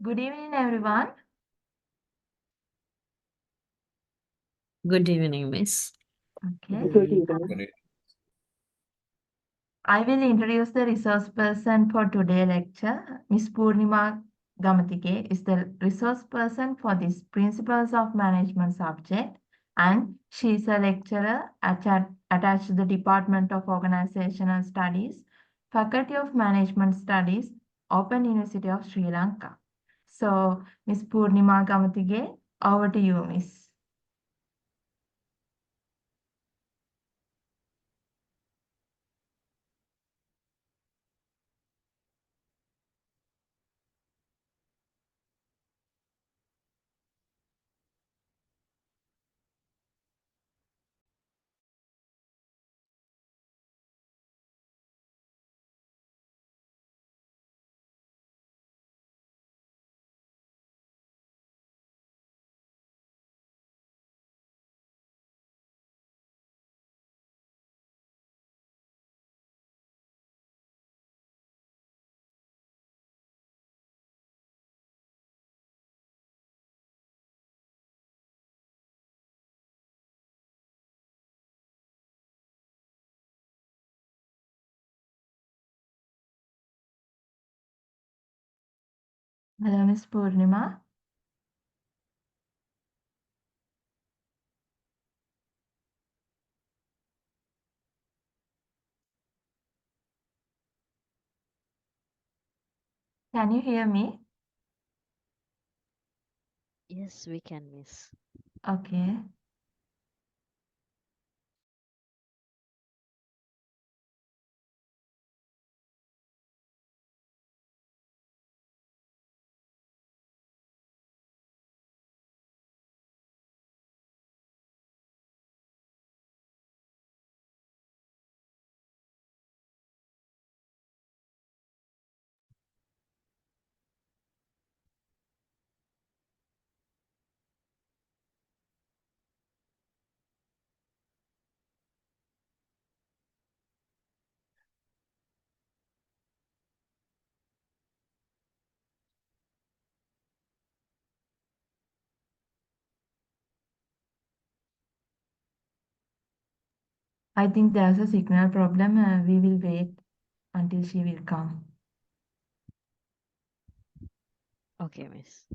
Good evening, everyone. Good evening, Miss. Okay. Good evening. I will introduce the resource person for today's lecture. Miss Purnima Gamatige is the resource person for this Principles of Management subject, and she is a lecturer attached to the Department of Organizational Studies, Faculty of Management Studies, Open University of Sri Lanka. So, Miss Purnima Gamatige, over to you, Miss. Hello, Miss Purnima. Can you hear me? Yes, we can, Miss. Okay. I think there's a signal problem. We will wait until she will come. Okay, Miss.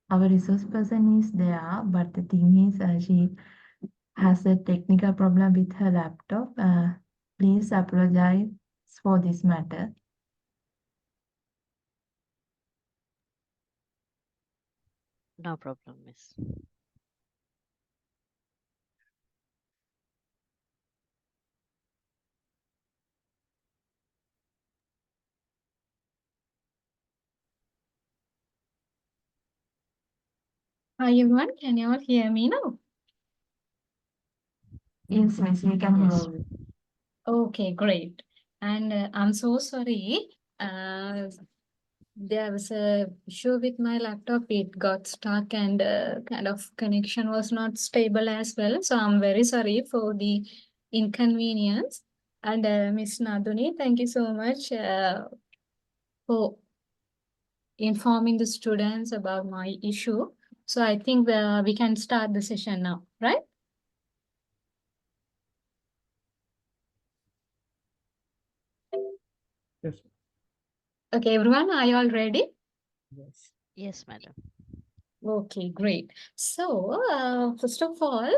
Our resource person is there, but the thing is, she has a technical problem with her laptop. Please apologize for this matter. No problem, miss. Hi everyone, can you all hear me now? Yes, miss, we can hear Yes. you. Okay, great. And I'm so sorry. There was a issue with my laptop. It got stuck and kind of connection was not stable as well. So I'm very sorry for the inconvenience. And Miss Naduni, thank you so much for informing the students about my issue. So I think we can start the session now, right? Yes. Okay, everyone, are you all ready? Yes. Yes, madam. Okay, great. So, first of all,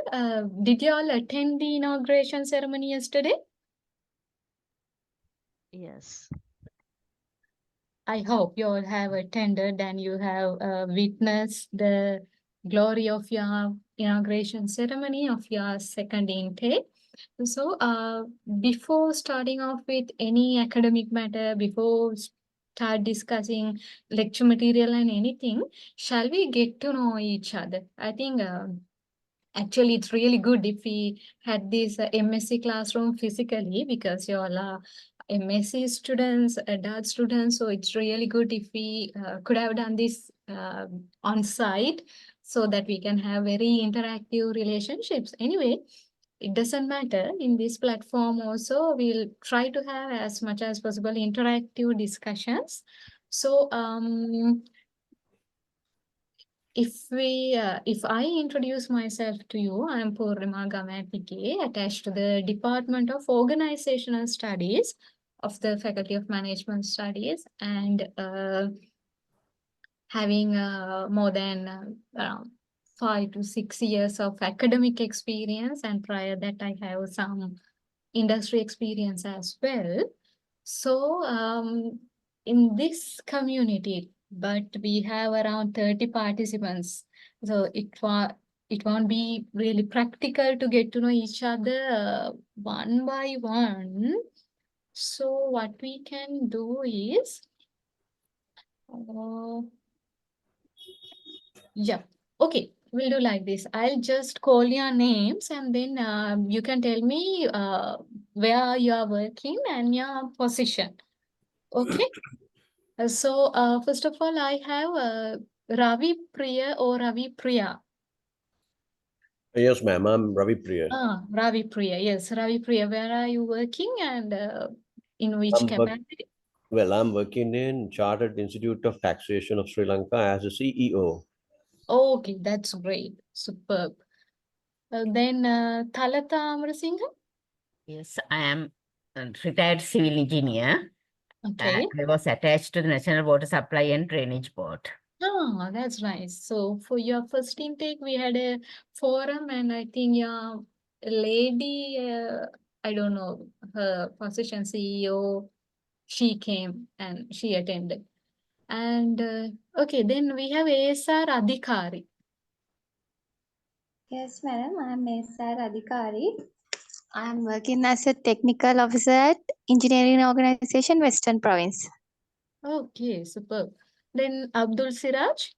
did you all attend the inauguration ceremony yesterday? Yes. I hope you all have attended and you have witnessed the glory of your inauguration ceremony of your second intake. So, before starting off with any academic matter, before start discussing lecture material and anything, shall we get to know each other? I think actually it's really good if we had this MSc classroom physically because you all are MSc students, adult students. So it's really good if we could have done this on site so that we can have very interactive relationships. Anyway, it doesn't matter. In this platform also, we'll try to have as much as possible interactive discussions. So if I introduce myself to you, I am Purnima Gamatike, attached to the Department of Organizational Studies of the Faculty of Management Studies, and having more than around 5 to 6 years of academic experience, and prior that I have some industry experience as well. So in this community, but we have around 30 participants. So it won't be really practical to get to know each other one by one. So what we can do is, yeah, okay, we'll do like this. I'll just call your names and then you can tell me where you are working and your position. Okay. So, first of all, I have Ravi Priya or Ravi Priya. Yes, ma'am. I'm Ravi Priya. Ravi Priya. Yes, Ravi Priya. Where are you working and in which capacity? I'm working in Chartered Institute of Taxation of Sri Lanka as a CEO. Okay, that's great. Superb. Then Thalata Amrasinghe. Yes, I am a retired civil engineer. Okay. I was attached to the National Water Supply and Drainage Board. Oh, that's nice. So for your first intake, we had a forum, and I think your lady, I don't know, her position CEO, she came and she attended. And okay, then we have ASR Adhikari. Yes, madam. I am ASR Adhikari. I am working as a technical officer at Engineering Organization, Western Province. Okay, superb. Then Abdul Siraj.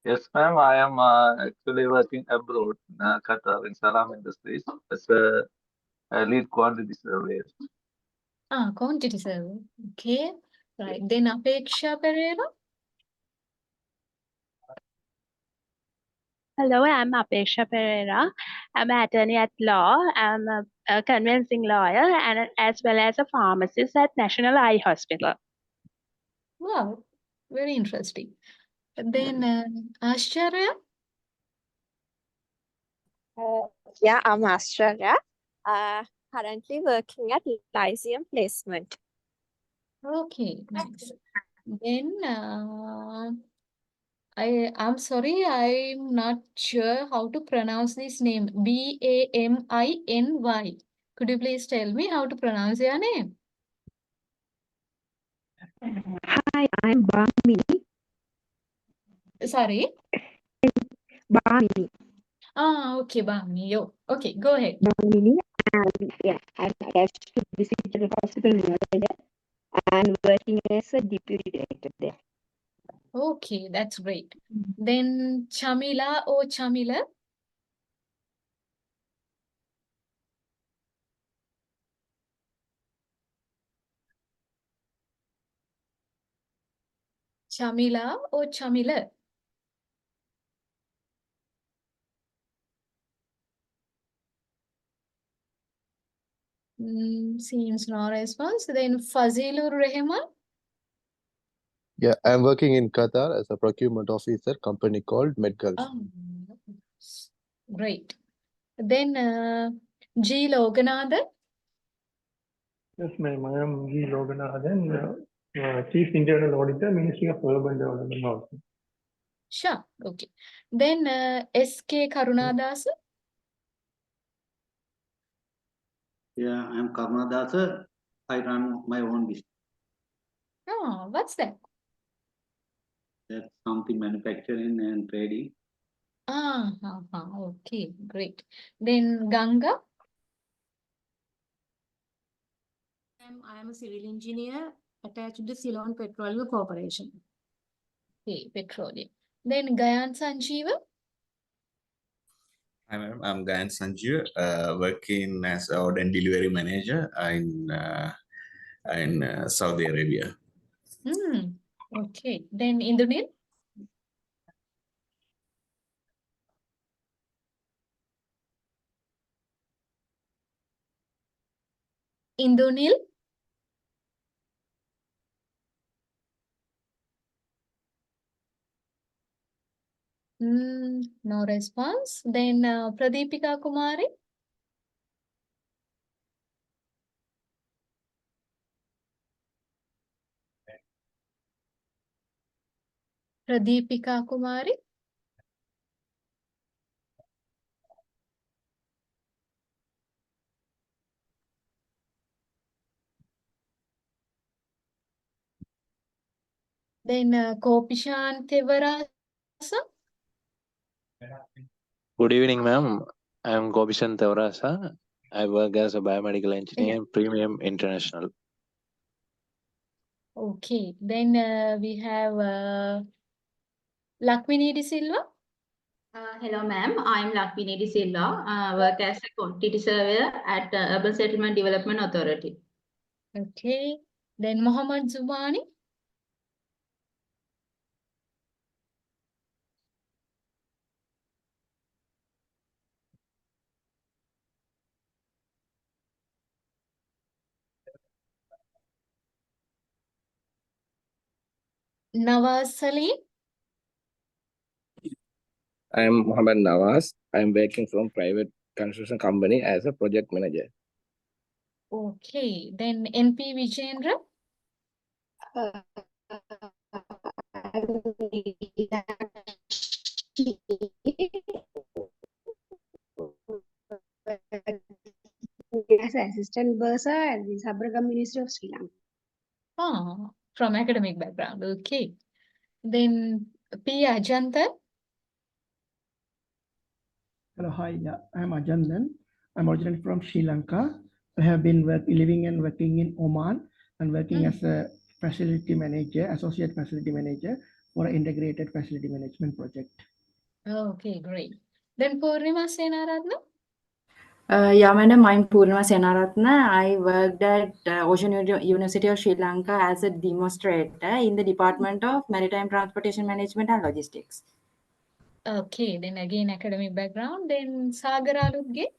Yes, ma'am. I am actually working abroad in Qatar in Salam Industries as a lead quantity surveyor. Quantity survey. Okay, right. Then Apeksha Pereira. Hello, I'm Apeksha Pereira. I'm an attorney at law. I'm a convincing lawyer and as well as a pharmacist at National Eye Hospital. Wow, very interesting. Then Ashcharya. Yeah, I'm Australia. currently working at Lyceum Placement. Okay, nice. Then I'm sorry, I'm not sure how to pronounce this name. Baminy. Could you please tell me how to pronounce your name? Hi, I'm Bhamini. Sorry. Bhamini. Okay, Bamini. Yo, okay, go ahead. Bhamini, and yeah, I'm attached to the General Hospital near there and working as a deputy director there. Okay, that's great. Then Chamila or Chamila? Chamila or Chamila? Seems no response. Then Fazilur Rehman? Yeah, I'm working in Qatar as a procurement officer, company called MedGulf. Oh, great. Then G. Loganathan? Yes, ma'am. I am G. Loganathan, Chief Internal Auditor, Ministry of Urban Development also. Sure, okay. Then S.K. Karunadas? Yeah, I'm Karnadasa. I run my own business. Oh, what's that? That's something manufacturing and trading. Okay, great. Then Ganga? I am a civil engineer attached to Ceylon Petroleum Corporation. Okay, petroleum. Then Gayan Sanjeeva? Hi, ma'am. I'm Gayan Sanjeev, working as an order and delivery manager in Saudi Arabia. Okay. Then Indranil? Indranil? No response. Then Pradeepika Kumari? Pradeepika Kumari? Then Kopishan Tevarasa? Good evening, ma'am. I am Gobishan Tevrasa. I work as a biomedical engineer in Premium International. Okay. Then we have Lakmini De Silva? Hello, ma'am. I'm Lakmini De Silva. Work as a quantity surveyor at Urban Settlement Development Authority. Okay. Then Mohammed Zubani? Nawaz Salim? I am Mohammed Nawaz. I am working from private construction company as a project manager. Okay. Then NP Vijendra? As assistant bursar at the Sabragam Ministry of Sri Lanka. From academic background. Okay. Then P. Ajantan? Hello, hi. Yeah, I'm Ajandan. I'm originally from Sri Lanka. I have been living and working in Oman and working as a facility manager, associate facility manager for an integrated facility management project. Okay, great. Then Purnima Senaratna? Yeah, madam, I'm Purnima Senaratna. I worked at Ocean University of Sri Lanka as a demonstrator in the Department of Maritime Transportation Management and Logistics. Okay, then again academic background. Then Sagar Aludge?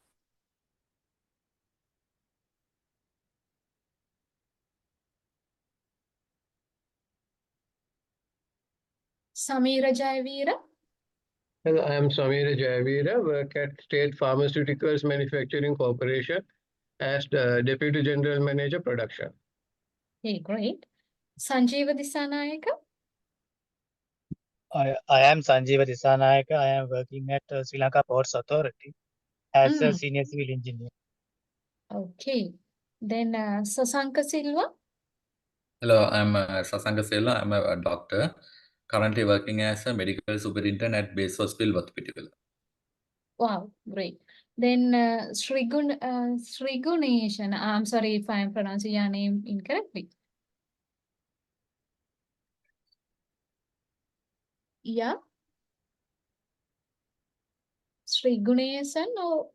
Samira Jayavira? Hello, I am Samira Jayavira, work at State Pharmaceuticals Manufacturing Corporation, as the Deputy General Manager Production. Okay, great. Sanjeeva Disanayaka. I am Sanjeeva Disanayaka. I am working at Sri Lanka Ports Authority as a senior civil engineer. Okay. Then Sasanka Silva. Hello, I'm Sasanka Sela. I'm a doctor, currently working as a medical superintendent at Base Hospital, Vathupitiwala. Wow, great. Then Sriguneshan. I'm sorry if I'm pronouncing your name incorrectly. Yeah. Sriguneshan or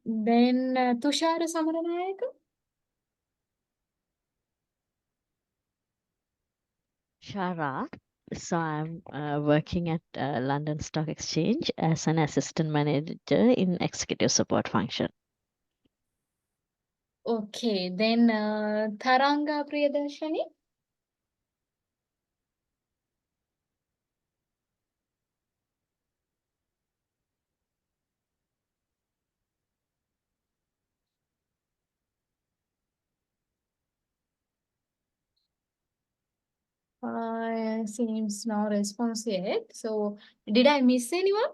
then Tushara Samaranayaka. Shara. So I'm working at London Stock Exchange as an assistant manager in executive support function. Okay, then Tharanga Priyadarshani. Seems no response yet. So, did I miss anyone?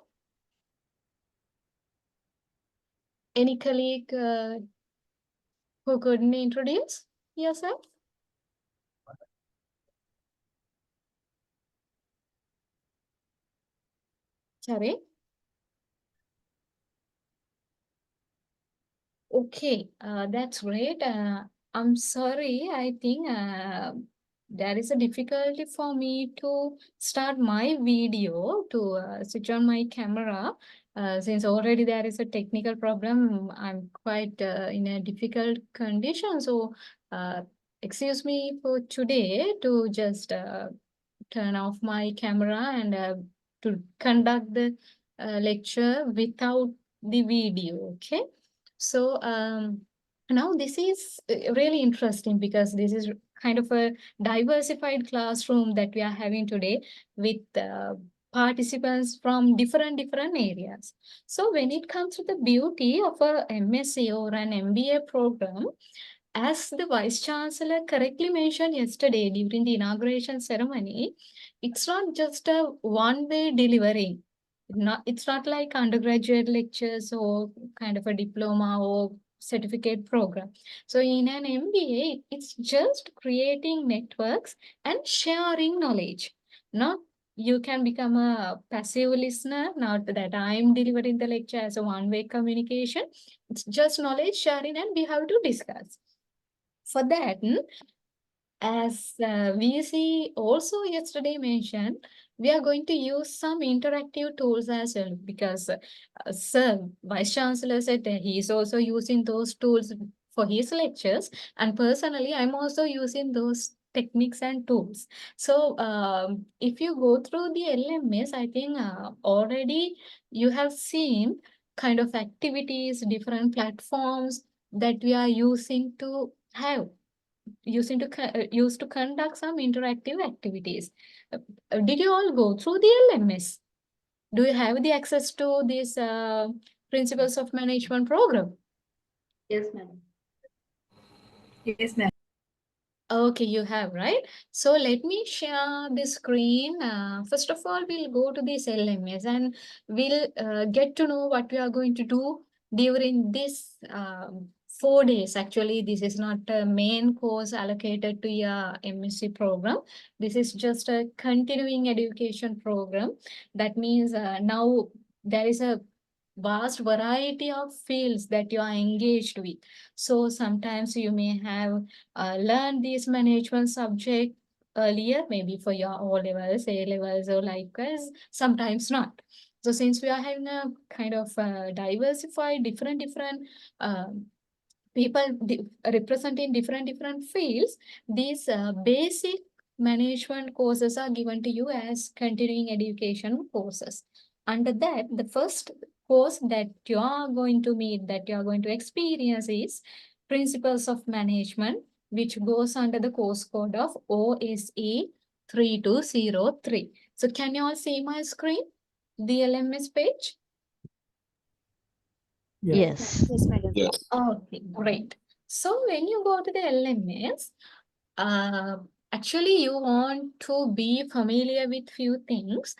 Any colleague who couldn't introduce yourself? Sorry. Okay, that's great. I'm sorry. I think there is a difficulty for me to start my video to switch on my camera. Since already there is a technical problem, I'm quite in a difficult condition. So, excuse me for today to just turn off my camera and to conduct the lecture without the video. Okay. So now this is really interesting because this is kind of a diversified classroom that we are having today with participants from different areas. So when it comes to the beauty of a MSc or an MBA program, as the Vice Chancellor correctly mentioned yesterday during the inauguration ceremony, it's not just a one-way delivery. It's not like undergraduate lectures or kind of a diploma or certificate program. So in an MBA, it's just creating networks and sharing knowledge. Not you can become a passive listener, not that I'm delivering the lecture as a one-way communication. It's just knowledge sharing and we have to discuss. For that, as VC also yesterday mentioned, we are going to use some interactive tools as well because Sir Vice Chancellor said that he is also using those tools for his lectures, and personally I'm also using those techniques and tools. So if you go through the LMS, I think already you have seen kind of activities, different platforms that we are using to conduct some interactive activities. Did you all go through the LMS? Do you have the access to this Principles of Management program? Yes, ma'am. Yes, ma'am. Okay, you have, right? So let me share the screen. First of all, we'll go to this LMS and we'll get to know what we are going to do during this 4 days. Actually, this is not a main course allocated to your MSc program. This is just a continuing education program. That means now there is a vast variety of fields that you are engaged with. So sometimes you may have learned this management subject earlier, maybe for your O levels, A levels, or likewise, sometimes not. So since we are having a kind of diversified different people representing different fields, these basic management courses are given to you as continuing education courses. Under that, the first course that you are going to meet, that you are going to experience is Principles of Management. which goes under the course code of OSE3203. So can you all see my screen? The LMS page? Yes. Yes, madam. Yes. Okay, great. So when you go to the LMS, actually you want to be familiar with few things.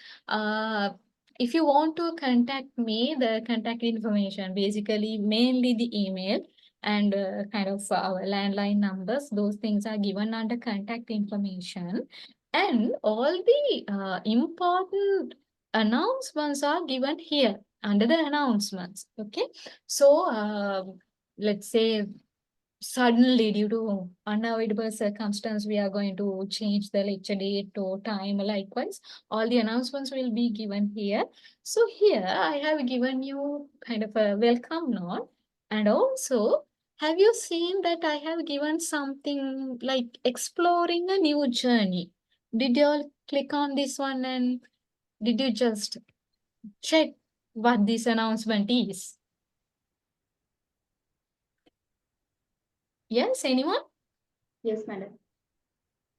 If you want to contact me, the contact information, basically mainly the email and kind of our landline numbers, those things are given under contact information. And all the important announcements are given here under the announcements. Okay. So let's say suddenly due to unavoidable circumstance, we are going to change the lecture date or time. Likewise, all the announcements will be given here. So here I have given you kind of a welcome note. And also, have you seen that I have given something like exploring a new journey? Did you all click on this one and did you just check what this announcement is? Yes, anyone? Yes, madam.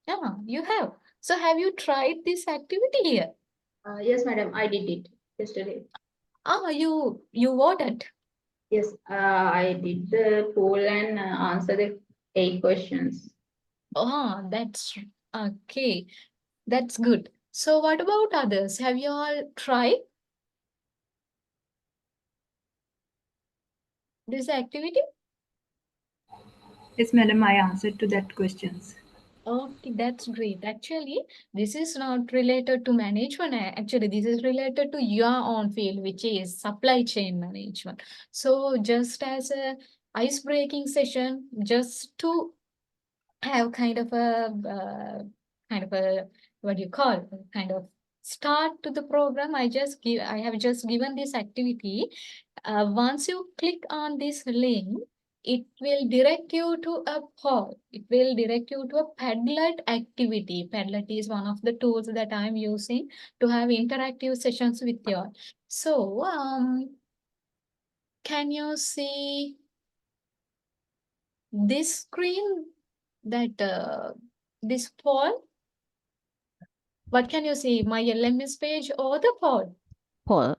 Yeah, you have. So have you tried this activity here? Yes, madam, I did it yesterday. You voted. Yes, I did the poll and answer the 8 questions. That's okay. That's good. So what about others? Have you all tried this activity? Yes, madam, I answered to that questions. Okay, that's great. Actually, this is not related to management. Actually, this is related to your own field, which is supply chain management. So just as a ice-breaking session, just to have kind of a what do you call, kind of start to the program, I have just given this activity. Once you click on this link, it will direct you to a poll. It will direct you to a Padlet activity. Padlet is one of the tools that I'm using to have interactive sessions with you all. So can you see this screen, that this poll? What can you see? My LMS page or the poll? Poll.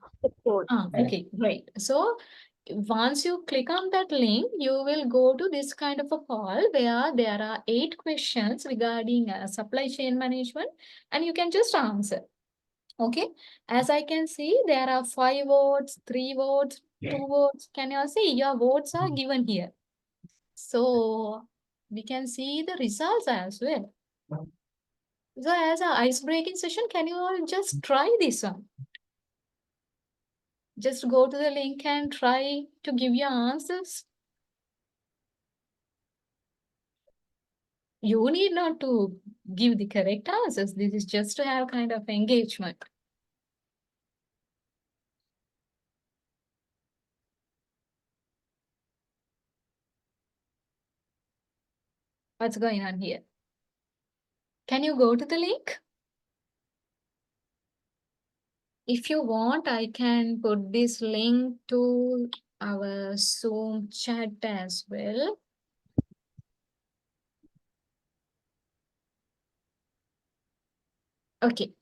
Okay, great. So once you click on that link, you will go to this kind of a poll where there are 8 questions regarding supply chain management, and you can just answer. Okay. As I can see, there are 5 votes, 3 votes, 2 votes. Can you see? Your votes are given here. So we can see the results as well. So as an ice-breaking session, can you all just try this one? Just go to the link and try to give your answers. You need not to give the correct answers. This is just to have kind of engagement. What's going on here? Can you go to the link? If you want, I can put this link to our Zoom chat as well. Okay.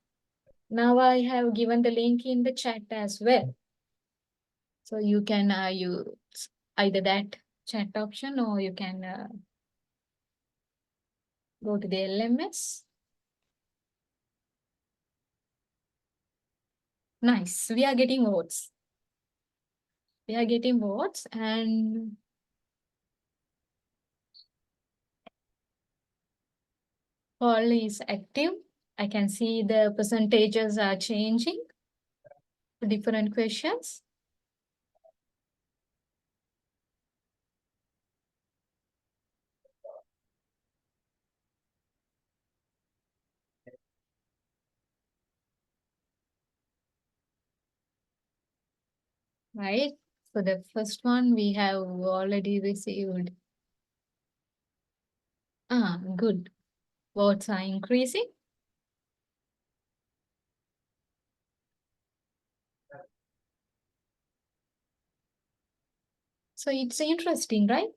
Now I have given the link in the chat as well. So you can use either that chat option, or you can go to the LMS. Nice. We are getting votes. We are getting votes, and poll is active. I can see the percentages are changing to different questions. Right. For the first one, we have already received. Good. Votes are increasing. So it's interesting, right?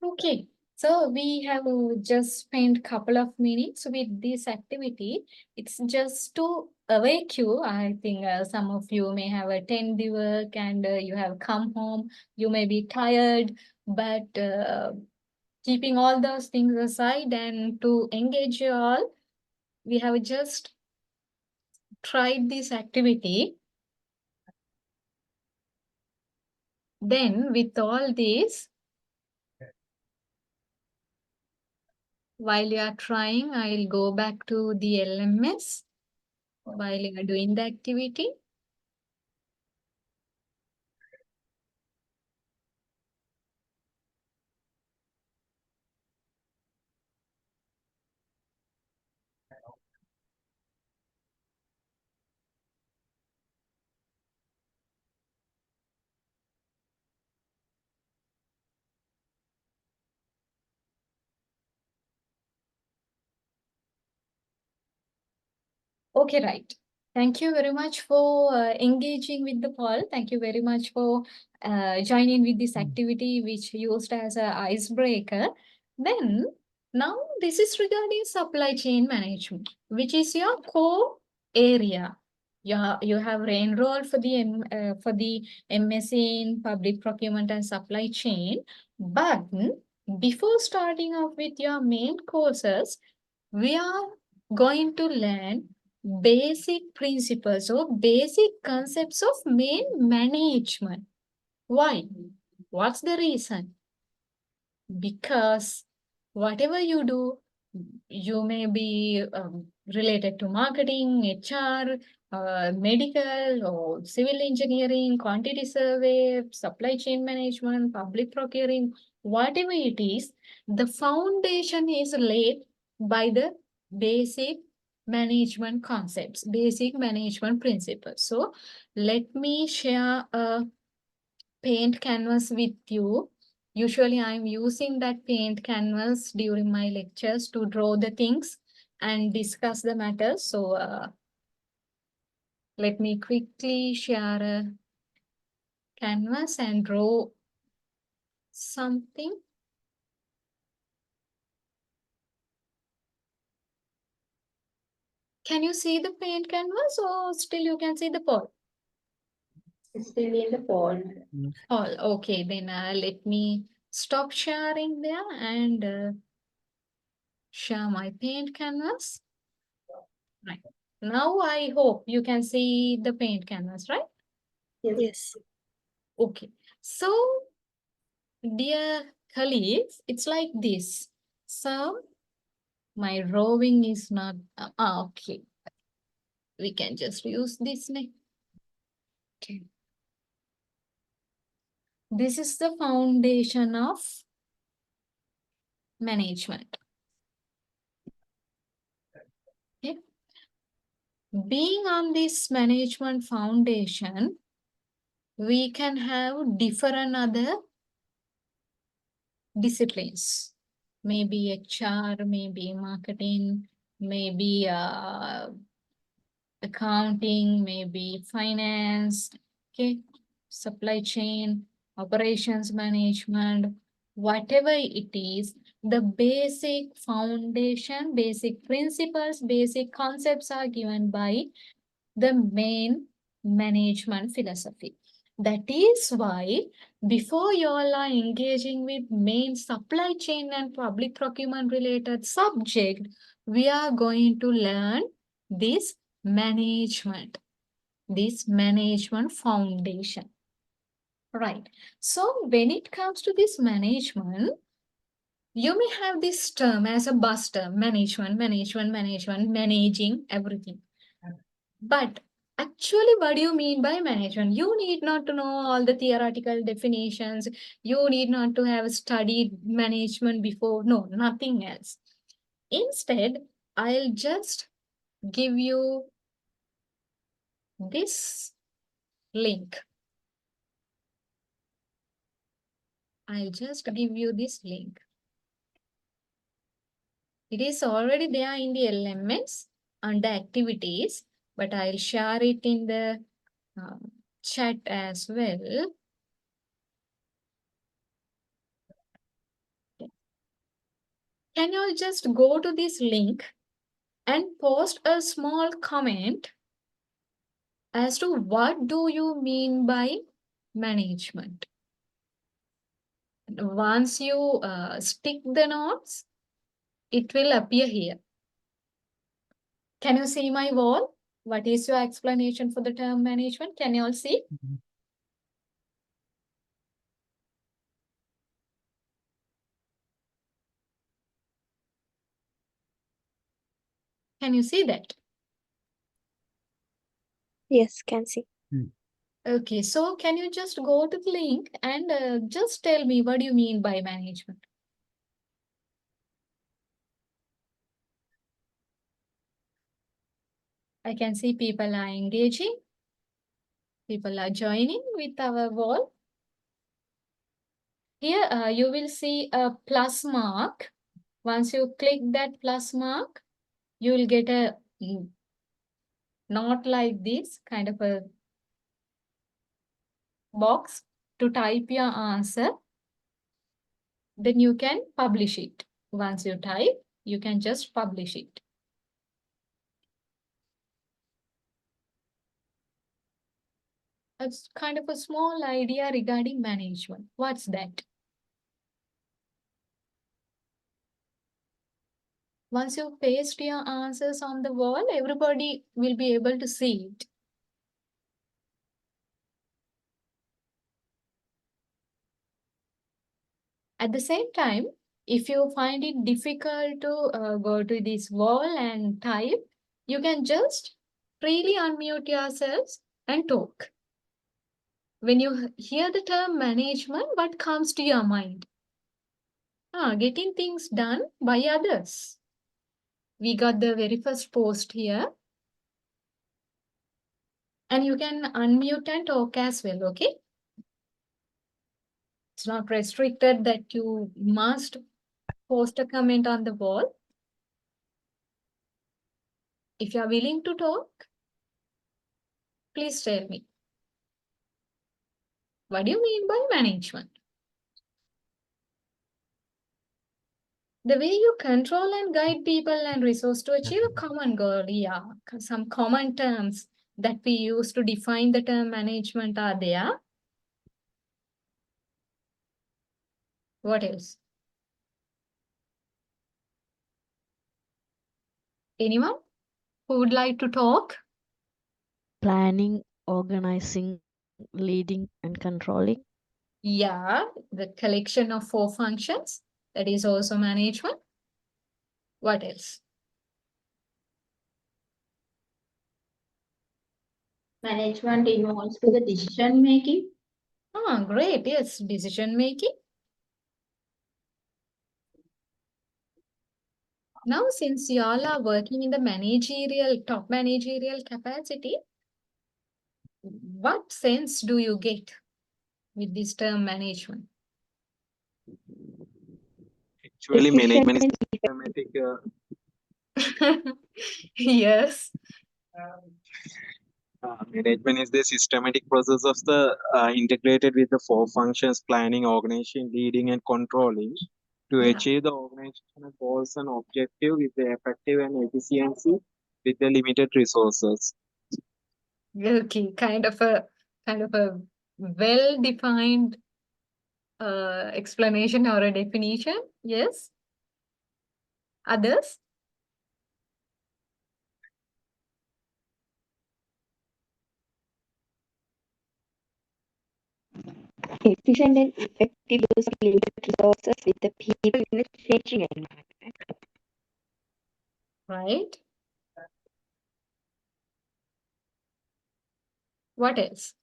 Okay, so we have just spent couple of minutes with this activity. It's just to awake you. I think some of you may have attended the work and you have come home. You may be tired, but keeping all those things aside and to engage you all, we have just tried this activity. Then with all this, while you are trying, I'll go back to the LMS while you are doing the activity. Okay, right. Thank you very much for engaging with the poll. Thank you very much for joining with this activity, which used as an icebreaker. Then, now this is regarding supply chain management, which is your core area. You have enrolled for the MSc in public procurement and supply chain. But before starting off with your main courses, we are going to learn basic principles or basic concepts of main management. Why? What's the reason? Because whatever you do, you may be related to marketing, HR, medical or civil engineering, quantity survey, supply chain management, public procuring, whatever it is, the foundation is laid by the basic management concepts, basic management principles. So let me share a paint canvas with you. Usually I'm using that paint canvas during my lectures to draw the things and discuss the matters. So let me quickly share a canvas and draw something. Can you see the paint canvas or still you can see the poll? Still in the poll. All okay, then let me stop sharing there and share my paint canvas. Right. Now I hope you can see the paint canvas, right? Yes. Okay. So, dear colleagues, it's like this. So, my drawing is not, okay. We can just use this name. Okay. This is the foundation of management. Okay. Being on this management foundation, we can have different other disciplines. Maybe HR, maybe marketing, maybe accounting, maybe finance, okay, supply chain, operations management, whatever it is, the basic foundation, basic principles, basic concepts are given by the main management philosophy. That is why before you all are engaging with main supply chain and public procurement related subject, we are going to learn this management foundation. Right. So when it comes to this management, you may have this term as a buzz term, management, managing everything. But actually, what do you mean by management? You need not to know all the theoretical definitions. You need not to have studied management before. No, nothing else. Instead, I'll just give you this link. I'll just give you this link. It is already there in the LMS under activities, but I'll share it in the chat as well. can you all just go to this link and post a small comment as to what do you mean by management? Once you stick the notes, it will appear here. Can you see my wall? What is your explanation for the term management? Can you all see? Can you see that? Yes, can see. Okay, so can you just go to the link and just tell me what do you mean by management? I can see people are engaging. People are joining with our wall. Here you will see a plus mark. Once you click that plus mark, you will get a not like this, kind of a box to type your answer. Then you can publish it. Once you type, you can just publish it. It's kind of a small idea regarding management. What's that? Once you paste your answers on the wall, everybody will be able to see it. At the same time, if you find it difficult to go to this wall and type, you can just freely unmute yourselves and talk. When you hear the term management, what comes to your mind? Getting things done by others. We got the very first post here. And you can unmute and talk as well, okay? It's not restricted that you must post a comment on the wall. If you are willing to talk, please tell me. What do you mean by management? The way you control and guide people and resource to achieve a common goal. Yeah, some common terms that we use to define the term management are there. What else? Anyone who would like to talk? Planning, organizing, leading, and controlling. Yeah, the collection of 4 functions. That is also management. What else? Management involves the decision making. Great. Yes, decision making. Now, since you all are working in the top managerial capacity, what sense do you get with this term management? Actually, management is systematic. Yes. Management is the systematic process of the integrated with the 4 functions: planning, organization, leading, and controlling to Yeah. achieve the organizational goals and objective with the effective and efficiency with the limited resources. Okay, kind of a well-defined explanation or a definition. Yes. Others? Efficient and effective use of limited resources with the people in a changing environment. Right. What else?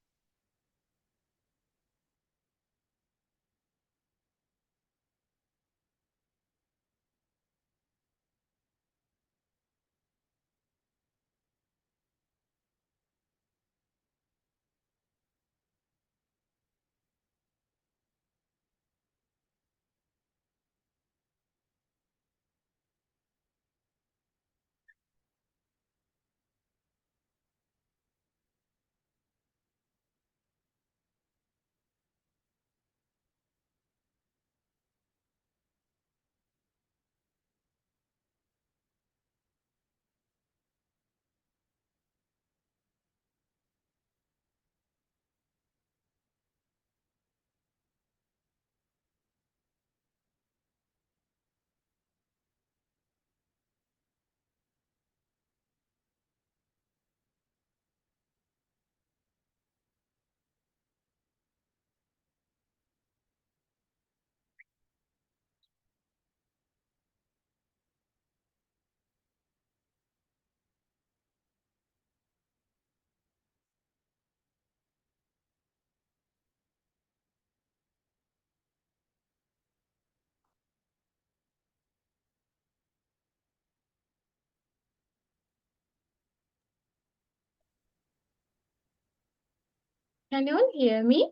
Can you all hear me?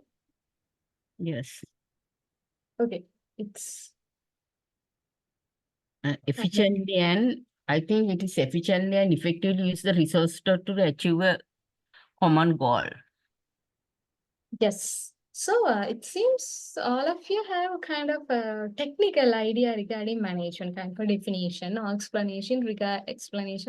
Yes. Okay, it's Efficiently and I think it is efficiently and effectively use the resource to achieve a common goal. yes. So it seems all of you have kind of a technical idea regarding management, kind of definition or explanation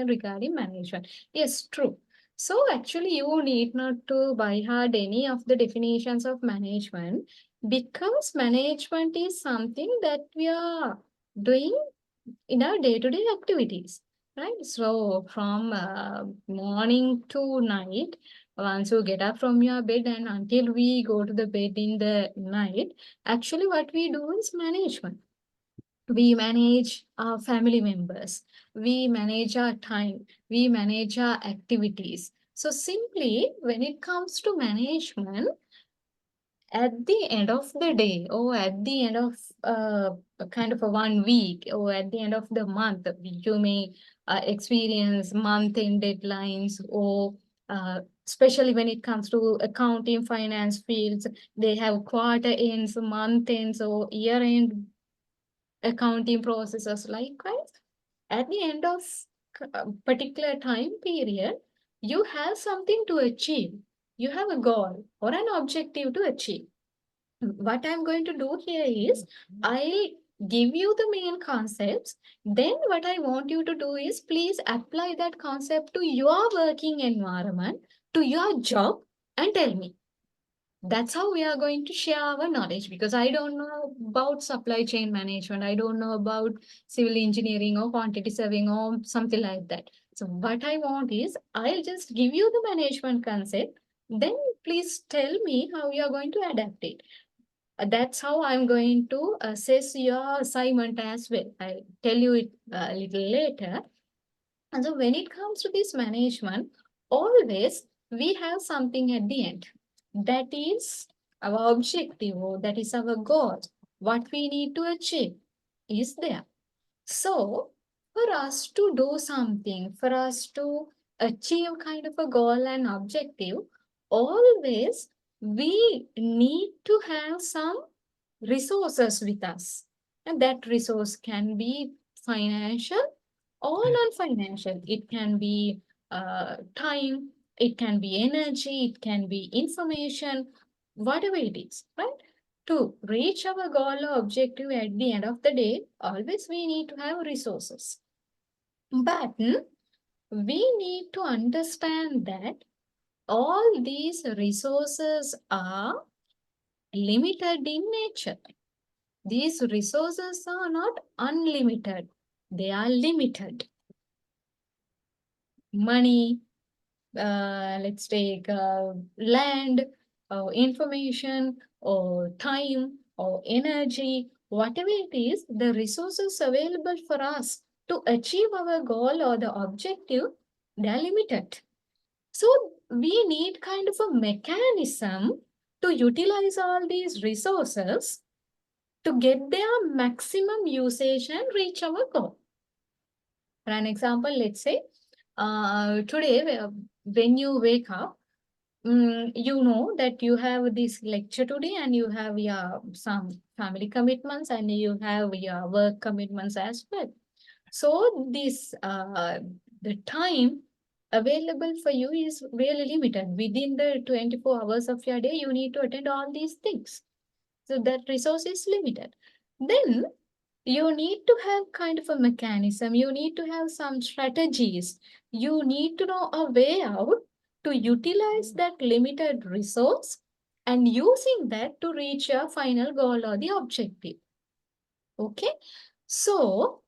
regarding management. Yes, true. So actually, you need not to by heart any of the definitions of management because management is something that we are doing in our day-to-day activities, right? So from morning to night, once you get up from your bed and until we go to the bed in the night, actually what we do is management. We manage our family members, we manage our time, we manage our activities. So simply when it comes to management, at the end of the day or at the end of a kind of a 1 week or at the end of the month, you may experience month-end deadlines or especially when it comes to accounting, finance fields, they have quarter ends, month ends or year end accounting processes. Likewise, at the end of a particular time period, you have something to achieve. You have a goal or an objective to achieve. What I'm going to do here is I'll give you the main concepts. Then what I want you to do is please apply that concept to your working environment, to your job, and tell me. That's how we are going to share our knowledge because I don't know about supply chain management. I don't know about civil engineering or quantity surveying or something like that. So what I want is I'll just give you the management concept. Then please tell me how you are going to adapt it. That's how I'm going to assess your assignment as well. I'll tell you it a little later. And so when it comes to this management, always we have something at the end. That is our objective or that is our goal. What we need to achieve is there. So for us to do something, for us to achieve kind of a goal and objective, always we need to have some resources with us. And that resource can be financial or non-financial. It can be time, it can be energy, it can be information, whatever it is, right? To reach our goal or objective at the end of the day, always we need to have resources. But we need to understand that all these resources are limited in nature. These resources are not unlimited. They are limited. Money, let's take land, or information, or time, or energy, whatever it is, the resources available for us to achieve our goal or the objective, they are limited. So we need kind of a mechanism to utilize all these resources to get their maximum usage and reach our goal. For an example, let's say today when you wake up, you know that you have this lecture today and you have some family commitments and you have your work commitments as well. So this the time available for you is really limited. Within the 24 hours of your day, you need to attend all these things. So that resource is limited. Then you need to have kind of a mechanism. You need to have some strategies. You need to know a way out to utilize that limited resource and using that to reach your final goal or the objective. Okay. So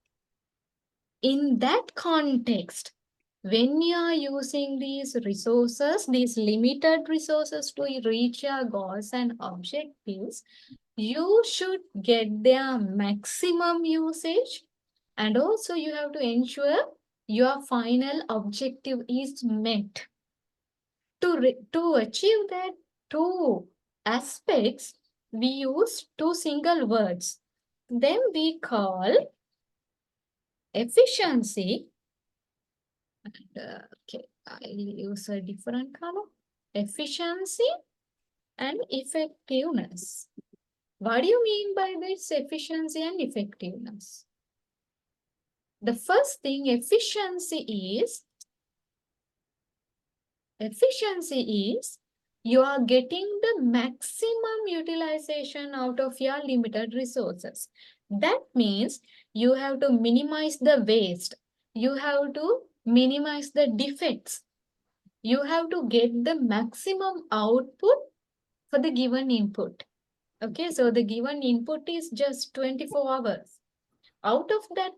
in that context, when you are using these resources, these limited resources to reach your goals and objectives, you should get their maximum usage, and also you have to ensure your final objective is met. To achieve that two aspects, we use two single words. Then we call efficiency. Okay, I'll use a different color. Efficiency and effectiveness. What do you mean by this efficiency and effectiveness? The first thing, efficiency is you are getting the maximum utilization out of your limited resources. That means you have to minimize the waste. You have to minimize the defects. You have to get the maximum output for the given input. Okay, so the given input is just 24 hours. Out of that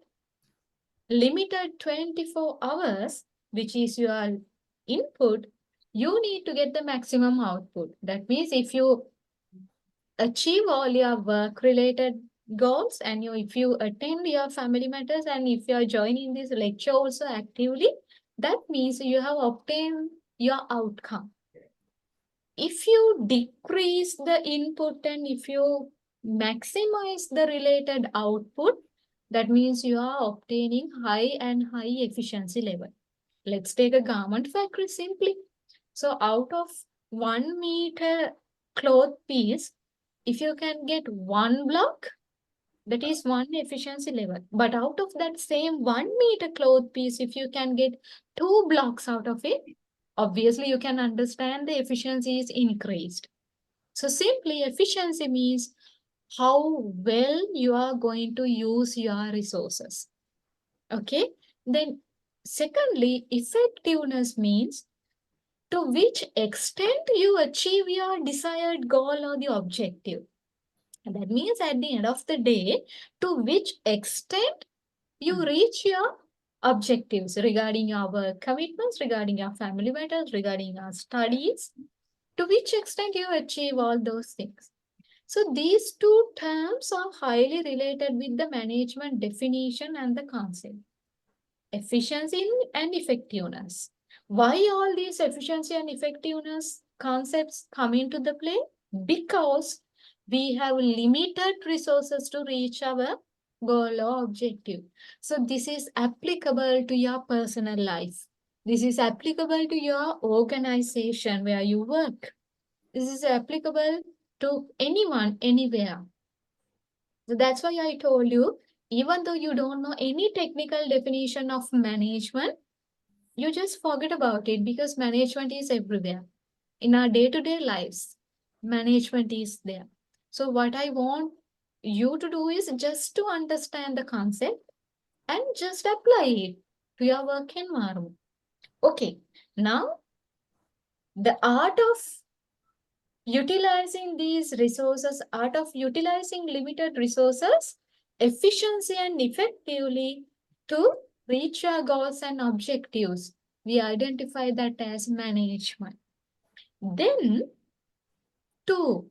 limited 24 hours, which is your input, you need to get the maximum output. That means if you achieve all your work-related goals and if you attend your family matters and if you are joining this lecture also actively, that means you have obtained your outcome. If you decrease the input and if you maximize the related output, that means you are obtaining high and high efficiency level. Let's take a garment factory simply. So out of 1 meter cloth piece, if you can get 1 block, that is 1 efficiency level. But out of that same 1 meter cloth piece, if you can get 2 blocks out of it, obviously you can understand the efficiency is increased. So simply efficiency means how well you are going to use your resources. Okay. Then secondly, effectiveness means to which extent you achieve your desired goal or the objective. And that means at the end of the day, to which extent you reach your objectives regarding your work commitments, regarding your family matters, regarding your studies, to which extent you achieve all those things. So these two terms are highly related with the management definition and the concept. Efficiency and effectiveness. Why all these efficiency and effectiveness concepts come into the play? Because we have limited resources to reach our goal or objective. So this is applicable to your personal life. This is applicable to your organization where you work. This is applicable to anyone, anywhere. So that's why I told you, even though you don't know any technical definition of management, you just forget about it because management is everywhere. In our day-to-day lives, management is there. So what I want you to do is just to understand the concept and just apply it to your work environment. Okay, now the art of utilizing these resources, art of utilizing limited resources, efficiency and effectively to reach our goals and objectives. We identify that as management. Then to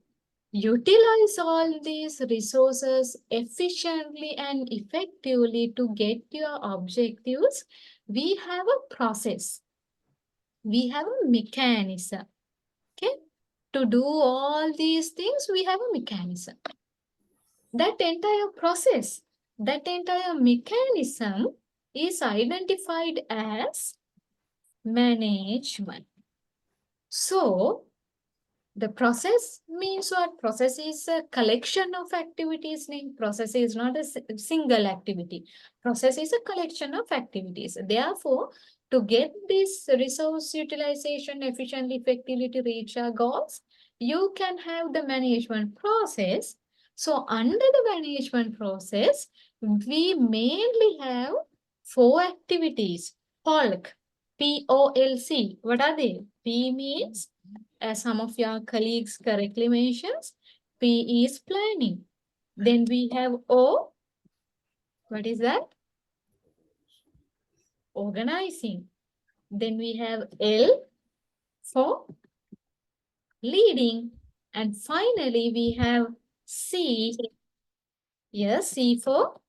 utilize all these resources efficiently and effectively to get your objectives, we have a process. We have a mechanism. Okay? To do all these things, we have a mechanism. That entire process, that entire mechanism is identified as management. So, the process means what? Process is a collection of activities. Process is not a single activity. Process is a collection of activities. Therefore, to get this resource utilization efficiently, effectively to reach our goals, you can have the management process. So under the management process, we mainly have 4 activities. POLC, P-O-L-C. What are they? P means, as some of your colleagues correctly mentions, P is planning. Then we have O. What is that? Organizing. Then we have L for leading. And finally, we have C. Yes, C for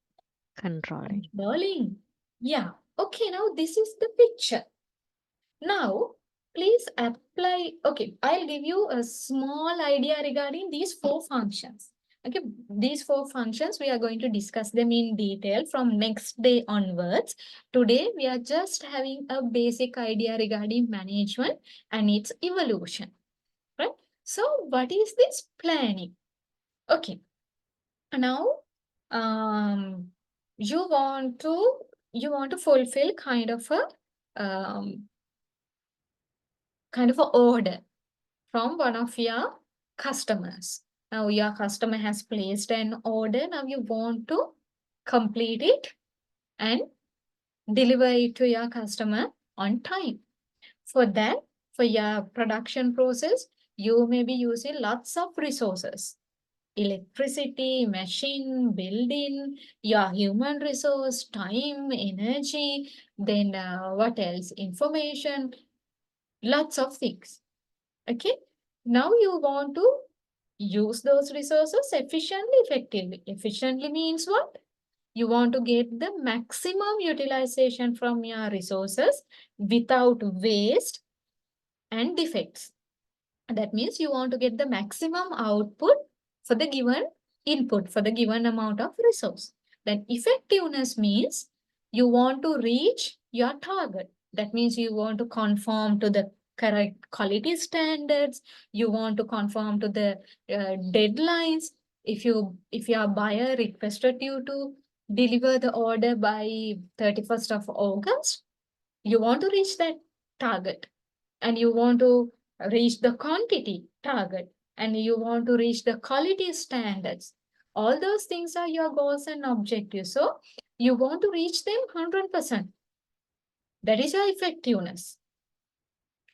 controlling. Yeah. Okay, now this is the picture. Now, please apply. Okay, I'll give you a small idea regarding these 4 functions. Okay, these 4 functions, we are going to discuss them in detail from next day onwards. Today, we are just having a basic idea regarding management and its evolution. Right? So what is this planning? Okay. Now, you want to fulfill kind of a order from one of your customers. Now your customer has placed an order. Now you want to complete it and deliver it to your customer on time. For that, for your production process, you may be using lots of resources. Electricity, machine, building, your human resource, time, energy, then what else? Information, lots of things. Okay. Now you want to use those resources efficiently, effectively. Efficiently means what? You want to get the maximum utilization from your resources without waste and defects. That means you want to get the maximum output for the given input, for the given amount of resource. Then effectiveness means you want to reach your target. That means you want to conform to the correct quality standards. You want to conform to the deadlines. If your buyer requested you to deliver the order by 31st of August, you want to reach that target, and you want to reach the quantity target, and you want to reach the quality standards. All those things are your goals and objectives. So you want to reach them 100%. That is your effectiveness.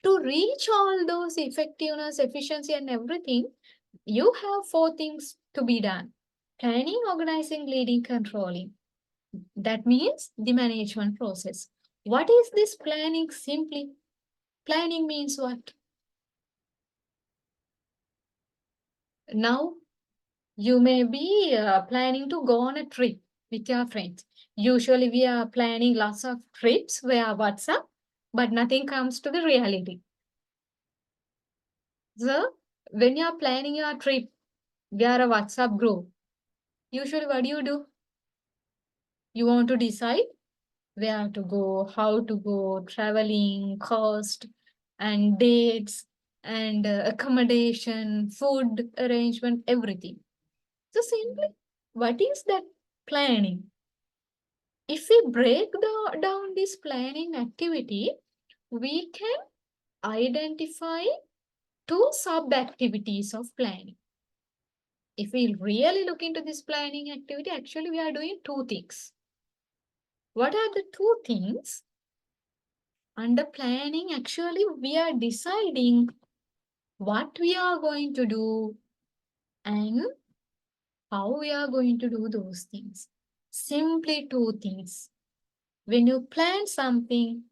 To reach all those effectiveness, efficiency, and everything, you have 4 things to be done: planning, organizing, leading, controlling. That means the management process. What is this planning simply? Planning means what? Now, you may be planning to go on a trip with your friends. Usually, we are planning lots of trips via WhatsApp, but nothing comes to the reality. So, when you are planning your trip via a WhatsApp group, usually what do? You want to decide where to go, how to go, traveling, cost, and dates, and accommodation, food arrangement, everything. So simply, what is that planning? If we break down this planning activity, we can identify 2 sub-activities of planning. If we really look into this planning activity, actually we are doing 2 things. What are the 2 things? Under planning, actually we are deciding what we are going to do and how we are going to do those things. Simply 2 things. When you plan something,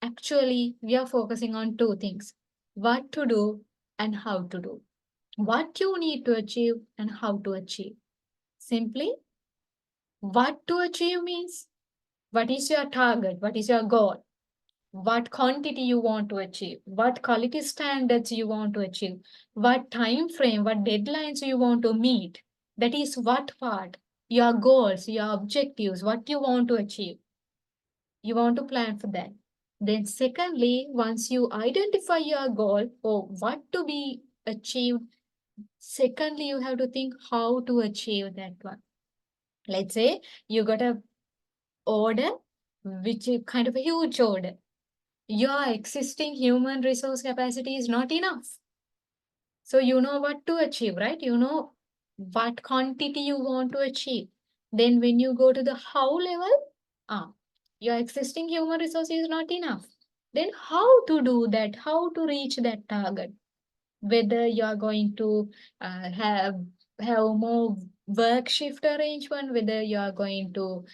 actually we are focusing on 2 things: what to do and how to do. What you need to achieve and how to achieve. Simply, what to achieve means what is your target, what is your goal, what quantity you want to achieve, what quality standards you want to achieve, what time frame, what deadlines you want to meet. That is what part, your goals, your objectives, what you want to achieve. You want to plan for that. Then secondly, once you identify your goal or what to be achieved, secondly, you have to think how to achieve that one. Let's say you got a order, which is kind of a huge order. Your existing human resource capacity is not enough. So you know what to achieve, right? You know what quantity you want to achieve. Then when you go to the how level, your existing human resource is not enough. Then how to do that? How to reach that target? Whether you are going to have more work shift arrangement, whether you are going to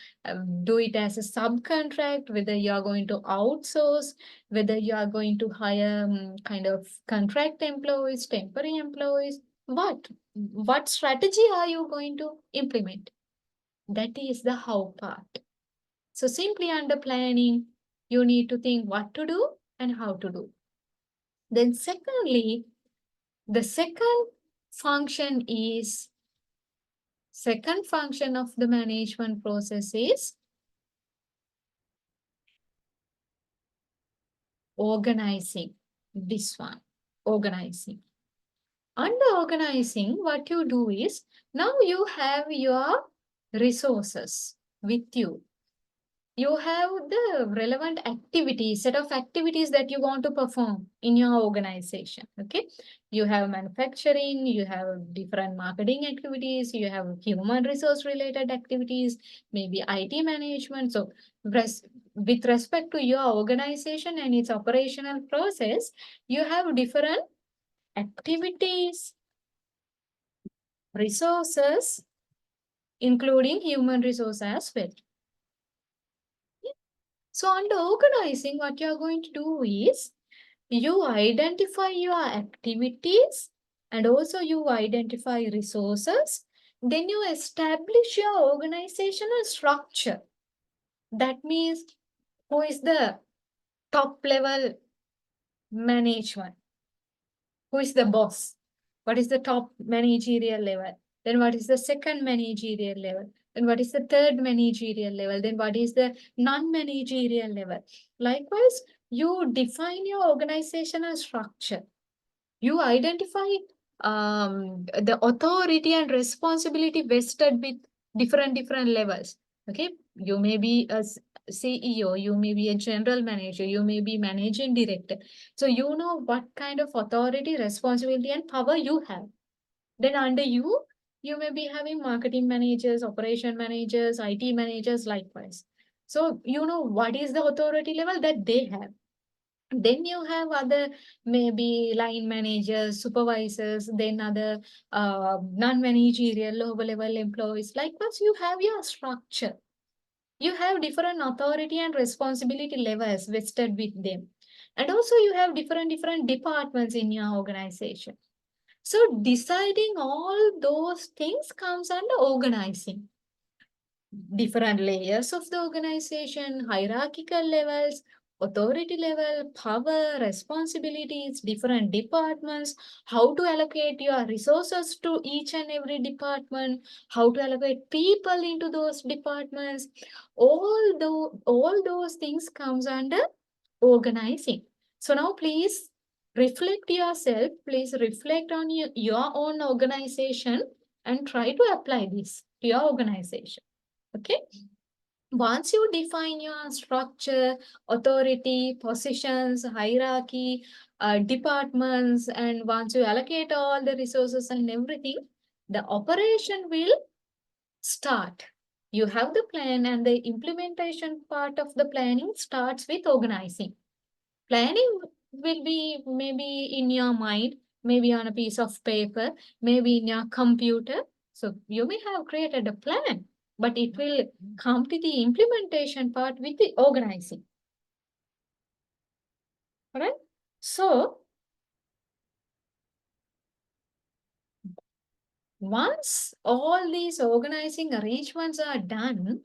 do it as a subcontract, whether you are going to outsource, whether you are going to hire kind of contract employees, temporary employees, what strategy are you going to implement? That is the how part. So simply under planning, you need to think what to do and how to do. Then secondly, the second function of the management process is organizing. This one, organizing. Under organizing, what you do is, now you have your resources with you. You have the relevant activities, set of activities that you want to perform in your organization. Okay. You have manufacturing, you have different marketing activities, you have human resource related activities, maybe IT management. So with respect to your organization and its operational process, you have different activities, resources, including human resource as well. So under organizing, what you're going to do is you identify your activities and also you identify resources. Then you establish your organizational structure. That means who is the top level management? Who is the boss? What is the top managerial level? Then what is the second managerial level? Then what is the third managerial level? Then what is the non-managerial level? Likewise, you define your organizational structure. You identify the authority and responsibility vested with different levels. Okay, you may be a CEO, you may be a general manager, you may be managing director. So you know what kind of authority, responsibility, and power you have. Then under you, you may be having marketing managers, operation managers, IT managers, likewise. So you know what is the authority level that they have. Then you have other maybe line managers, supervisors, then other non-managerial lower level employees. Likewise, you have your structure. You have different authority and responsibility levels vested with them. And also you have different departments in your organization. So deciding all those things comes under organizing. Different layers of the organization, hierarchical levels, authority level, power, responsibilities, different departments, how to allocate your resources to each and every department, how to allocate people into those departments. All those things comes under organizing. So now please reflect yourself, please reflect on your own organization and try to apply this to your organization. Okay. Once you define your structure, authority, positions, hierarchy, departments, and once you allocate all the resources and everything, the operation will start. You have the plan and the implementation part of the planning starts with organizing. Planning will be maybe in your mind, maybe on a piece of paper, maybe in your computer. So you may have created a plan, but it will come to the implementation part with the organizing. All right. So once all these organizing arrangements are done,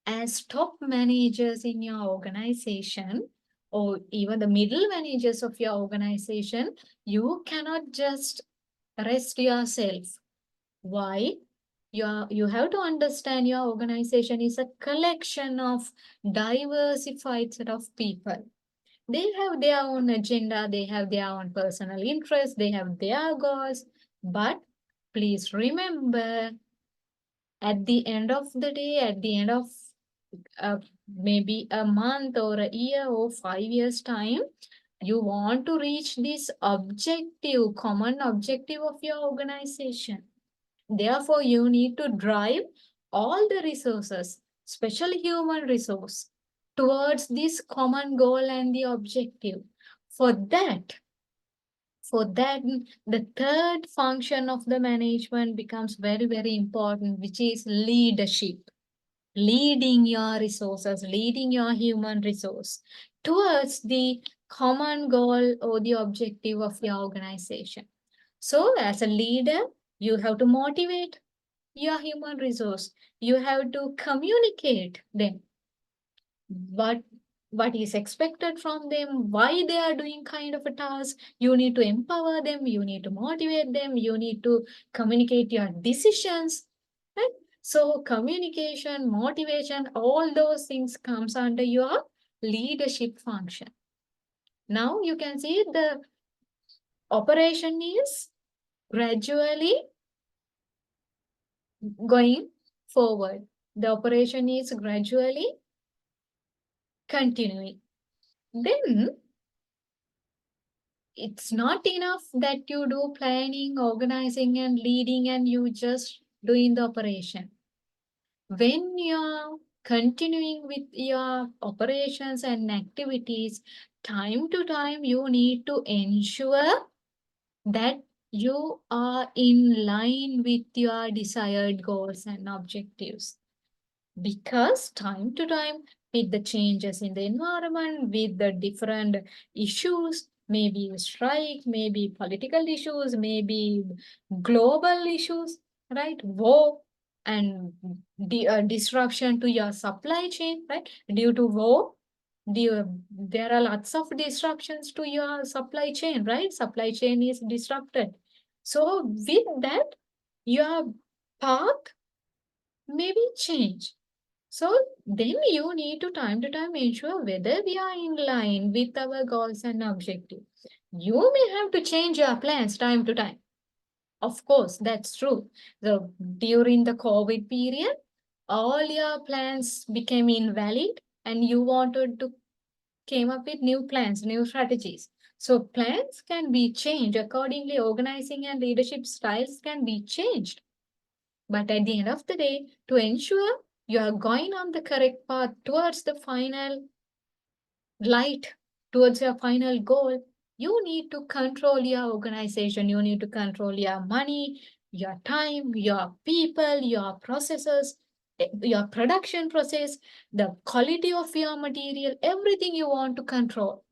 as top managers in your organization, or even the middle managers of your organization, you cannot just rest yourself. Why? You have to understand your organization is a collection of diversified set of people. They have their own agenda, they have their own personal interests, they have their goals. But please remember, at the end of the day, at the end of maybe a month or a year or 5 years time, you want to reach this objective, common objective of your organization. Therefore, you need to drive all the resources, especially human resource, towards this common goal and the objective. For that, the third function of the management becomes very important, which is leadership. Leading your resources, leading your human resource towards the common goal or the objective of your organization. So as a leader, you have to motivate your human resource. You have to communicate them what is expected from them, why they are doing kind of a task. You need to empower them, you need to motivate them, you need to communicate your decisions, right? So communication, motivation, all those things comes under your leadership function. Now you can see the operation is gradually going forward. The operation is gradually continuing. Then it's not enough that you do planning, organizing, and leading, and you just doing the operation. When you're continuing with your operations and activities, time to time, you need to ensure that you are in line with your desired goals and objectives. Because time to time, with the changes in the environment, with the different issues, maybe strike, maybe political issues, maybe global issues, right? War and disruption to your supply chain, right? Due to war, there are lots of disruptions to your supply chain, right? Supply chain is disrupted. So with that, your path may be changed. So then you need to time ensure whether we are in line with our goals and objectives. You may have to change your plans time to time. Of course, that's true. So during the COVID period, all your plans became invalid and you wanted to came up with new plans, new strategies. So plans can be changed accordingly. Organizing and leadership styles can be changed. But at the end of the day, to ensure you are going on the correct path towards the final light, towards your final goal, you need to control your organization. You need to control your money, your time, your people, your processes, your production process, the quality of your material, everything you want to control.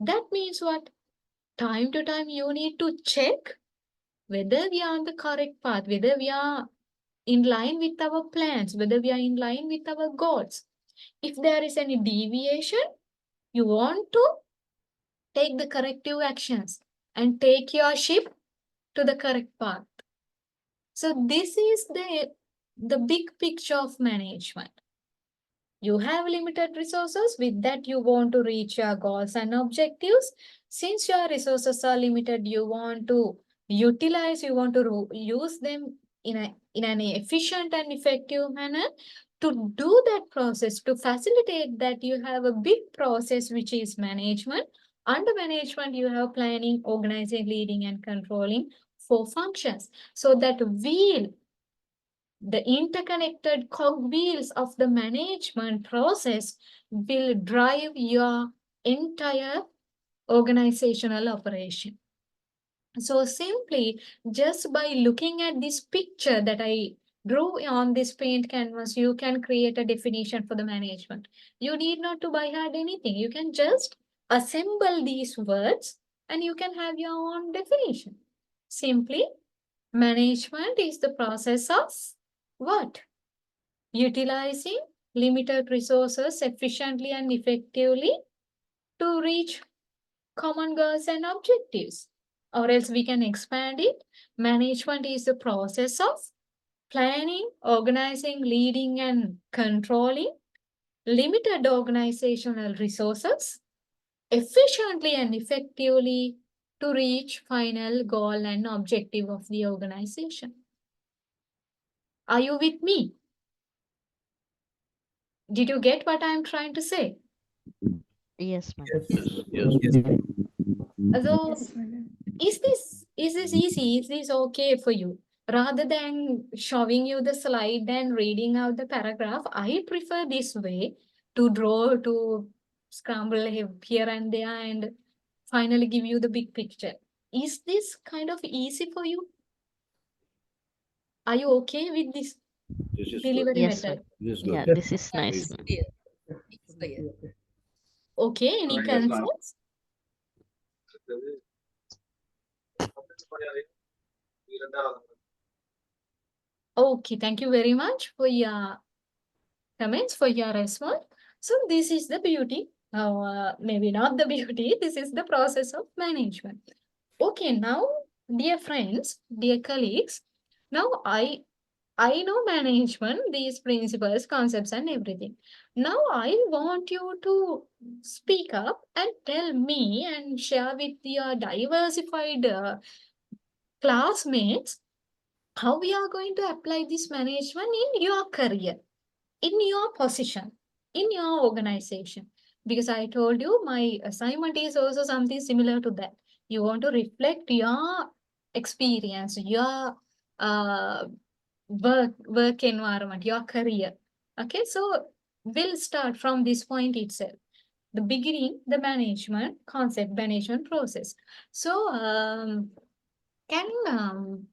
That means what? Time to time, you need to check whether we are on the correct path, whether we are in line with our plans, whether we are in line with our goals. If there is any deviation, you want to take the corrective actions and take your ship to the correct path. So this is the big picture of management. You have limited resources. With that, you want to reach your goals and objectives. Since your resources are limited, you want to utilize, you want to use them in an efficient and effective manner. To do that process, to facilitate that, you have a big process, which is management. Under management, you have planning, organizing, leading, and controlling 4 functions. So that wheel, the interconnected cogwheels of the management process will drive your entire organizational operation. So simply, just by looking at this picture that I drew on this paint canvas, you can create a definition for the management. You need not to by heart anything. You can just assemble these words and you can have your own definition. Simply, management is the process of what? Utilizing limited resources efficiently and effectively to reach common goals and objectives. Or else we can expand it. Management is the process of planning, organizing, leading, and controlling limited organizational resources efficiently and effectively to reach final goal and objective of the organization. Are you with me? Did you get what I'm trying to say? Yes, ma'am. So, is this easy? Is this okay for you? Rather than showing you the slide and reading out the paragraph, I prefer this way to draw, to scramble here and there and finally give you the big picture. Is this kind of easy for you? Are you okay with this delivery Yes, method? ma'am. Yeah, this is nice, ma'am. Okay, any concerns? Okay, thank you very much for your comments, for your response. So this is the beauty, maybe not the beauty, this is the process of management. Okay, now, dear friends, dear colleagues, now I know management, these principles, concepts, and everything. Now I want you to speak up and tell me and share with your diversified classmates how we are going to apply this management in your career, in your position, in your organization. Because I told you my assignment is also something similar to that. You want to reflect your experience, your work environment, your career. Okay, so we'll start from this point itself. The beginning, the management concept, management process. So can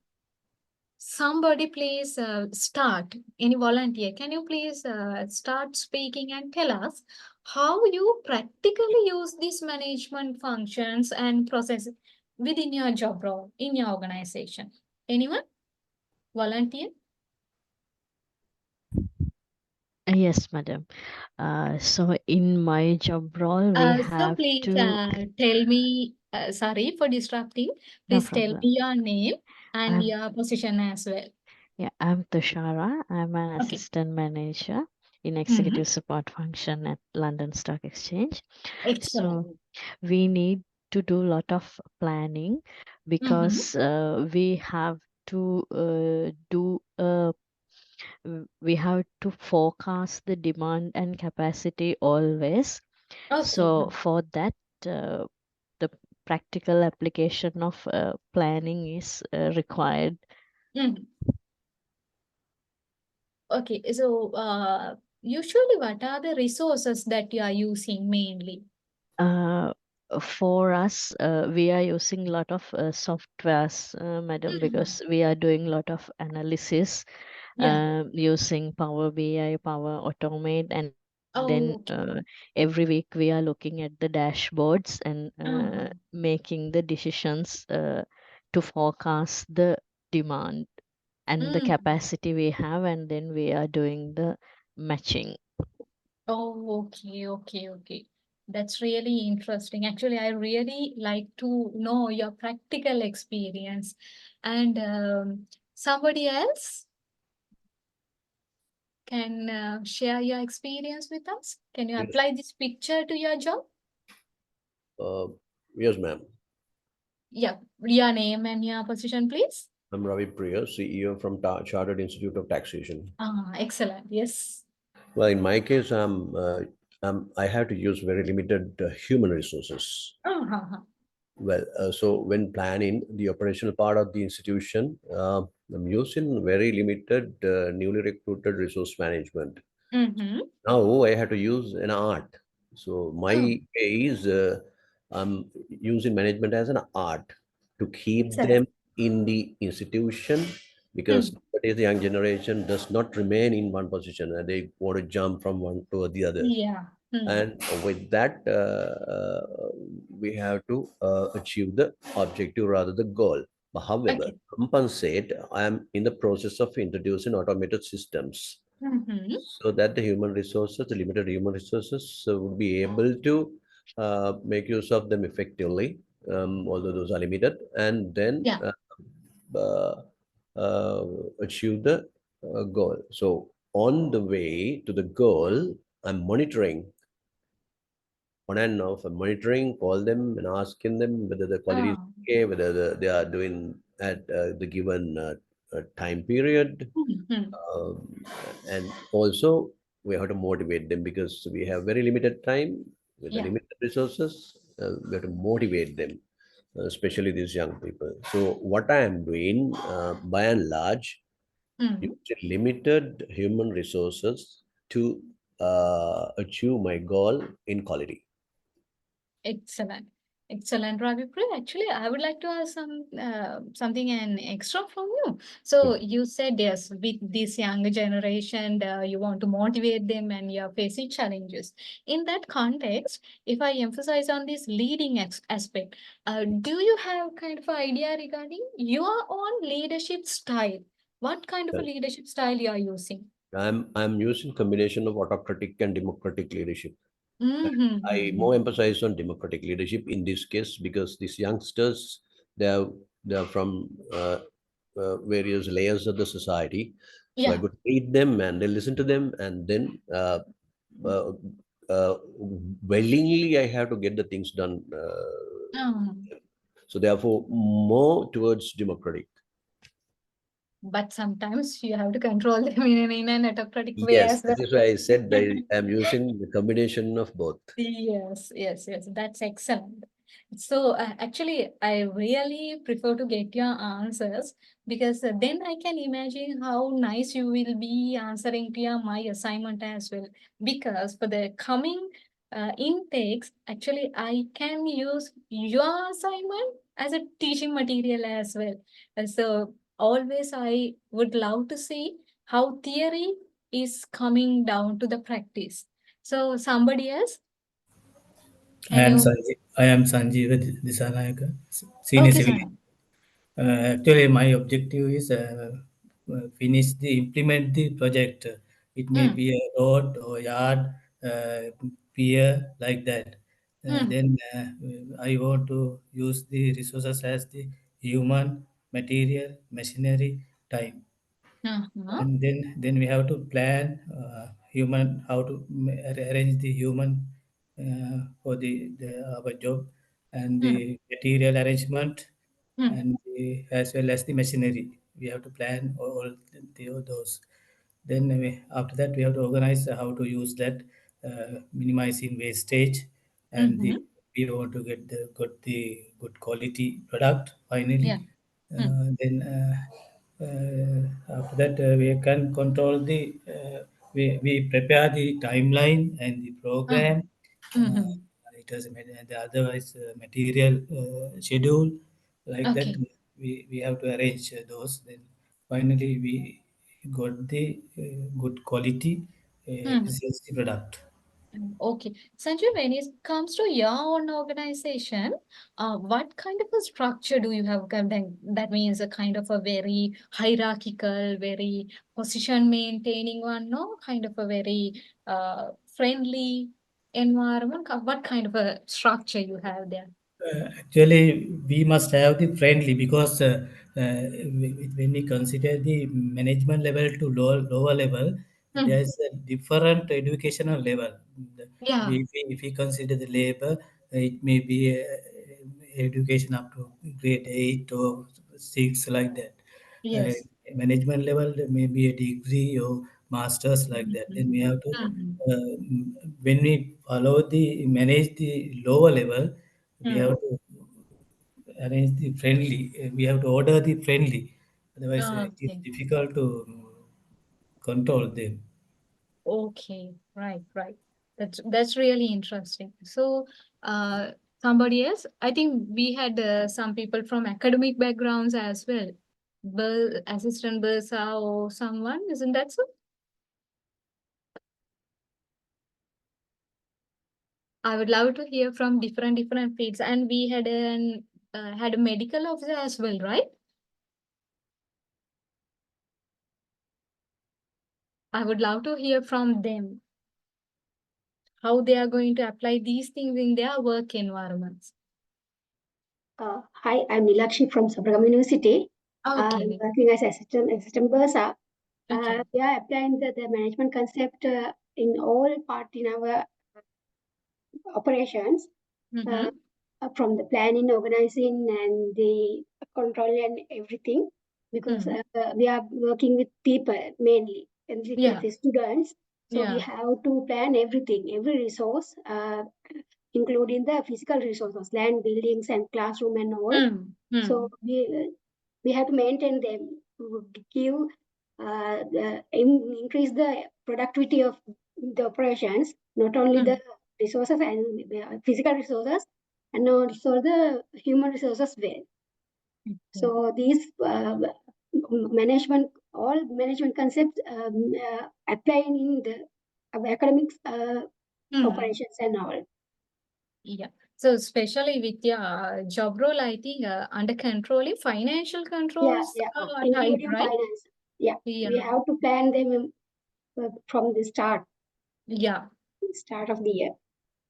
somebody please start, any volunteer, can you please start speaking and tell us how you practically use these management functions and process within your job role, in your organization? Anyone? Volunteer? Yes, madam. So in my job role, we So have please to. tell me, sorry for disrupting, No please tell problem. me your name and I'm your position as well. Yeah, I'm Tushara. I'm an Okay. assistant manager in Mhm. executive support function at London Stock Exchange. Excellent. So we need to do a lot of planning because we have to we have to forecast the demand and capacity always. Okay. So for that, the practical application of planning is required. Mhm. Okay, so usually what are the resources that you are using mainly? Uh, for us, we are using a lot of softwares, madam, because we are doing a lot of analysis Yeah. using Power BI, Power Automate, and then Okay. every week we are looking at the dashboards and Uh-huh. making the decisions to forecast the demand and the Mm. capacity we have, and then we are doing the matching. Oh, okay. That's really interesting. Actually, I really like to know your practical experience. And somebody else can share your experience with us? Can you Yes. apply this picture to your job? Yes, ma'am. Yeah, your name and your position, please. I'm Ravi Priya, CEO from Chartered Institute of Taxation. Excellent. Yes. Well, in my case, I have to use very limited human resources. Well, so when planning the operational part of the institution, I'm using very limited newly recruited resource management. Mm-hmm. Now I have to use an art. So my way is I'm using management as an art to keep Excellent. them in the institution because nowadays the young generation does not remain in one position and they want to jump from one to the other. Yeah. And with that, we have to achieve the objective rather the goal. But however, Okay. compensate, I am in the process of introducing automated systems Mm-hmm. so that the human resources, the limited human resources, would be able to make use of them effectively, although those are limited, and then Yeah. achieve the goal. So on the way to the goal, I'm monitoring on and off. I'm monitoring, call them and asking them whether the quality is okay, whether they are doing at the given time period. And also we have to motivate them because we have very limited time with the Yeah. limited resources. We have to motivate them, especially these young people. So what I am doing, by and large, using limited human resources to achieve my goal in quality. Excellent. Excellent, Ravi Priya. Actually, I would like to ask something and extra from you. So you said yes, with this younger generation, you want to motivate them and you're facing challenges. In that context, if I emphasize on this leading aspect, do you have kind of idea regarding your own leadership style? What kind of a Well, leadership style you are using? I'm using combination of autocratic and democratic leadership. I Mm-hmm. more emphasize on democratic leadership in this case because these youngsters, they are from various layers of the society. So I Yeah. could read them and they listen to them, and then uh, willingly I have to get the things done. So therefore, more towards democratic. But sometimes you have to control them in an autocratic way Yes, as well. that is why I said I am using the combination of both. Yes, yes, yes. That's excellent. So actually, I really prefer to get your answers because then I can imagine how nice you will be answering to my assignment as well. Because for the coming intakes, actually, I can use your assignment as a teaching material as well. So always I would love to see how theory is coming down to the practice. So somebody else? Can you? I am Sanjeev Disanayaka, senior Okay, civil. sir. Actually, my objective is implement the project. It may be a road or yard, pier, like that. Then I want to use the resources as the human, material, machinery, time. And then we have to plan human how to arrange the human for our job, and the material arrangement, and as well as the machinery. We have to plan all those. Then after that we have to organize how to use that, minimizing wastage, and we want to get the good quality product finally. Yeah. Then after that we can control we prepare the timeline and the program. It doesn't matter. The otherwise material schedule, like that Okay. we have to arrange those. Then finally we got the good quality efficiency product. Okay. Sanjay, when it comes to your own organization, what kind of a structure do you have? That means a kind of a very hierarchical, very position maintaining one, no? Kind of a very friendly environment. What kind of a structure you have there? Actually, we must have the friendly, because when we consider the management level to lower level, there is a different educational level. Yeah. If we consider the labor, it may be education up to grade 8 or 6, like that. Yes. Management level, there may be a degree or masters, like that. Then we have to, when we manage the lower level, we have to arrange the friendly. We have to order the friendly. Otherwise, it is Okay. difficult to control them. Okay, right, right. That's really interesting. So, somebody else, I think we had some people from academic backgrounds as well. Assistant Bursa or someone, isn't that so? I would love to hear from different fields, and we had had a medical officer as well, right? I would love to hear from them how they are going to apply these things in their work environments. Hi, I'm Nilakshi from Sabragam University. I'm Okay. working as assistant Bursa. Okay. We are applying the management concept in all part in our operations, from the planning, organizing, and the control and everything. Because we are working with people mainly, and with the students. So we have to plan everything, every resource, including the physical resources, land, buildings, and classroom and all. So we have to maintain them to give increase the productivity of the operations, not only the resources and physical resources, and also the human resources well. So these all management concepts apply in the academics operations and all. Yeah. So especially with your job role, I think under controlling financial controls are tight, Including right? finance. Yeah, Yeah. we have to plan them from the start. Yeah. Start of the year.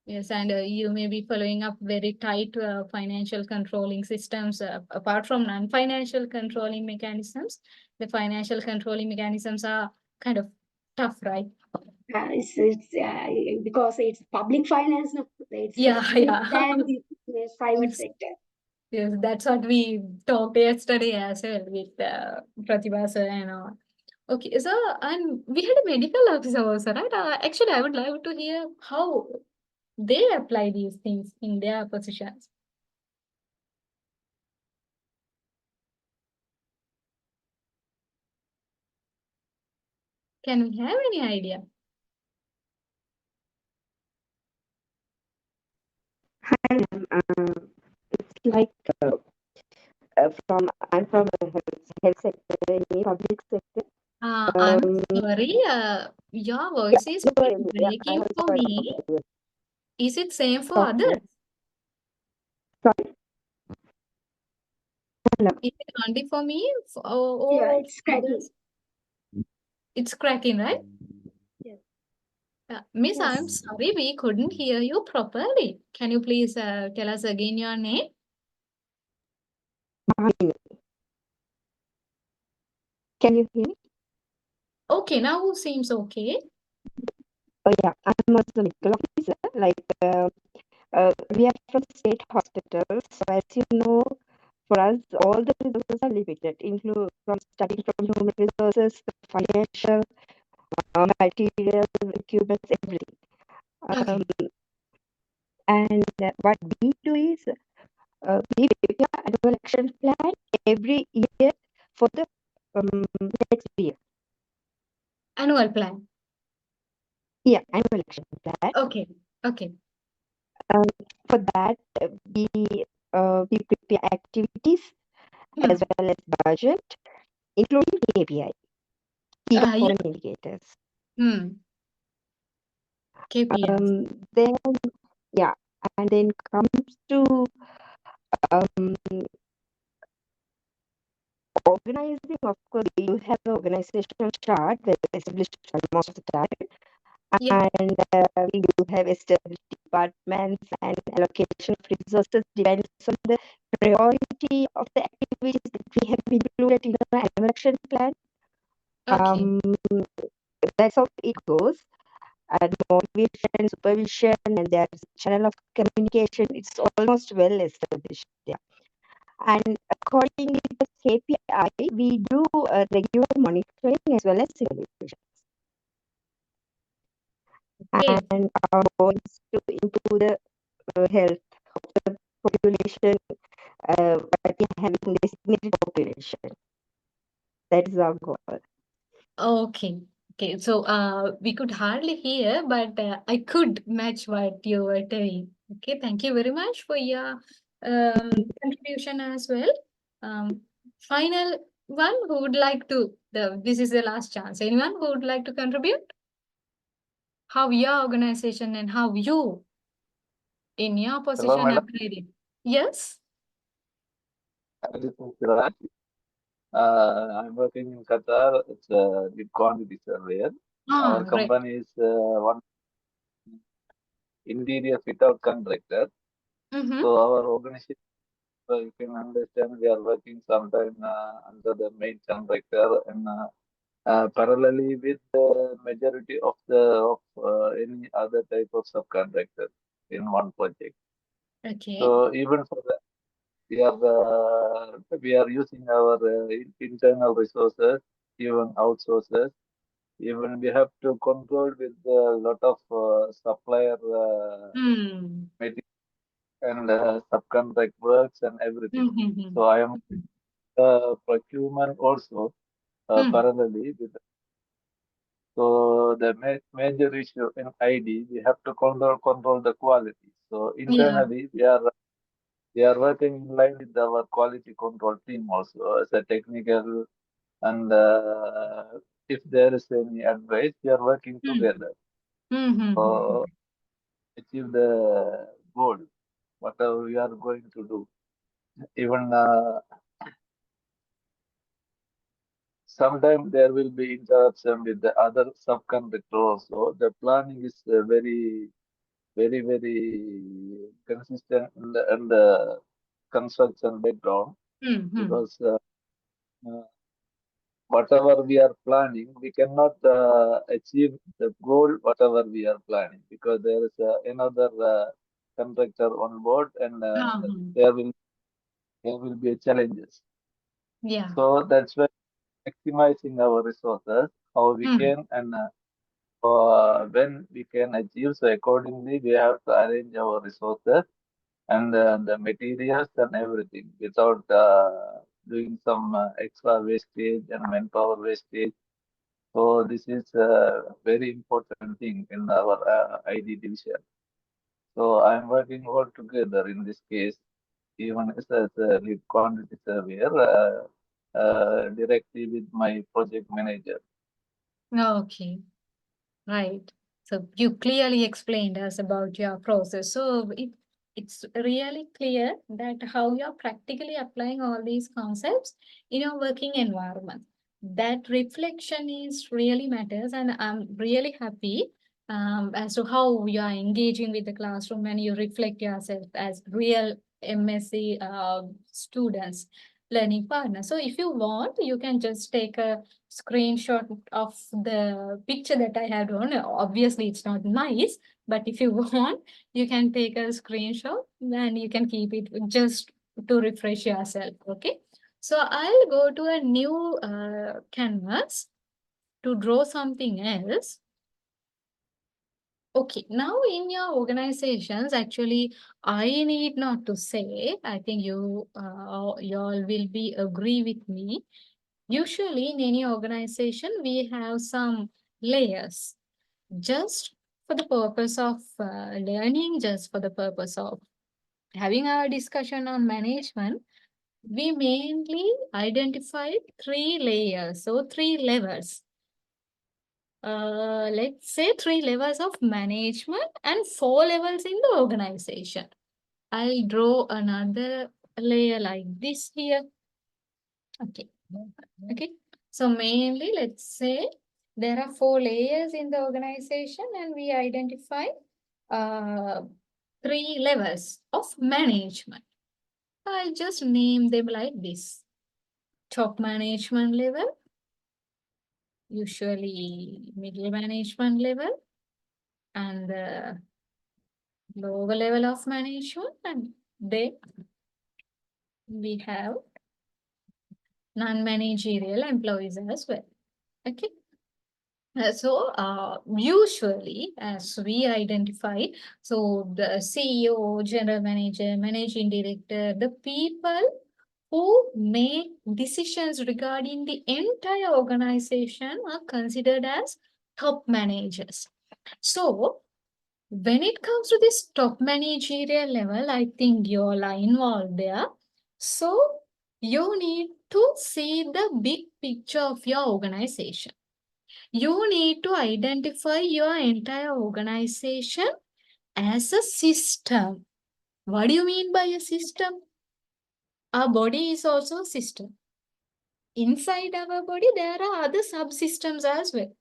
Yes, and you may be following up very tight financial controlling systems. Apart from non-financial controlling mechanisms, the financial controlling mechanisms are kind of tough, right? It's because it's public finance. No? It's Yeah. than the private sector. Yes, that's what we talked yesterday as well with Pratibha sir and all. Okay, so and we had a medical officer also, right? Actually, I would like to hear how they apply these things in their positions. Can we have any idea? Hi, it's like I'm from the health sector, in public sector. I'm sorry, your voice is No worries, yeah, breaking I'm for sorry. me. Is it same for Okay. others? Sorry. Hello. Is it only for me Yeah, or it's cracking. others? It's cracking, right? Yes. Miss, I'm Yes. sorry, we couldn't hear you properly. Can you please tell us again your name? Can you hear me? Okay, now seems okay. Oh yeah, I'm also a medical officer. Like we are from state hospitals, so as you know, for us all the resources are limited, include from starting from human resources, financial, material, equipment, everything. Okay. And what we do is we prepare an annual action plan every year for the next year. Annual plan. Yeah, annual action plan. Okay. Okay. For that, we prepare activities as well as budget, including KPI, key Yeah. performance indicators. KPIs. Then, yeah, and then comes to organizing. Of course, you have an organizational chart that is established most of the time. And we do have established departments and allocation of resources depends on the priority of the activities that we have included in our annual action plan. That's how it goes. And motivation, supervision, and there's a channel of communication. It's almost well established. Yeah. And according to the KPI, we do regular monitoring as well as evaluation. And our goal is to improve the health of the population, but we are having designated population. That is our goal. Okay. Okay. So we could hardly hear, but I could match what you were telling. Okay. Thank you very much for your contribution as well. Final one who would like to, this is the last chance. Anyone who would like to contribute? How your organization and how you in your position madam. applied it? Yes? This is Siraj. I'm working in Qatar. It's a big quantity surveyor. Our Right. company is one interior fit-out contractor. So our organization, you can understand, we are working sometime under the main contractor and parallelly with the majority of any other type of subcontractor in one project. Okay. So even for that, we are using our internal resources, even outsources. Even we have to control with a lot of supplier material and subcontract works and everything. So I am procurement also parallelly with. So the major issue in ID, we have to control the quality. So internally, we are working in line with our quality control team also as a technical, and if there is any advice, we are working together. So achieve the goal, whatever we are going to do. Even sometimes there will be interruption with the other subcontractor also. The planning is very, very consistent in the construction background because whatever we are planning, we cannot achieve the goal whatever we are planning because there is another contractor on board and there will there will be challenges. Yeah. So that's why maximizing our resources, how we can, and when we can achieve. So accordingly, we have to arrange our resources and the materials and everything without doing some extra wastage and manpower wastage. So this is a very important thing in our ID division. So I'm working all together in this case, even as a lead quantity surveyor, directly with my project manager. Okay. Right. So you clearly explained us about your process. So it's really clear that how you're practically applying all these concepts in your working environment. That reflection is really matters, and I'm really happy as to how you are engaging with the classroom and you reflect yourself as real MSc students, learning partners. So if you want, you can just take a screenshot of the picture that I have drawn. Obviously, it's not nice, but if you want, you can take a screenshot and you can keep it just to refresh yourself. Okay. So I'll go to a new canvas to draw something else. Okay, now in your organizations, actually, I need not to say, I think you all will be agree with me. Usually in any organization, we have some layers just for the purpose of learning, just for the purpose of having our discussion on management. We mainly identified 3 layers, so 3 levels. Let's say 3 levels of management and 4 levels in the organization. I'll draw another layer like this here. Okay. Okay. So mainly, let's say there are 4 layers in the organization and we identify 3 levels of management. I'll just name them like this. Top management level, usually middle management level, and the lower level of management, and then we have non-managerial employees as well. Okay. So usually, as we identify, so the CEO, general manager, managing director, the people who make decisions regarding the entire organization are considered as top managers. So when it comes to this top managerial level, I think you all are involved there. So you need to see the big picture of your organization. You need to identify your entire organization as a system. What do you mean by a system? Our body is also a system. Inside our body, there are other subsystems as well.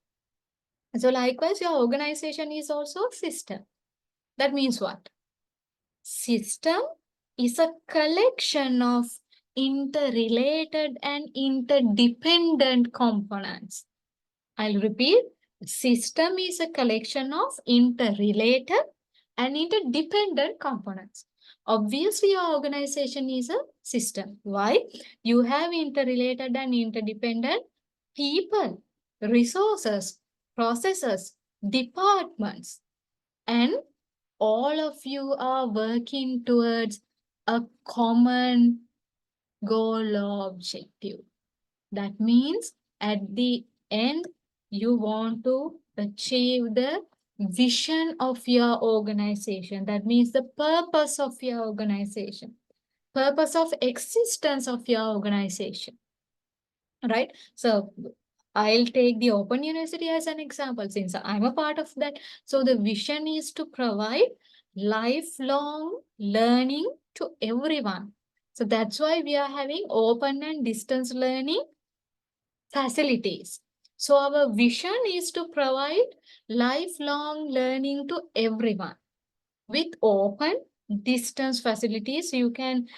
So likewise, your organization is also a system. That means what? System is a collection of interrelated and interdependent components. I'll repeat. System is a collection of interrelated and interdependent components. Obviously, your organization is a system. Why? You have interrelated and interdependent people, resources, processes, departments, and all of you are working towards a common goal or objective. That means at the end, you want to achieve the vision of your organization. That means the purpose of your organization, purpose of existence of your organization, right? So I'll take the Open University as an example since I'm a part of that. So the vision is to provide lifelong learning to everyone. So that's why we are having open and distance learning facilities. So our vision is to provide lifelong learning to everyone. With open distance facilities, you can,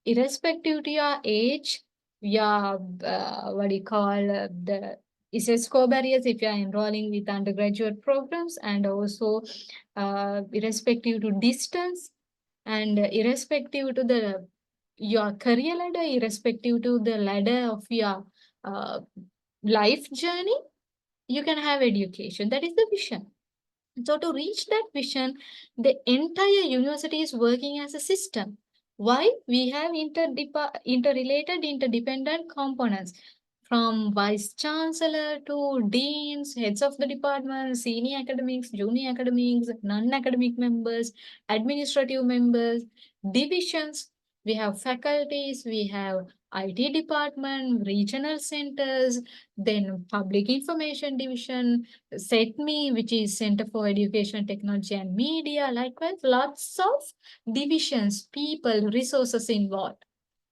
irrespective to your age, your, what do you call, the ISSCO barriers if you are enrolling with undergraduate programs, and also irrespective to distance and irrespective to the your career ladder, irrespective to the ladder of your life journey, you can have education. That is the vision. So to reach that vision, the entire university is working as a system. Why? We have interrelated, interdependent components, from vice chancellor to deans, heads of the department, senior academics, junior academics, non-academic members, administrative members, divisions. We have faculties, we have IT department, regional centers, then public information division, SETME, which is Center for Education, Technology and Media. Likewise, lots of divisions, people, resources involved.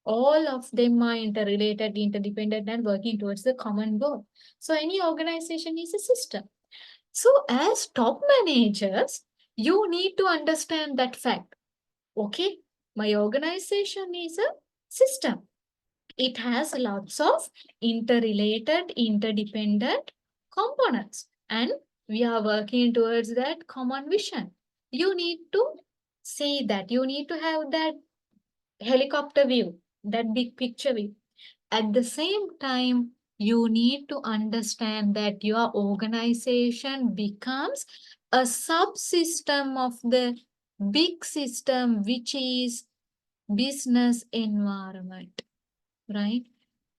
All of them are interrelated, interdependent, and working towards the common goal. So any organization is a system. So as top managers, you need to understand that fact. Okay, my organization is a system. It has lots of interrelated, interdependent components, and we are working towards that common vision. You need to say that. You need to have that helicopter view, that big picture view. At the same time, you need to understand that your organization becomes a subsystem of the big system, which is business environment, right?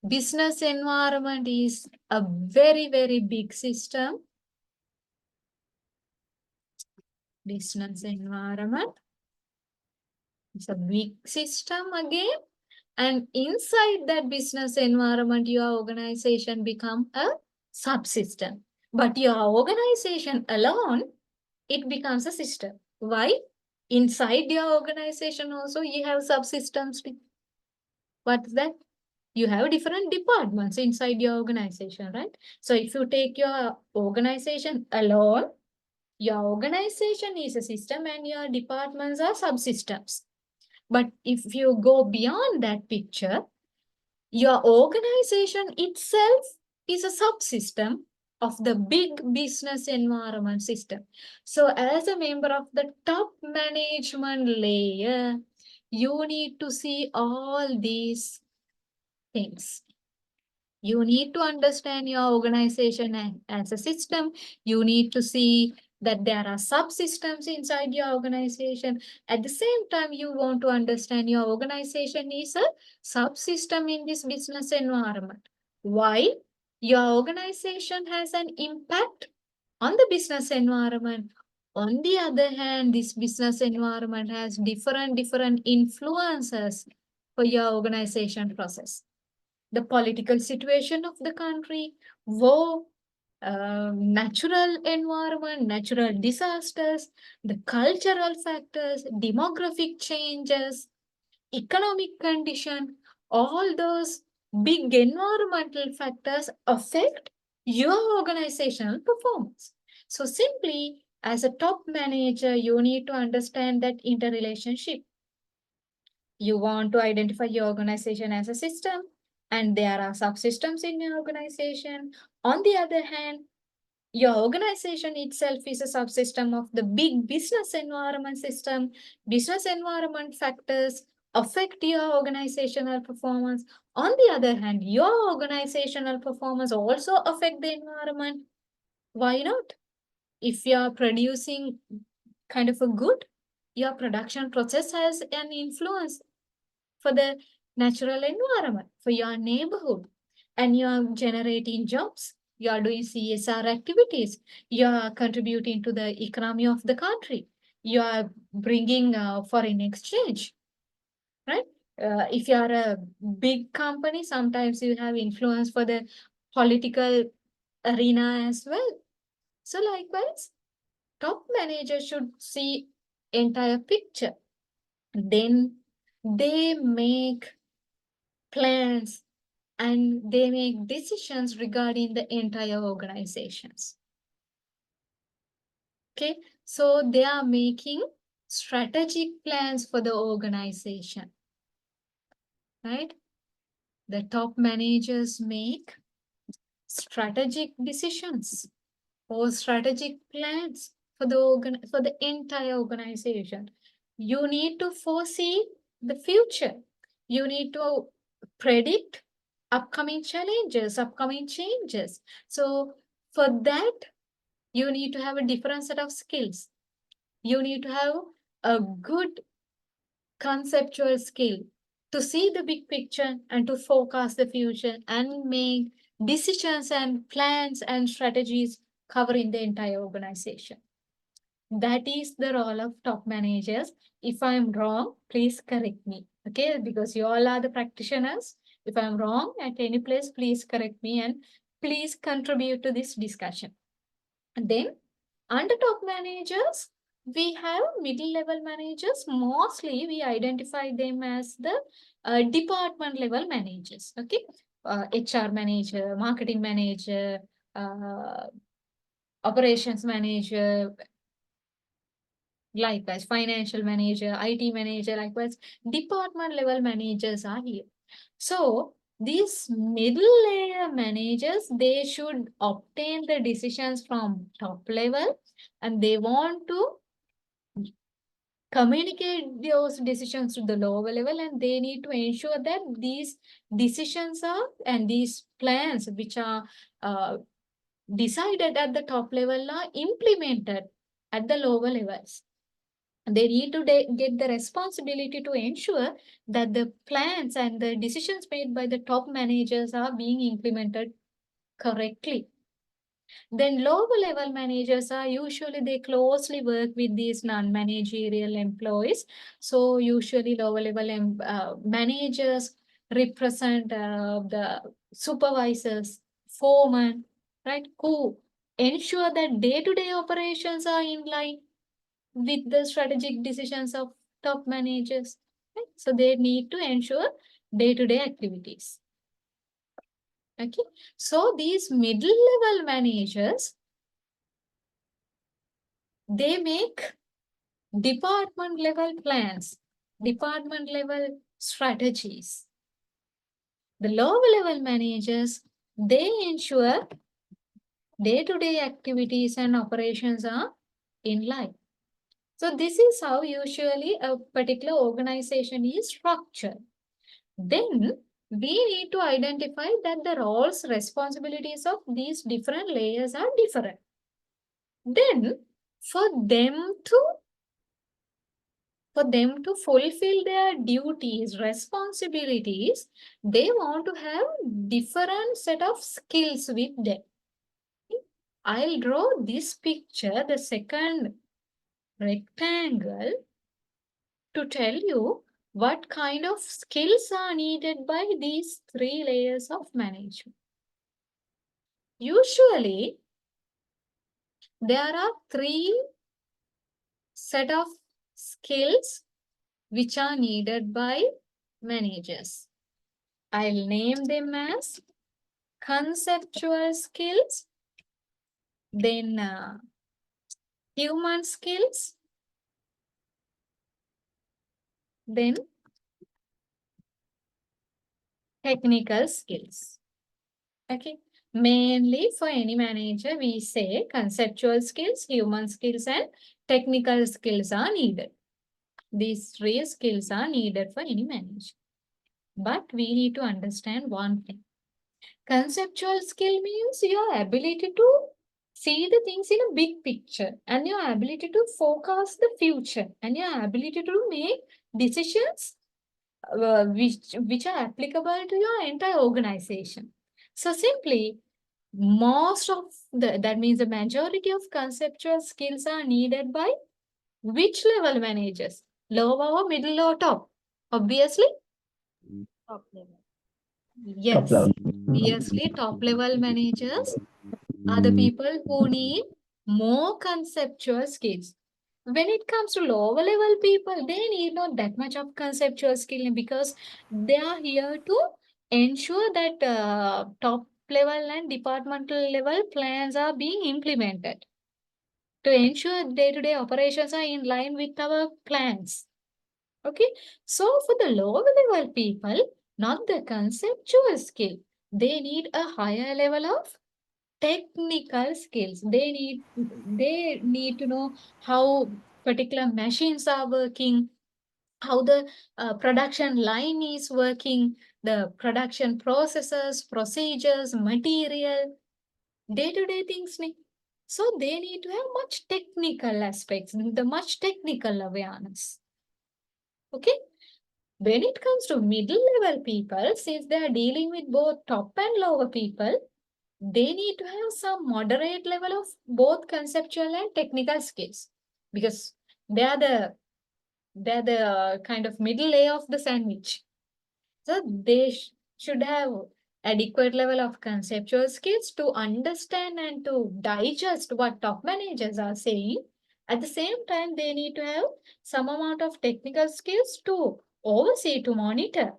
Business environment is a very, very big system. Business environment is a big system again. And inside that business environment, your organization become a subsystem. But your organization alone, it becomes a system. Why? Inside your organization also, you have subsystems. What's that? You have different departments inside your organization, right? So if you take your organization alone, your organization is a system and your departments are subsystems. But if you go beyond that picture, your organization itself is a subsystem of the big business environment system. So as a member of the top management layer, you need to see all these things. You need to understand your organization as a system. You need to see that there are subsystems inside your organization. At the same time, you want to understand your organization is a subsystem in this business environment. Why? Your organization has an impact on the business environment. On the other hand, this business environment has different influences for your organization process. The political situation of the country, war, natural environment, natural disasters, the cultural factors, demographic changes, economic condition, all those big environmental factors affect your organizational performance. So simply, as a top manager, you need to understand that interrelationship. You want to identify your organization as a system, and there are subsystems in your organization. On the other hand, your organization itself is a subsystem of the big business environment system. Business environment factors affect your organizational performance. On the other hand, your organizational performance also affect the environment. Why not? If you are producing kind of a good, your production process has an influence for the natural environment, for your neighborhood, and you are generating jobs. You are doing CSR activities. You are contributing to the economy of the country. You are bringing foreign exchange, right? If you are a big company, sometimes you have influence for the political arena as well. So likewise, top managers should see entire picture. Then they make plans and they make decisions regarding the entire organizations. Okay, so they are making strategic plans for the organization, right? The top managers make strategic decisions or strategic plans for the entire organization. You need to foresee the future. You need to predict upcoming challenges, upcoming changes. So for that, you need to have a different set of skills. You need to have a good conceptual skill to see the big picture and to forecast the future and make decisions and plans and strategies covering the entire organization. That is the role of top managers. If I'm wrong, please correct me. Okay, because you all are the practitioners. If I'm wrong at any place, please correct me and please contribute to this discussion. And then under top managers, we have middle level managers. Mostly we identify them as the department level managers. Okay, HR manager, marketing manager, operations manager, likewise financial manager, IT manager, likewise department level managers are here. So these middle layer managers, they should obtain the decisions from top level and they want to communicate those decisions to the lower level, and they need to ensure that these decisions are and these plans which are decided at the top level are implemented at the lower levels. They need to get the responsibility to ensure that the plans and the decisions made by the top managers are being implemented correctly. Then lower level managers are usually they closely work with these non-managerial employees. So usually lower level managers represent the supervisors, foremen, right, who ensure that day-to-day operations are in line with the strategic decisions of top managers. Right? So they need to ensure day-to-day activities. Okay, so these middle-level managers, they make department-level plans, department-level strategies. The lower-level managers, they ensure day-to-day activities and operations are in line. So this is how usually a particular organization is structured. Then we need to identify that the roles, responsibilities of these different layers are different. Then for them to fulfill their duties, responsibilities, they want to have different set of skills with them. I'll draw this picture, the second rectangle, to tell you what kind of skills are needed by these three layers of management. Usually, there are three set of skills which are needed by managers. I'll name them as conceptual skills, then human skills, then technical skills. Okay, mainly for any manager, we say conceptual skills, human skills, and technical skills are needed. These three skills are needed for any manager. But we need to understand one thing. Conceptual skill means your ability to see the things in a big picture and your ability to forecast the future and your ability to make decisions which are applicable to your entire organization. So simply, most of that means the majority of conceptual skills are needed by which level managers? Lower or middle or top? Obviously, Top level. yes. Obviously, top level managers are the people who need more conceptual skills. When it comes to lower level people, they need not that much of conceptual skill because they are here to ensure that top level and departmental level plans are being implemented to ensure day-to-day operations are in line with our plans. Okay, so for the lower level people, not the conceptual skill, they need a higher level of technical skills. They need to know how particular machines are working, how the production line is working, the production processes, procedures, material, day-to-day things. So they need to have much technical aspects, the much technical awareness. Okay. When it comes to middle level people, since they are dealing with both top and lower people, they need to have some moderate level of both conceptual and technical skills, because they are the kind of middle layer of the sandwich. So they should have adequate level of conceptual skills to understand and to digest what top managers are saying. At the same time, they need to have some amount of technical skills to oversee, to monitor,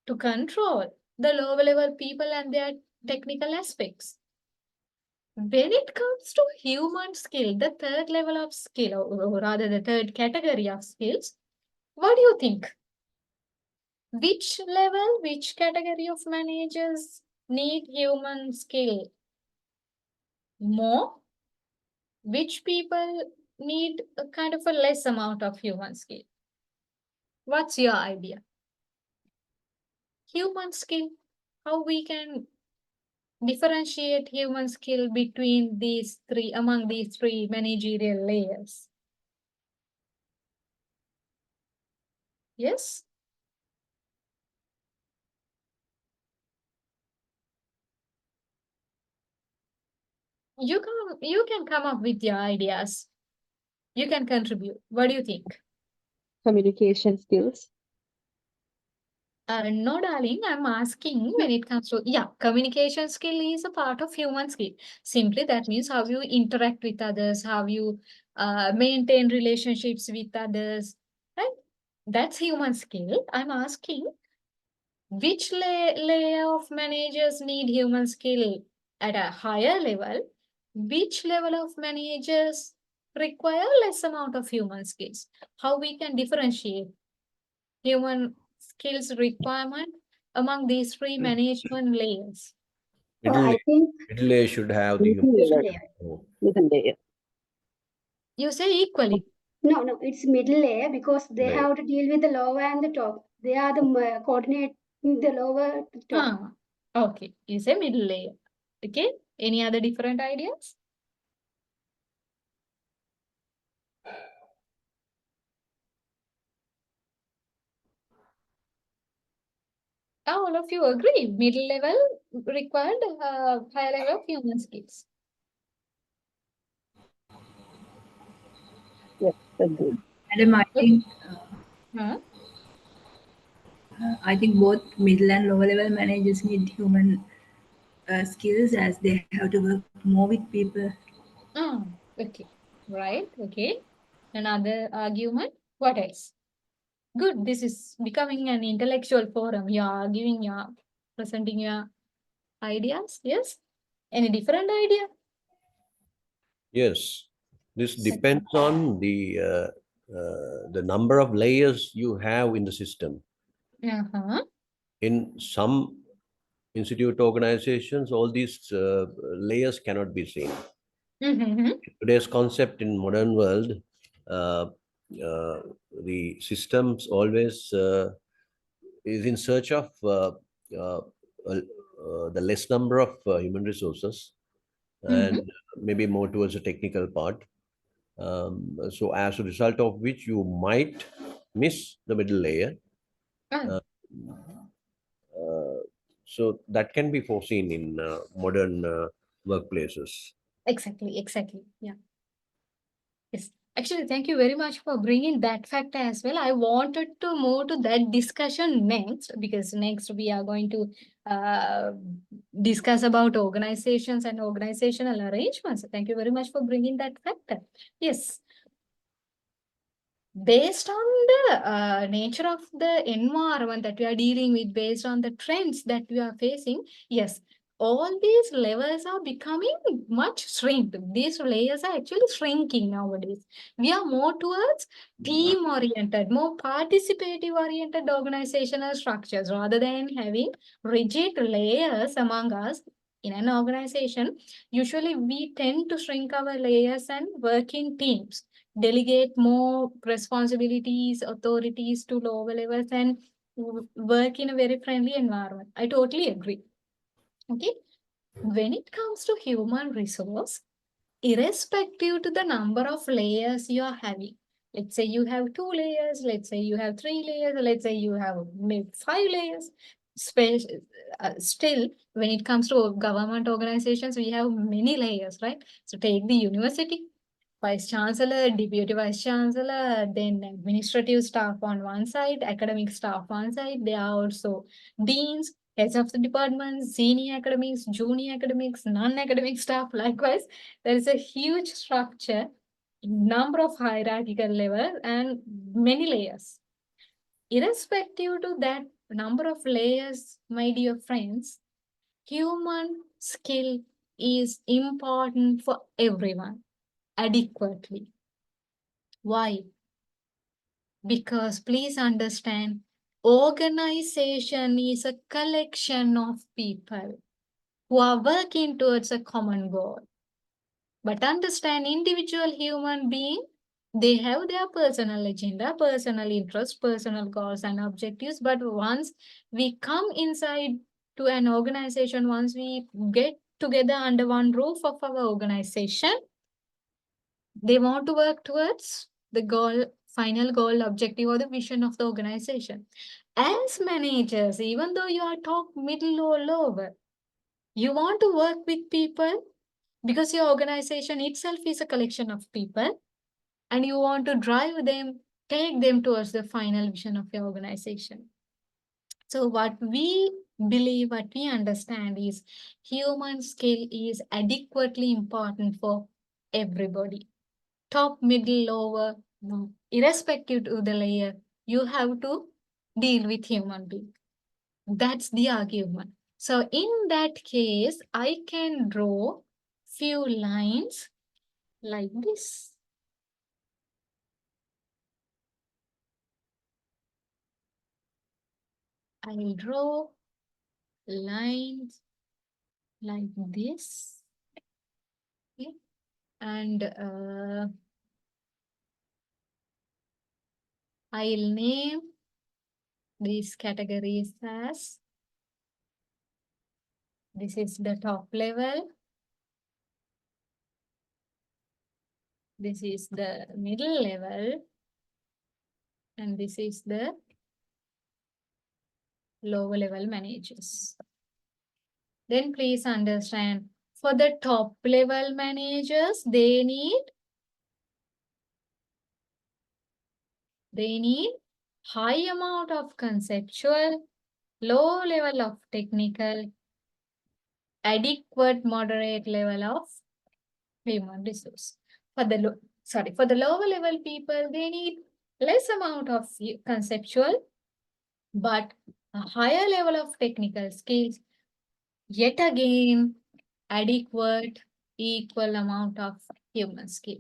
to control the lower level people and their technical aspects. When it comes to human skill, the third level of skill, or rather the third category of skills, what do you think? Which level, which category of managers need human skill more? Which people need a kind of a less amount of human skill? What's your idea? Human skill, how we can differentiate human skill between these three, among these three managerial layers? Yes? You can come up with your ideas. You can contribute. What do you think? Communication skills. No, darling, I'm asking when it comes to, communication skill is a part of human skill. Simply that means how you interact with others, how you maintain relationships with others, right? That's human skill. I'm asking which layer of managers need human skill at a higher level? Which level of managers require less amount of human skills? How we can differentiate human skills requirement among these three management layers? I think middle layer should have the human middle skill. layer. Middle layer. You say equally. No, it's middle layer because they Layer. have to deal with the lower and the top. They are the coordinate the lower to top. Okay, you say middle layer. Okay, any other different ideas? All of you agree, middle level required higher level of human skills. Yes, agreed. Madam, Huh? I think both middle and lower level managers need human skills as they have to work more with people. Okay, right, okay. Another argument, what else? Good, this is becoming an intellectual forum. You are giving your, presenting your ideas, yes? Any different idea? Yes, this depends on the number of layers you have in the system. In some institute organizations, all these layers cannot be seen. Today's concept in modern world, the systems always is in search of the less number of human resources and maybe more towards the technical part. So as a result of which you might miss the middle layer. So that can be foreseen in modern workplaces. Exactly, yeah. Yes, actually, thank you very much for bringing that fact as well. I wanted to move to that discussion next, because next we are going to discuss about organizations and organizational arrangements. Thank you very much for bringing that factor. Yes. Based on the nature of the environment that we are dealing with, based on the trends that we are facing, yes, all these levels are becoming much shrink. These layers are actually shrinking nowadays. We are more towards team-oriented, more participative-oriented organizational structures rather than having rigid layers among us. In an organization, usually we tend to shrink our layers and work in teams. delegate more responsibilities, authorities to lower levels and work in a very friendly environment. I totally agree. Okay. When it comes to human resource, irrespective to the number of layers you are having, let's say you have 2 layers, let's say you have 3 layers, let's say you have maybe 5 layers. Still, when it comes to government organizations, we have many layers, right? So take the university, Vice Chancellor, Deputy Vice Chancellor, then administrative staff on one side, academic staff on side. There are also deans, heads of the departments, senior academics, junior academics, non-academic staff. Likewise, there is a huge structure, number of hierarchical levels, and many layers. Irrespective to that number of layers, my dear friends, human skill is important for everyone adequately. Why? Because please understand, organization is a collection of people who are working towards a common goal. But understand, individual human being, they have their personal agenda, personal interests, personal goals and objectives. But once we come inside to an organization, once we get together under one roof of our organization, they want to work towards the goal, final goal, objective, or the vision of the organization. As managers, even though you are top, middle, or lower, you want to work with people because your organization itself is a collection of people and you want to drive them, take them towards the final vision of your organization. So what we believe, what we understand is human skill is adequately important for everybody. Top, middle, lower, no, irrespective to the layer, you have to deal with human being. That's the argument. So in that case, I can draw few lines like this. I'll draw lines like this. Okay. And I'll name these categories as, this is the top level, this is the middle level, and this is the lower level managers. Then please understand, for the top level managers, they need high amount of conceptual, low level of technical, adequate moderate level of human resource. For the lower level people, they need less amount of conceptual, but a higher level of technical skills. Yet again, adequate, equal amount of human skill.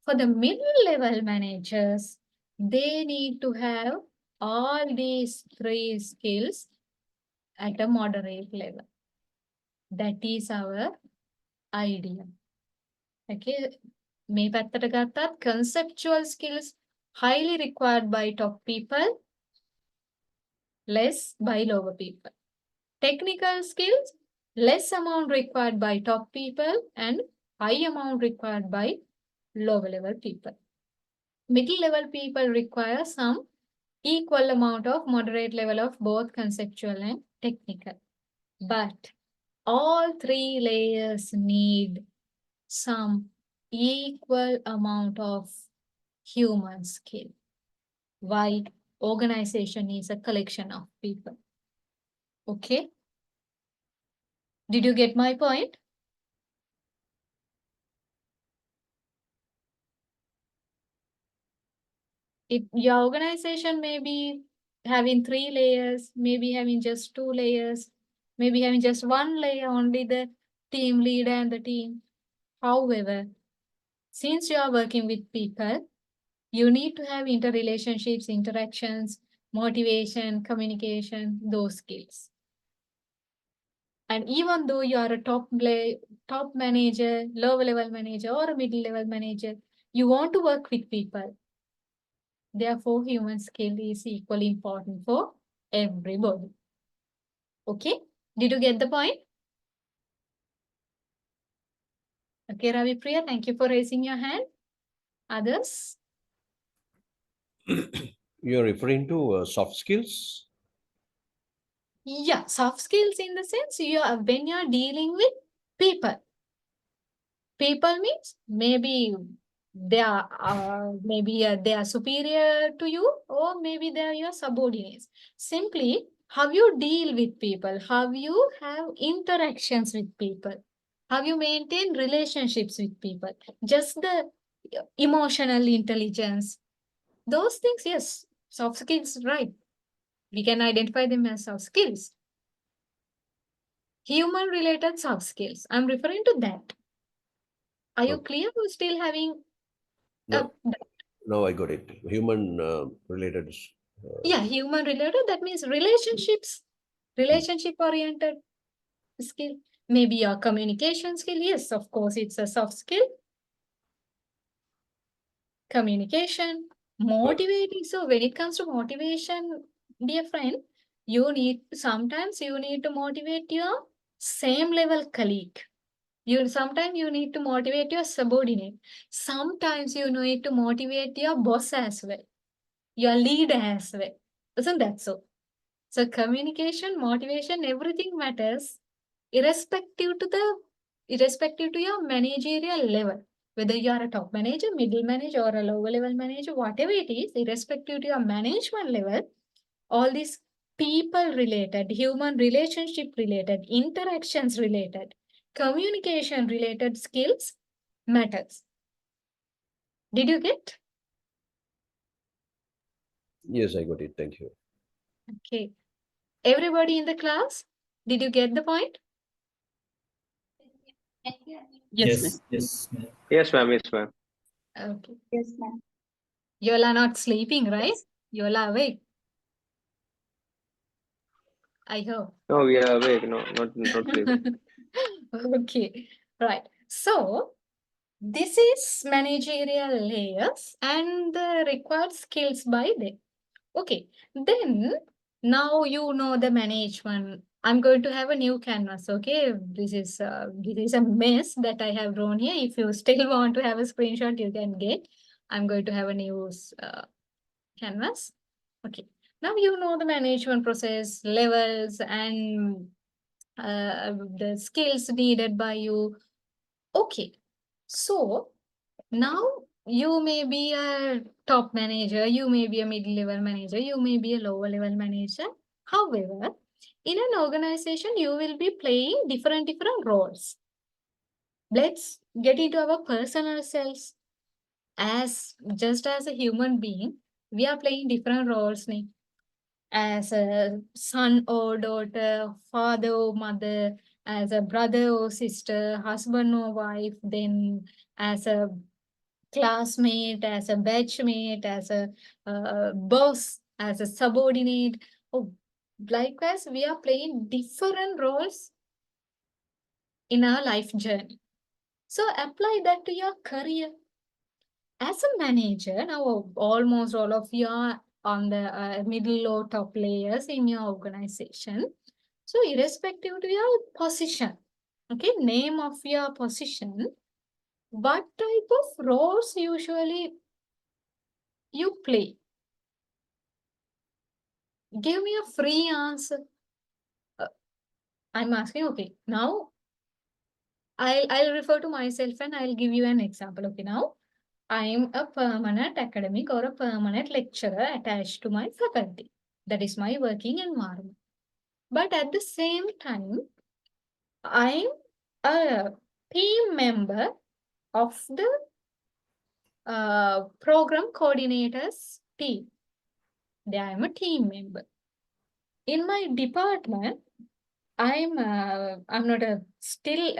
For the middle level managers, they need to have all these 3 skills at a moderate level. That is our idea. Okay. මේ පැත්තට ගත්තත් conceptual skills highly required by top people, less by lower people. Technical skills, less amount required by top people and high amount required by lower level people. Middle level people require some equal amount of moderate level of both conceptual and technical. But all 3 layers need some equal amount of human skill. Why? Organization is a collection of people. Okay? Did you get my point? If your organization may be having 3 layers, maybe having just 2 layers, maybe having just 1 layer, only the team leader and the team. However, since you are working with people, you need to have interrelationships, interactions, motivation, communication, those skills. And even though you are a top manager, lower level manager, or a middle level manager, You want to work with people. Therefore, human skill is equally important for everybody. Okay? Did you get the point? Okay, Ravi Priya, thank you for raising your hand. Others? You're referring to soft skills? Yeah, soft skills in the sense when you're dealing with people. People means maybe they are superior to you, or maybe they are your subordinates. Simply how you deal with people, how you have interactions with people, how you maintain relationships with people, just the emotional intelligence, those things, yes, soft skills, right? We can identify them as soft skills. Human related soft skills, I'm referring to that. Are you clear or still having No, now I got it. Human related. Yeah, human related, that means relationships, relationship oriented skill. Maybe your communication skill. Yes, of course, it's a soft skill. Communication, motivating. So when it comes to motivation, dear friend, sometimes you need to motivate your same level colleague. Sometimes you need to motivate your subordinate. Sometimes you need to motivate your boss as well, your leader as well. Isn't that so? So communication, motivation, everything matters irrespective to your managerial level. Whether you are a top manager, middle manager, or a lower level manager, whatever it is, irrespective to your management level, all these people related, human relationship related, interactions related, communication related skills matters. Did you get? Yes, I got it. Thank you. Okay. Everybody in the class, did you get the point? Yes, yes, ma'am. Yes, ma'am. Yes, ma'am. Okay. Yes, ma'am. You all are not sleeping, right? You all are awake. I hope. No, we are awake. No, not sleeping. Okay, right. So this is managerial layers and the required skills by them. Okay, then now you know the management. I'm going to have a new canvas. Okay, this is a mess that I have drawn here. If you still want to have a screenshot, you can get. I'm going to have a new canvas. Okay, now you know the management process, levels, and the skills needed by you. Okay, so now you may be a top manager, you may be a mid-level manager, you may be a lower-level manager. However, in an organization, you will be playing different roles. Let's get into our personal selves. Just as a human being, we are playing different roles. As a son or daughter, father or mother, as a brother or sister, husband or wife, then as a classmate, as a batchmate, as a boss, as a subordinate. Oh, likewise, we are playing different roles in our life journey. So apply that to your career. As a manager, now almost all of you are on the middle or top layers in your organization. So irrespective to your position, okay, name of your position, what type of roles usually you play? Give me a free answer. I'm asking, okay, now I'll refer to myself and I'll give you an example. Okay, now I am a permanent academic or a permanent lecturer attached to my faculty. That is my working environment. But at the same time, I'm a team member of the program coordinators team. I am a team member. In my department, I'm not a senior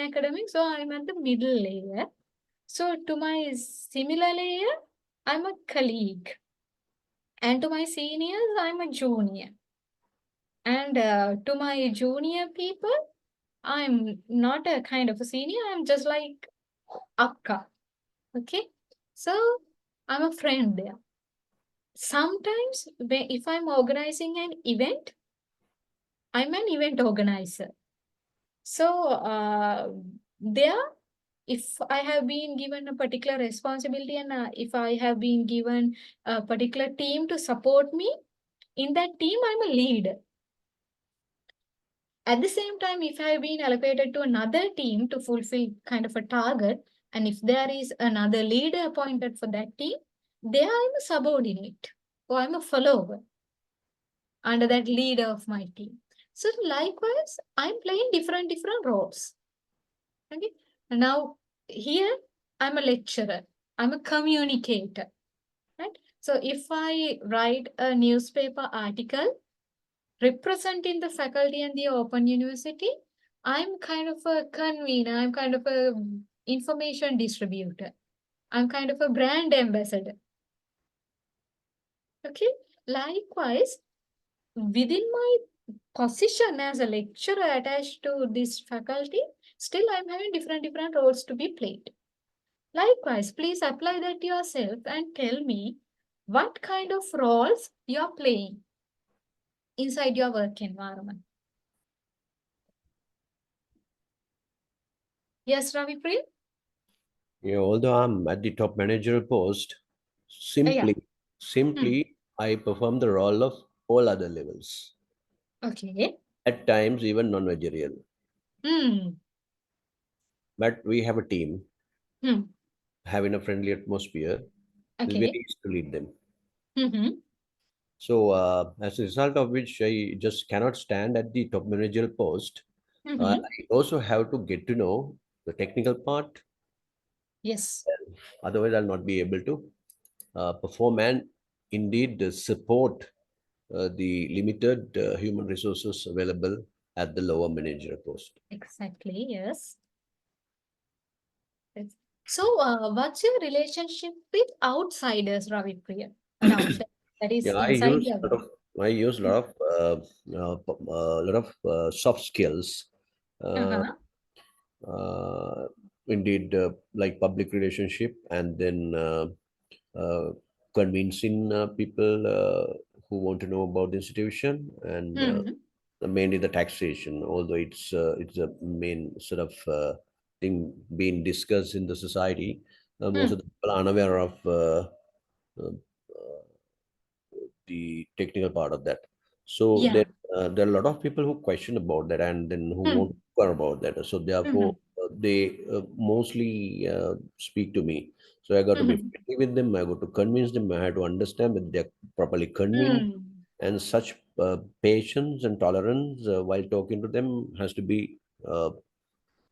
academic, so I'm at the middle layer. So to my similar layer, I'm a colleague. And to my seniors, I'm a junior. And to my junior people, I'm not a kind of a senior. I'm just like Akka. Okay. So I'm a friend there. Sometimes if I'm organizing an event, I'm an event organizer. So there, if I have been given a particular responsibility and if I have been given a particular team to support me, in that team, I'm a lead. At the same time, if I have been allocated to another team to fulfill kind of a target, and if there is another leader appointed for that team, there I'm a subordinate or I'm a follower under that leader of my team. So likewise, I'm playing different roles. Okay. Now here I'm a lecturer. I'm a communicator. Right. So if I write a newspaper article representing the faculty and the Open University, I'm kind of a convener. I'm kind of a information distributor. I'm kind of a brand ambassador. Okay. Likewise, within my position as a lecturer attached to this faculty, still I'm having different roles to be played. Likewise, please apply that yourself and tell me what kind of roles you are playing inside your work environment. Yes, Ravi Priya? Yeah, although I'm at the top managerial post, simply I perform the role of all other levels. Okay. At times, even non-managerial. But we have a team, having a friendly atmosphere. It's very easy to lead them. So, as a result of which, I just cannot stand at the top managerial post. I also have to get to know the technical part. Yes. Otherwise, I'll not be able to perform and indeed support the limited human resources available at the lower managerial post. Exactly, yes. So, what's your relationship with outsiders, Ravi Priya? Now, that is Yeah, inside your work. I use a lot of soft skills. Indeed, like public relationship, and then convincing people who want to know about the institution, and mainly the taxation. Although it's a main sort of thing being discussed in the society, most of the people are unaware of uh, the technical part of that. So there are a lot of people who question about that and then who want to inquire about that. So therefore, they mostly speak to me. So I got to be friendly with them. I got to convince them. I had to understand that they're properly convinced. And such patience and tolerance while talking to them has to be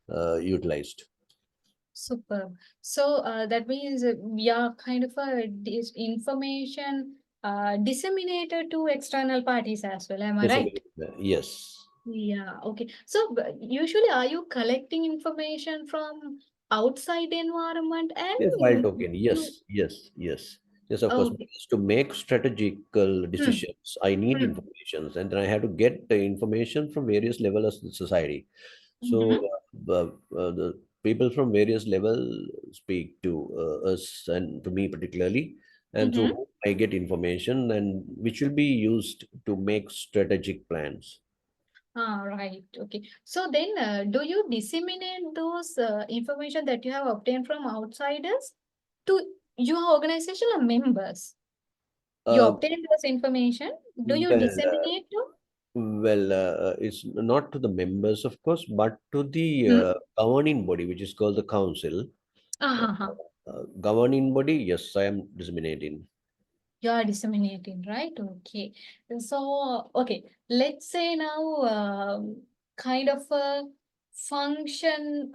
utilized. Superb. So that means we are kind of a information disseminated to external parties as well. Am I right? Yes. Yeah. Okay. So usually, are you collecting information from outside environment and Yes, while talking. Yes, yes, yes. Yes, of course. Because to make strategical decisions, I need information, and then I have to get the information from various levels of the society. So the people from various levels speak to us and to me particularly, and through whom I get information, and which will be used to make strategic plans. Right. Okay. So then, do you disseminate those information that you have obtained from outsiders to your organization or members? You obtain those information. Do you disseminate to? It's not to the members, of course, but to the governing body, which is called the council. Governing body, yes, I am disseminating. You are disseminating, right? Okay. So, okay, let's say now kind of a function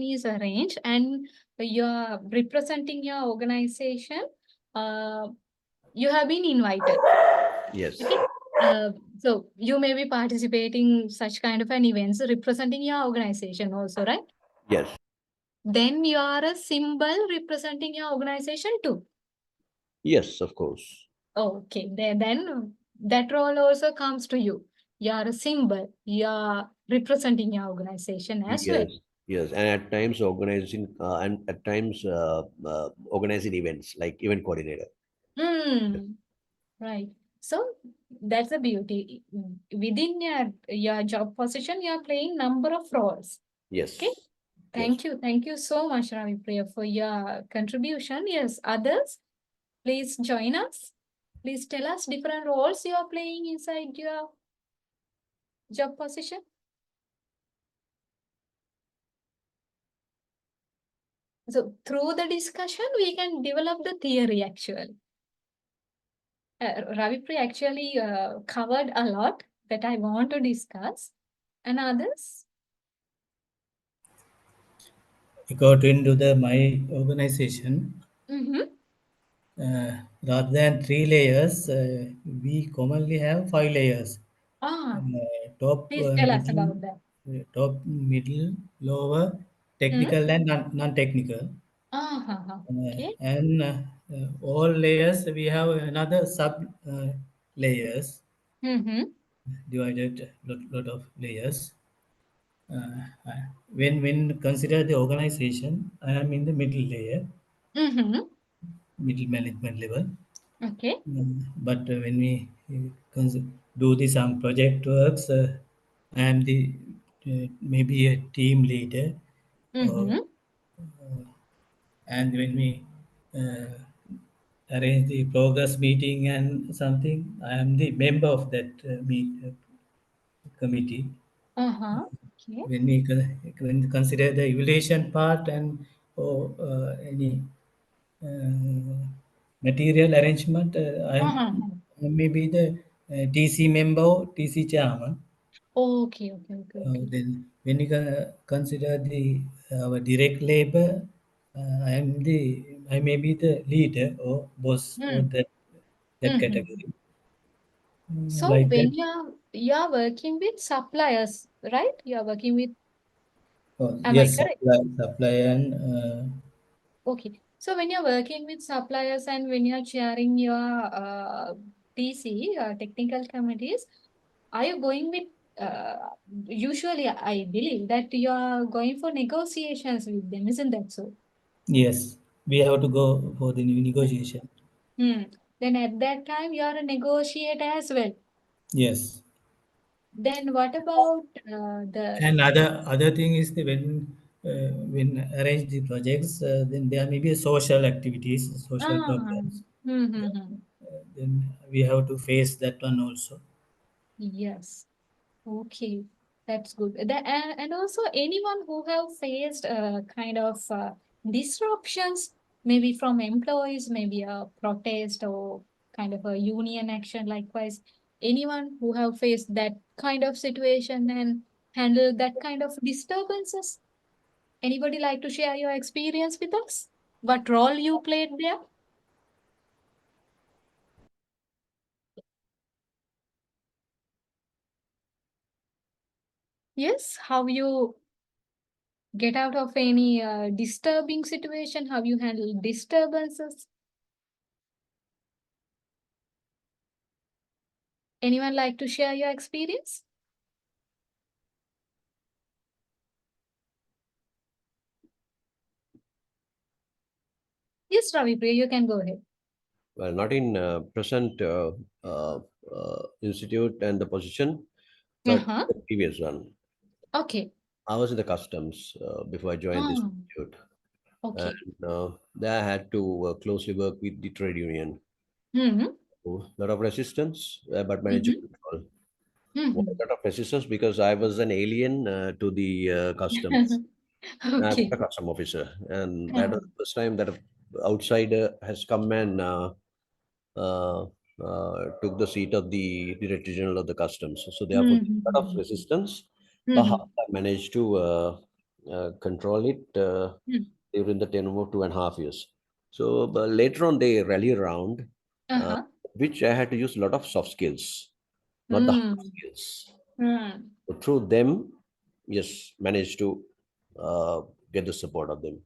is arranged and you're representing your organization. You have been invited. Yes. Okay. So you may be participating such kind of an events representing your organization also, right? Yes. Then you are a symbol representing your organization too. Yes, of course. Okay, then that role also comes to you. You are a symbol. You are representing your organization as well. Yes, and at times organizing events like event coordinator. Hmm. Right. So that's the beauty. Within your job position, you are playing number of roles. Yes. Okay. Thank you. Thank you so much, Ravi Priya, for your contribution. Yes, others, please join us. Please tell us different roles you are playing inside your job position. So through the discussion, we can develop the theory actually. Ravi Priya actually covered a lot that I want to discuss. And others? According to my organization, Mm-hmm. rather than 3 layers, we commonly have 5 layers. Ah, Top, please tell us middle, about that. top, middle, lower, Hmm? technical, and non-technical. Okay. And all layers we have another sub layers Mm-hmm. divided lot of layers. When consider the organization, I am in the middle layer, Mm-hmm. middle management level. Okay. But when we do the some project works, I am the maybe a team leader, or, Mm-hmm. and when we arrange the progress meeting and something, I am the member of that committee. Uh-huh. Okay. When we consider the evaluation part and or any material arrangement, Uh-huh. I may be the TC member or TC chairman. Okay, okay, okay, okay. Then when you consider the our direct labor, I may be the leader or boss or Hmm. that Mm-hmm. category. So Like when that. you're working with suppliers, right? You're working with, am I Yes, correct? supply and Okay. So when you're working with suppliers and when you're chairing your TC, technical committees, are you going with, usually I believe that you are going for negotiations with them, isn't that so? yes, we have to go for the negotiation. Hmm. Then at that time you are a negotiator as well. Yes. Then what about the And other thing is the when arrange the projects, then there may be social activities, social problems. mm-hmm. Then we have to face that one also. Yes. Okay, that's good. And also anyone who have faced kind of disruptions, maybe from employees, maybe a protest or kind of a union action, likewise, anyone who have faced that kind of situation and handle that kind of disturbances. Anybody like to share your experience with us? What role you played there? Yes, how you get out of any disturbing situation, how you handle disturbances. Anyone like to share your experience? Yes, Ravi Priya, you can go ahead. Well, not in present institute and the position, but Uh-huh. the previous one. Okay. I was in the customs before I joined this Oh, institute. okay. And there I had to closely work with the trade union. Mm-hmm. A lot of resistance, but managed to Mm-hmm. control. Mm-hmm. A lot of resistance because I was an alien to the customs. I'm Okay. a custom officer, and that Uh-huh. was the first time that an outsider has come and uh, took the seat of the Director General of the Customs. So therefore, a lot of Mm-hmm. resistance, but Mm-hmm. I managed to control it during the tenure of 2.5 years. So but later on, they rally around, uh, Uh-huh. which I had to use a lot of soft skills, not the hard Mm. skills. Mm. So through them, yes, managed to get the support of them.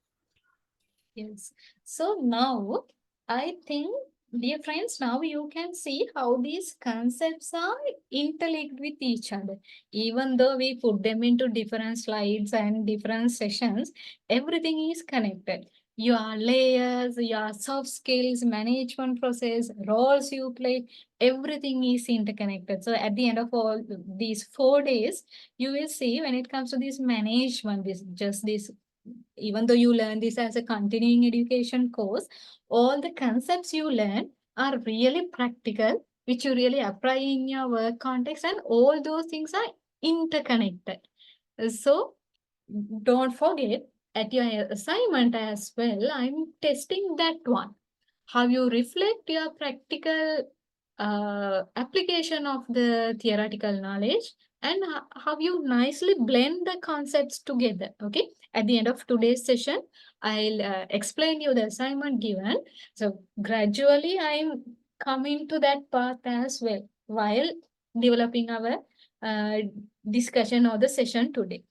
Yes. So now I think Dear friends, now you can see how these concepts are interlinked with each other. Even though we put them into different slides and different sessions, everything is connected. Your layers, your soft skills, management process, roles you play, everything is interconnected. So at the end of all these 4 days, you will see when it comes to this management, this, even though you learn this as a continuing education course, all the concepts you learn are really practical, which you really apply in your work context, and all those things are interconnected. So don't forget, at your assignment as well, I'm testing that one. How you reflect your practical application of the theoretical knowledge, and how you nicely blend the concepts together. Okay, at the end of today's session, I'll explain you the assignment given. So gradually I'm coming to that path as well while developing our discussion or the session today.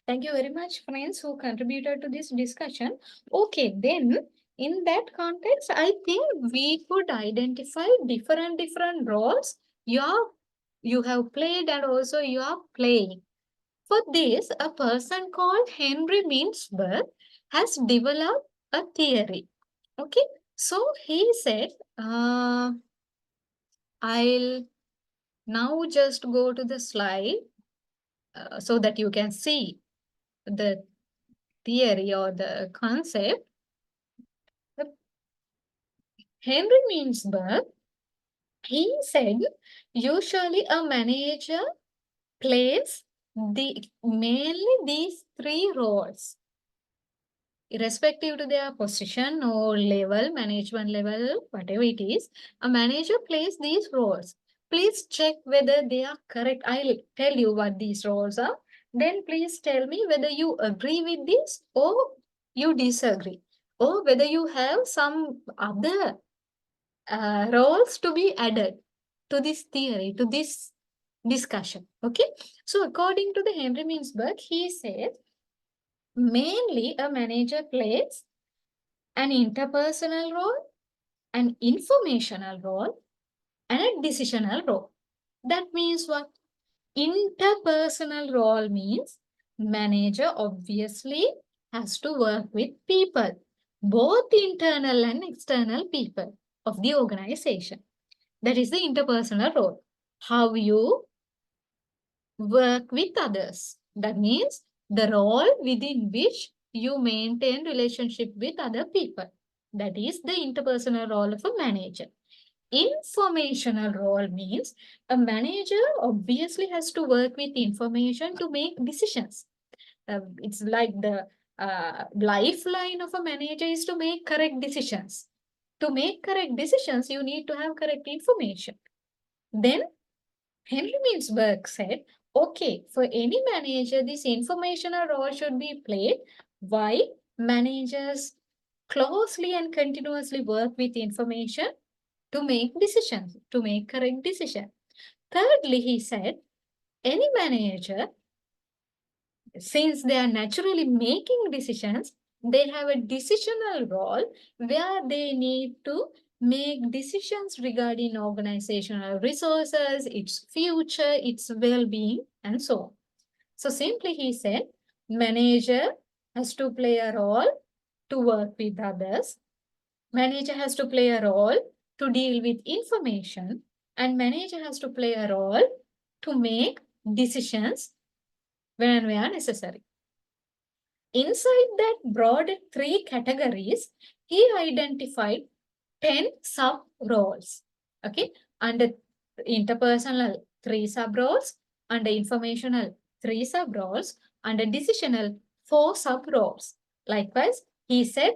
Thank you very much, friends, who contributed to this discussion. Okay, then in that context, I think we could identify different roles you have played and also you are playing. For this, a person called Henry Mintzberg has developed a theory. Okay, so he said, I'll now just go to the slide so that you can see the theory or the concept. Henry Mintzberg, he said, usually a manager plays mainly these 3 roles. Irrespective to their position or level, management level, whatever it is, a manager plays these roles. Please check whether they are correct. I'll tell you what these roles are. Then please tell me whether you agree with this or you disagree, or whether you have some other roles to be added to this theory, to this discussion. Okay. So according to the Henry Mintzberg, he says, mainly a manager plays an interpersonal role, an informational role, and a decisional role. That means what? Interpersonal role means manager obviously has to work with people, both internal and external people of the organization. That is the interpersonal role. How you work with others. That means the role within which you maintain relationship with other people. That is the interpersonal role of a manager. Informational role means a manager obviously has to work with information to make decisions. It's like the lifeline of a manager is to make correct decisions. To make correct decisions, you need to have correct information. Then Henry Mintzberg said, okay, for any manager, this informational role should be played. Why? Managers closely and continuously work with information to make decisions, to make correct decisions. Thirdly, he said, any manager, since they are naturally making decisions, they have a decisional role where they need to make decisions regarding organizational resources, its future, its well-being, and so on. So simply he said, manager has to play a role to work with others. Manager has to play a role to deal with information, and manager has to play a role to make decisions when and where necessary. Inside that broad 3 categories, he identified 10 sub-roles. Okay, under interpersonal 3 sub-roles, under informational 3 sub-roles, under decisional 4 sub-roles. Likewise, he said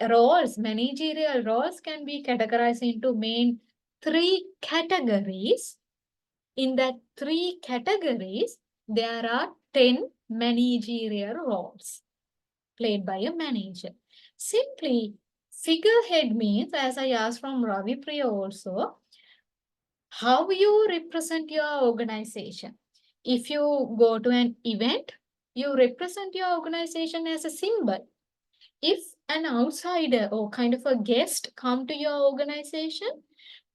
roles, managerial roles can be categorized into main 3 categories. In that 3 categories, there are 10 managerial roles played by a manager. Simply, figurehead means, as I asked from Ravi Priya also, how you represent your organization. If you go to an event, you represent your organization as a symbol. if an outsider or kind of a guest come to your organization,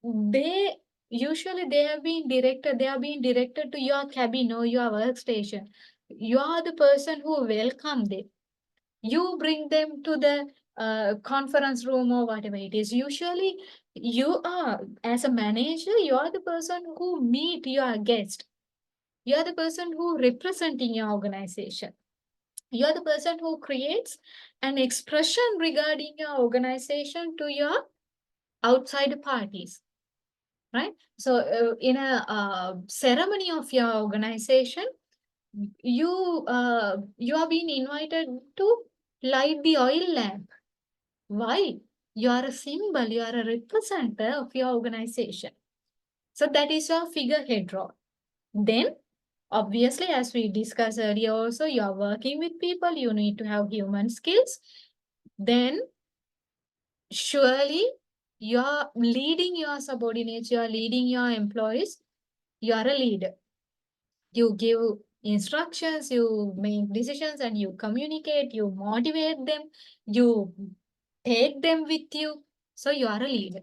they usually they are being directed to your cabin or your workstation. You are the person who welcome them. You bring them to the conference room or whatever it is. Usually you are, as a manager, you are the person who meet your guest. You are the person who representing your organization. You are the person who creates an expression regarding your organization to your outside parties, right? So in a ceremony of your organization, you are being invited to light the oil lamp. Why? You are a symbol, you are a representative of your organization. So that is your figurehead role. Then, obviously, as we discussed earlier also, you are working with people, you need to have human skills. Then, surely, you are leading your subordinates, you are leading your employees, you are a leader. You give instructions, you make decisions, and you communicate, you motivate them, you take them with you. So you are a leader.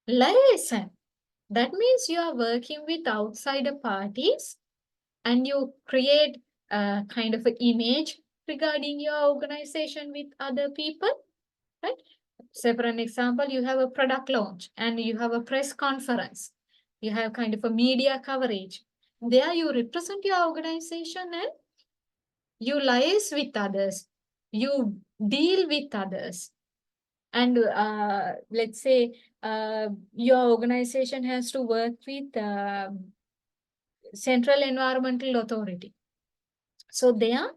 Liaison. That means you are working with outsider parties and you create a kind of an image regarding your organization with other people, right? Say for an example, you have a product launch and you have a press conference. You have kind of a media coverage. There you represent your organization and you liaise with others. You deal with others. And let's say your organization has to work with Central Environmental Authority. So there,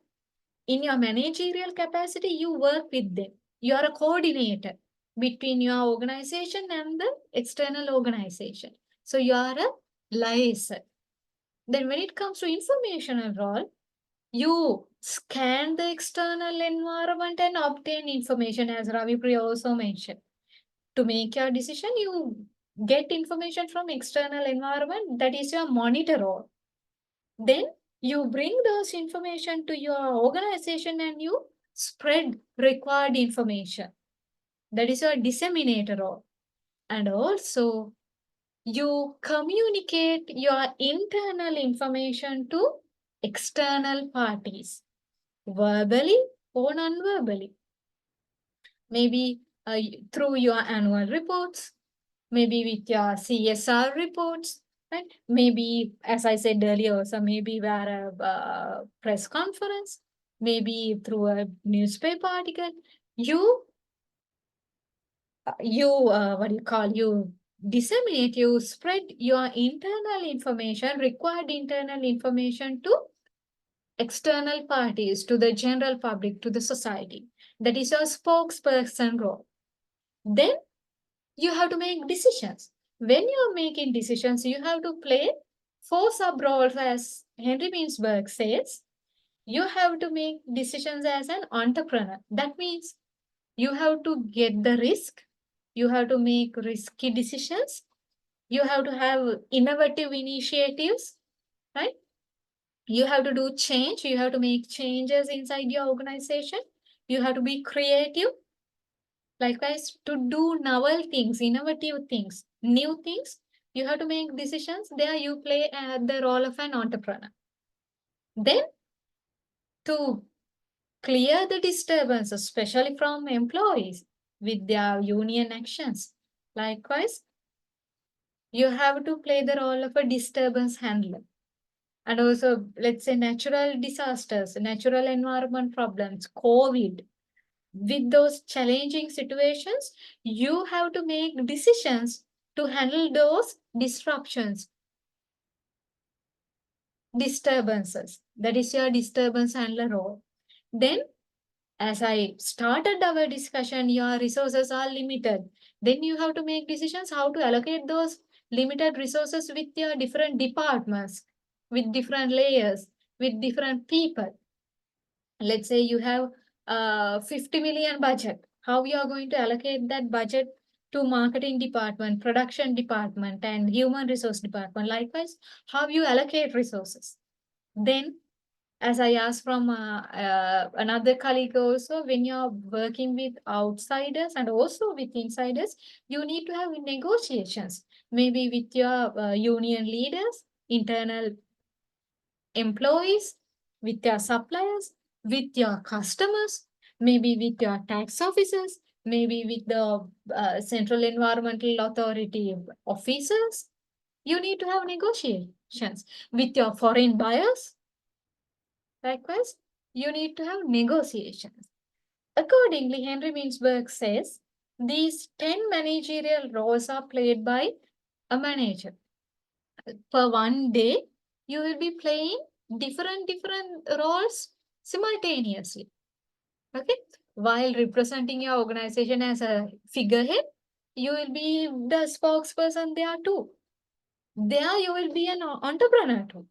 in your managerial capacity, you work with them. You are a coordinator between your organization and the external organization. So you are a liaison. Then when it comes to informational role, you scan the external environment and obtain information, as Ravi Priya also mentioned. To make your decision, you get information from external environment. That is your monitor role. Then you bring those information to your organization and you spread required information. That is your disseminator role. And also you communicate your internal information to external parties, verbally or non-verbally. Maybe through your annual reports, maybe with your CSR reports, right? Maybe, as I said earlier, so maybe via a press conference, maybe through a newspaper article, you disseminate, you spread your internal information, required internal information to external parties, to the general public, to the society. That is your spokesperson role. Then you have to make decisions. When you're making decisions, you have to play 4 sub-roles, as Henry Mintzberg says. You have to make decisions as an entrepreneur. That means you have to get the risk. You have to make risky decisions. You have to have innovative initiatives, right? You have to do change. You have to make changes inside your organization. You have to be creative. Likewise, to do novel things, innovative things, new things, you have to make decisions. There you play the role of an entrepreneur. Then, to clear the disturbance, especially from employees with their union actions. Likewise, you have to play the role of a disturbance handler. And also, let's say natural disasters, natural environment problems, COVID. With those challenging situations, you have to make decisions to handle those disruptions, disturbances. That is your disturbance handler role. Then, as I started our discussion, your resources are limited. Then you have to make decisions how to allocate those limited resources with your different departments, with different layers, with different people. Let's say you have 50 million budget. How you are going to allocate that budget to marketing department, production department, and human resource department? Likewise, how you allocate resources. Then, as I asked from another colleague also, when you're working with outsiders and also with insiders, you need to have negotiations, maybe with your union leaders, internal employees, with your suppliers, with your customers, maybe with your tax officers, maybe with the Central Environmental Authority officers. You need to have negotiations with your foreign buyers. Likewise, you need to have negotiations. Accordingly, Henry Mintzberg says these 10 managerial roles are played by a manager. For one day, you will be playing different roles simultaneously. Okay, while representing your organization as a figurehead, you will be the spokesperson there too. There you will be an entrepreneur too.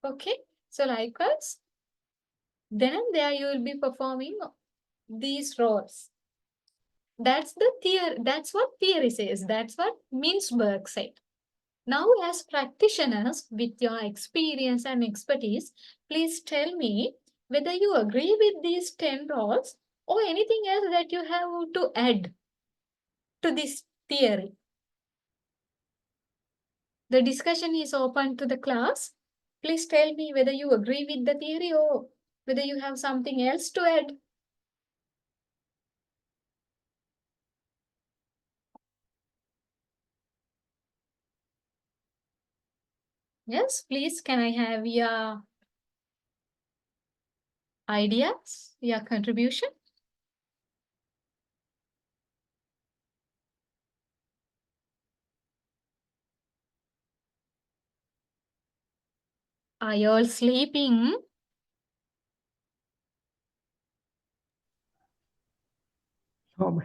Okay, so likewise, then and there you will be performing these roles. That's the theory. That's what theory says. That's what Mintzberg said. Now, as practitioners, with your experience and expertise, please tell me whether you agree with these 10 roles or anything else that you have to add to this theory. The discussion is open to the class. Please tell me whether you agree with the theory or whether you have something else to add. Yes, please, can I have your ideas, your contribution? Are you all sleeping? Oh,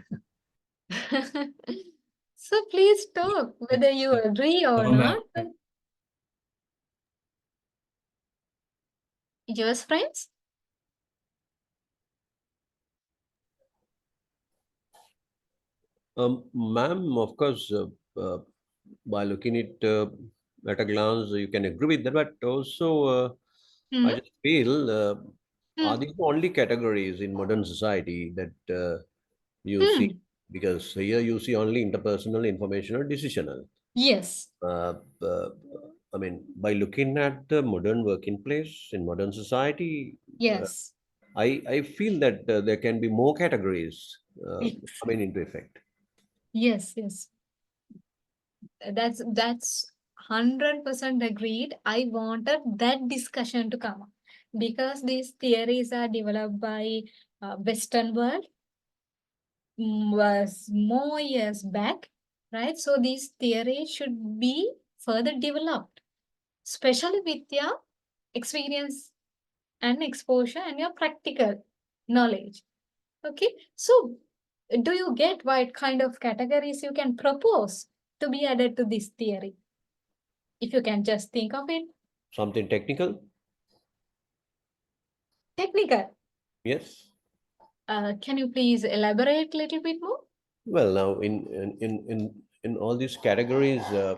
So please talk whether you agree or No, ma'am. not. Yours, friends? Ma'am, of course, by looking at a glance, you can agree with that, but also I just feel are these the only categories in modern society that you see? Because here you see only interpersonal, informational, decisional. Yes. I mean, by looking at the modern working place in modern society, Yes. I feel that there can be more categories coming into effect. Yes, yes. That's 100% agreed. I wanted that discussion to come up because these theories are developed by Western world was more years back, right? So these theories should be further developed, especially with your experience and exposure and your practical knowledge. Okay, so do you get what kind of categories you can propose to be added to this theory? If you can just think of it. Something technical? Technical. Yes. Can you please elaborate a little bit more? Well, now in all these categories, uh,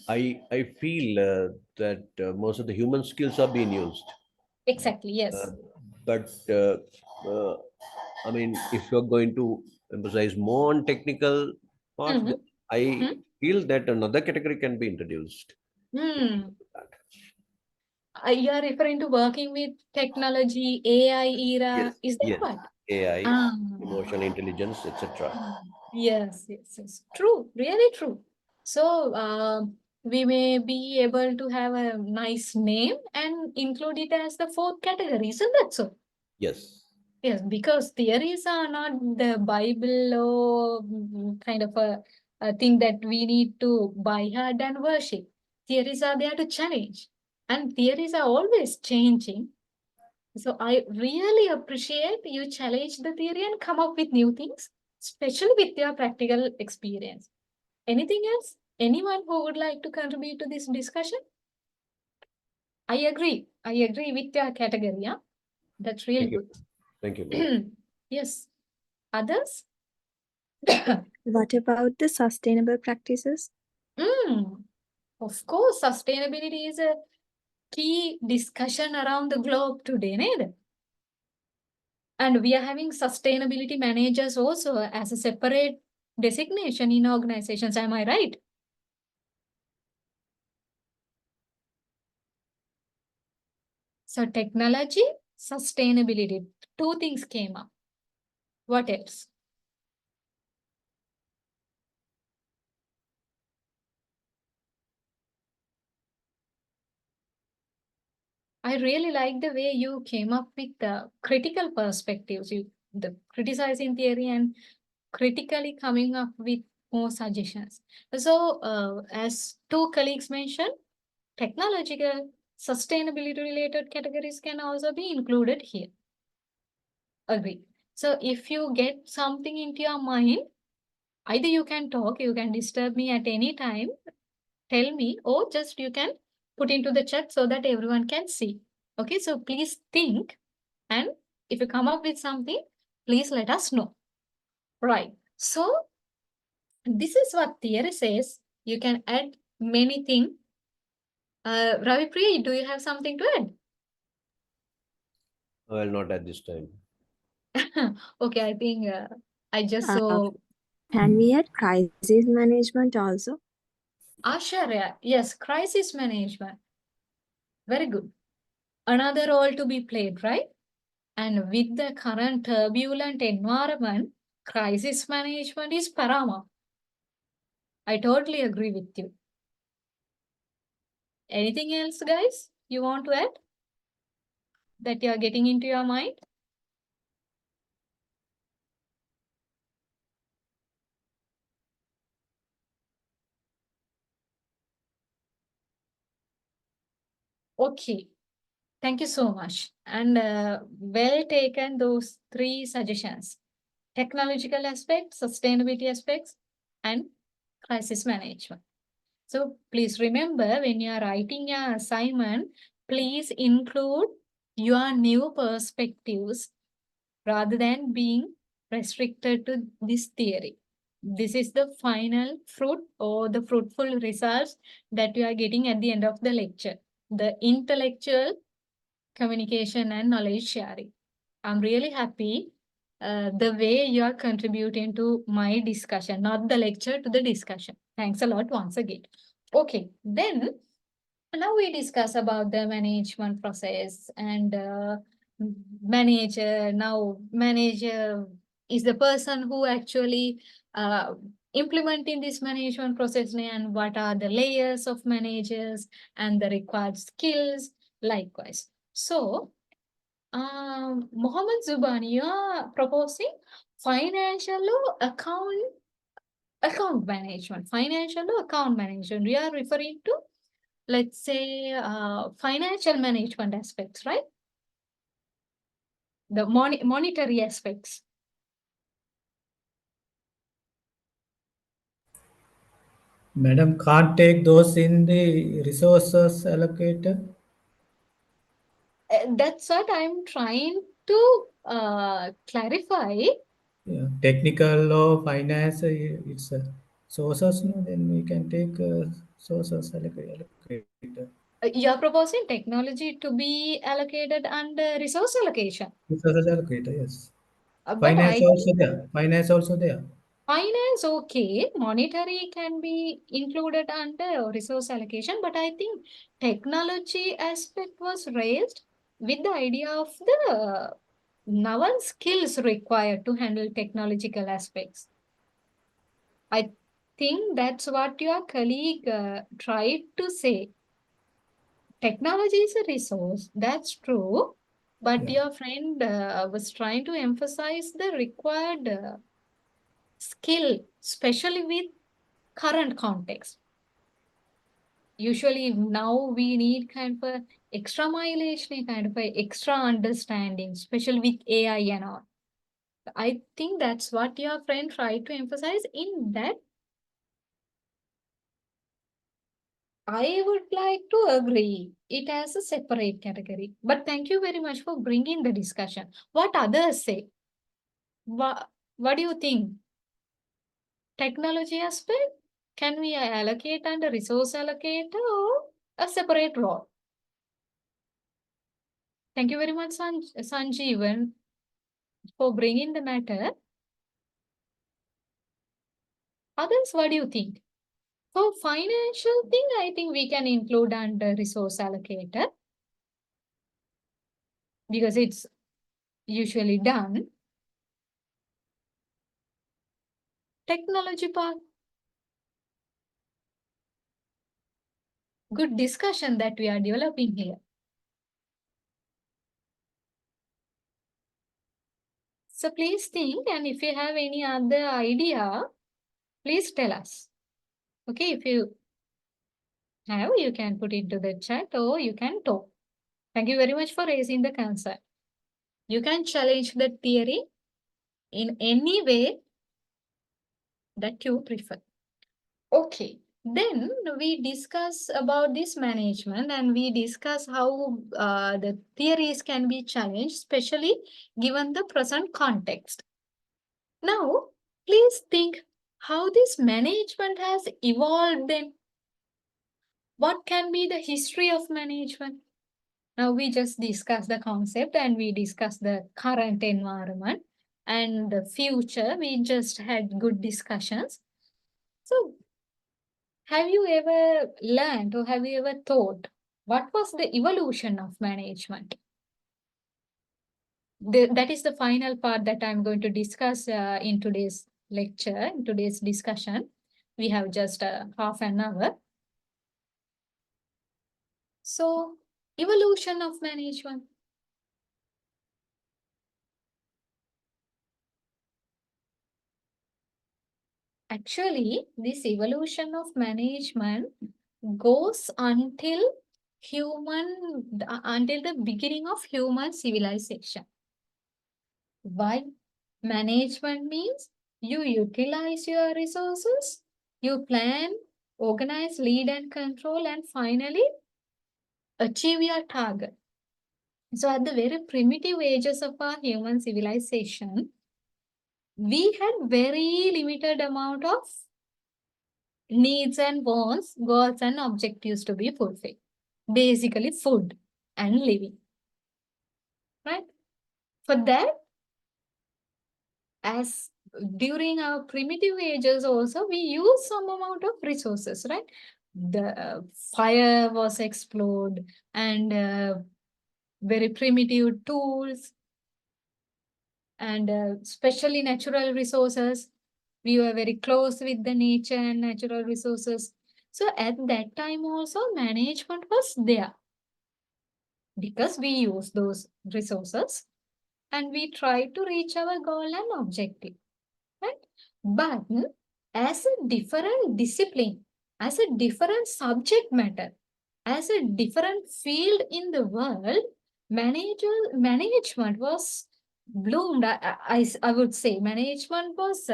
I feel that most of the human skills are being used. Exactly. Yes. But I mean, if you're going to emphasize more on technical parts, then I feel that another category can be introduced. You are referring to working with technology, AI era. Yes. Is that Yes. what? AI, emotional intelligence, etc. Yes, yes, yes. True, really true. So we may be able to have a nice name and include it as the fourth category. Isn't that so? Yes. Yes, because theories are not the Bible or kind of a thing that we need to buy hard and worship. Theories are there to challenge, and theories are always changing. So I really appreciate you challenge the theory and come up with new things, especially with your practical experience. Anything else? Anyone who would like to contribute to this discussion? I agree. I agree with your category. Yeah, that's really Thank you. good. Thank you, ma'am. Yes. Others? What about the sustainable practices? Of course, sustainability is a key discussion around the globe today, right? And we are having sustainability managers also as a separate designation in organizations. Am I right? So technology, sustainability, two things came up. What else? I really like the way you came up with the critical perspectives, the criticizing theory and critically coming up with more suggestions. So, as two colleagues mentioned, technological, sustainability related categories can also be included here. Agree. So, if you get something into your mind, either you can talk, you can disturb me at any time, tell me, or just you can put into the chat so that everyone can see. Okay, so please think, and if you come up with something, please let us know. Right. So this is what theory says. You can add many things. Ravi Priya, do you have something to add? Well, not at this time. Okay, I think I just Uh, saw. Can we add crisis management also? Sure, yeah. Yes, crisis management. Very good. Another role to be played, right? And with the current turbulent environment, crisis management is paramount. I totally agree with you. Anything else, guys, you want to add that you are getting into your mind? Okay, thank you so much. And well taken, those three suggestions: technological aspects, sustainability aspects, and crisis management. So please remember, when you are writing your assignment, please include your new perspectives rather than being restricted to this theory. This is the final fruit or the fruitful results that you are getting at the end of the lecture. The intellectual communication and knowledge sharing. I'm really happy the way you are contributing to my discussion, not the lecture, to the discussion. Thanks a lot once again. Okay, then now we discuss about the management process and manager. Now manager is the person who actually implementing this management process, and what are the layers of managers and the required skills likewise. So Mohammed Zubani, you are proposing financial account management. Financial account management. We are referring to, let's say, financial management aspects, right? The monetary aspects. Madam, can't take those in the resources allocated. That's what I'm trying to clarify. Yeah, technical or finance, it's sources, no? Then we can take sources allocated. You're proposing technology to be allocated under resource allocation. Resources allocated, yes. But I think Finance also there. finance, okay, monetary can be included under resource allocation, but I think technology aspect was raised with the idea of the novel skills required to handle technological aspects. I think that's what your colleague tried to say. Technology is a resource, that's true, but Yeah. your friend was trying to emphasize the required skill, especially with current context. Usually now we need kind of a extra mileage, kind of a extra understanding, especially with AI and all. I think that's what your friend tried to emphasize. In that, I would like to agree it as a separate category. But thank you very much for bringing the discussion. What others say? What do you think? Technology aspect? Can we allocate under resource allocator or a separate role? Thank you very much, Sanjeevan, for bringing the matter. Others, what do you think? For financial thing, I think we can include under resource allocator because it's usually done. Technology part. Good discussion that we are developing here. So please think, and if you have any other idea, please tell us. Okay, if you have, you can put it to the chat or you can talk. Thank you very much for raising the concern. You can challenge the theory in any way that you prefer. Okay, then we discuss about this management and we discuss how the theories can be challenged, especially given the present context. Now, please think how this management has evolved then. What can be the history of management? Now, we just discussed the concept and we discussed the current environment and the future. We just had good discussions. So, have you ever learned or have you ever thought what was the evolution of management? That is the final part that I'm going to discuss in today's lecture, in today's discussion. We have just half an hour. So, evolution of management. Actually, this evolution of management goes until the beginning of human civilization. Why? Management means you utilize your resources, you plan, organize, lead and control, and finally achieve your target. So at the very primitive ages of our human civilization, we had very limited amount of needs and wants, goals and objectives to be fulfilled. Basically food and living. Right? For that, as during our primitive ages also, we use some amount of resources, right? The fire was explored and very primitive tools and especially natural resources. We were very close with the nature and natural resources. So at that time also management was there because we use those resources and we try to reach our goal and objective, right? But as a different discipline, as a different subject matter, as a different field in the world, management was bloomed. I would say management was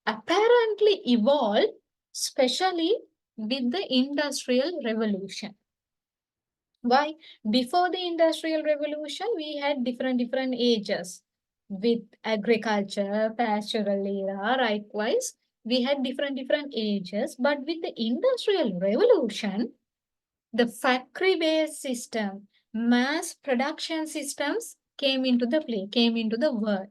apparently evolved, especially with the Industrial Revolution. Why? Before the Industrial Revolution, we had different ages with agriculture, pastoral era, likewise. We had different ages, but with the Industrial Revolution, the factory-based system, mass production systems came into the play, came into the world.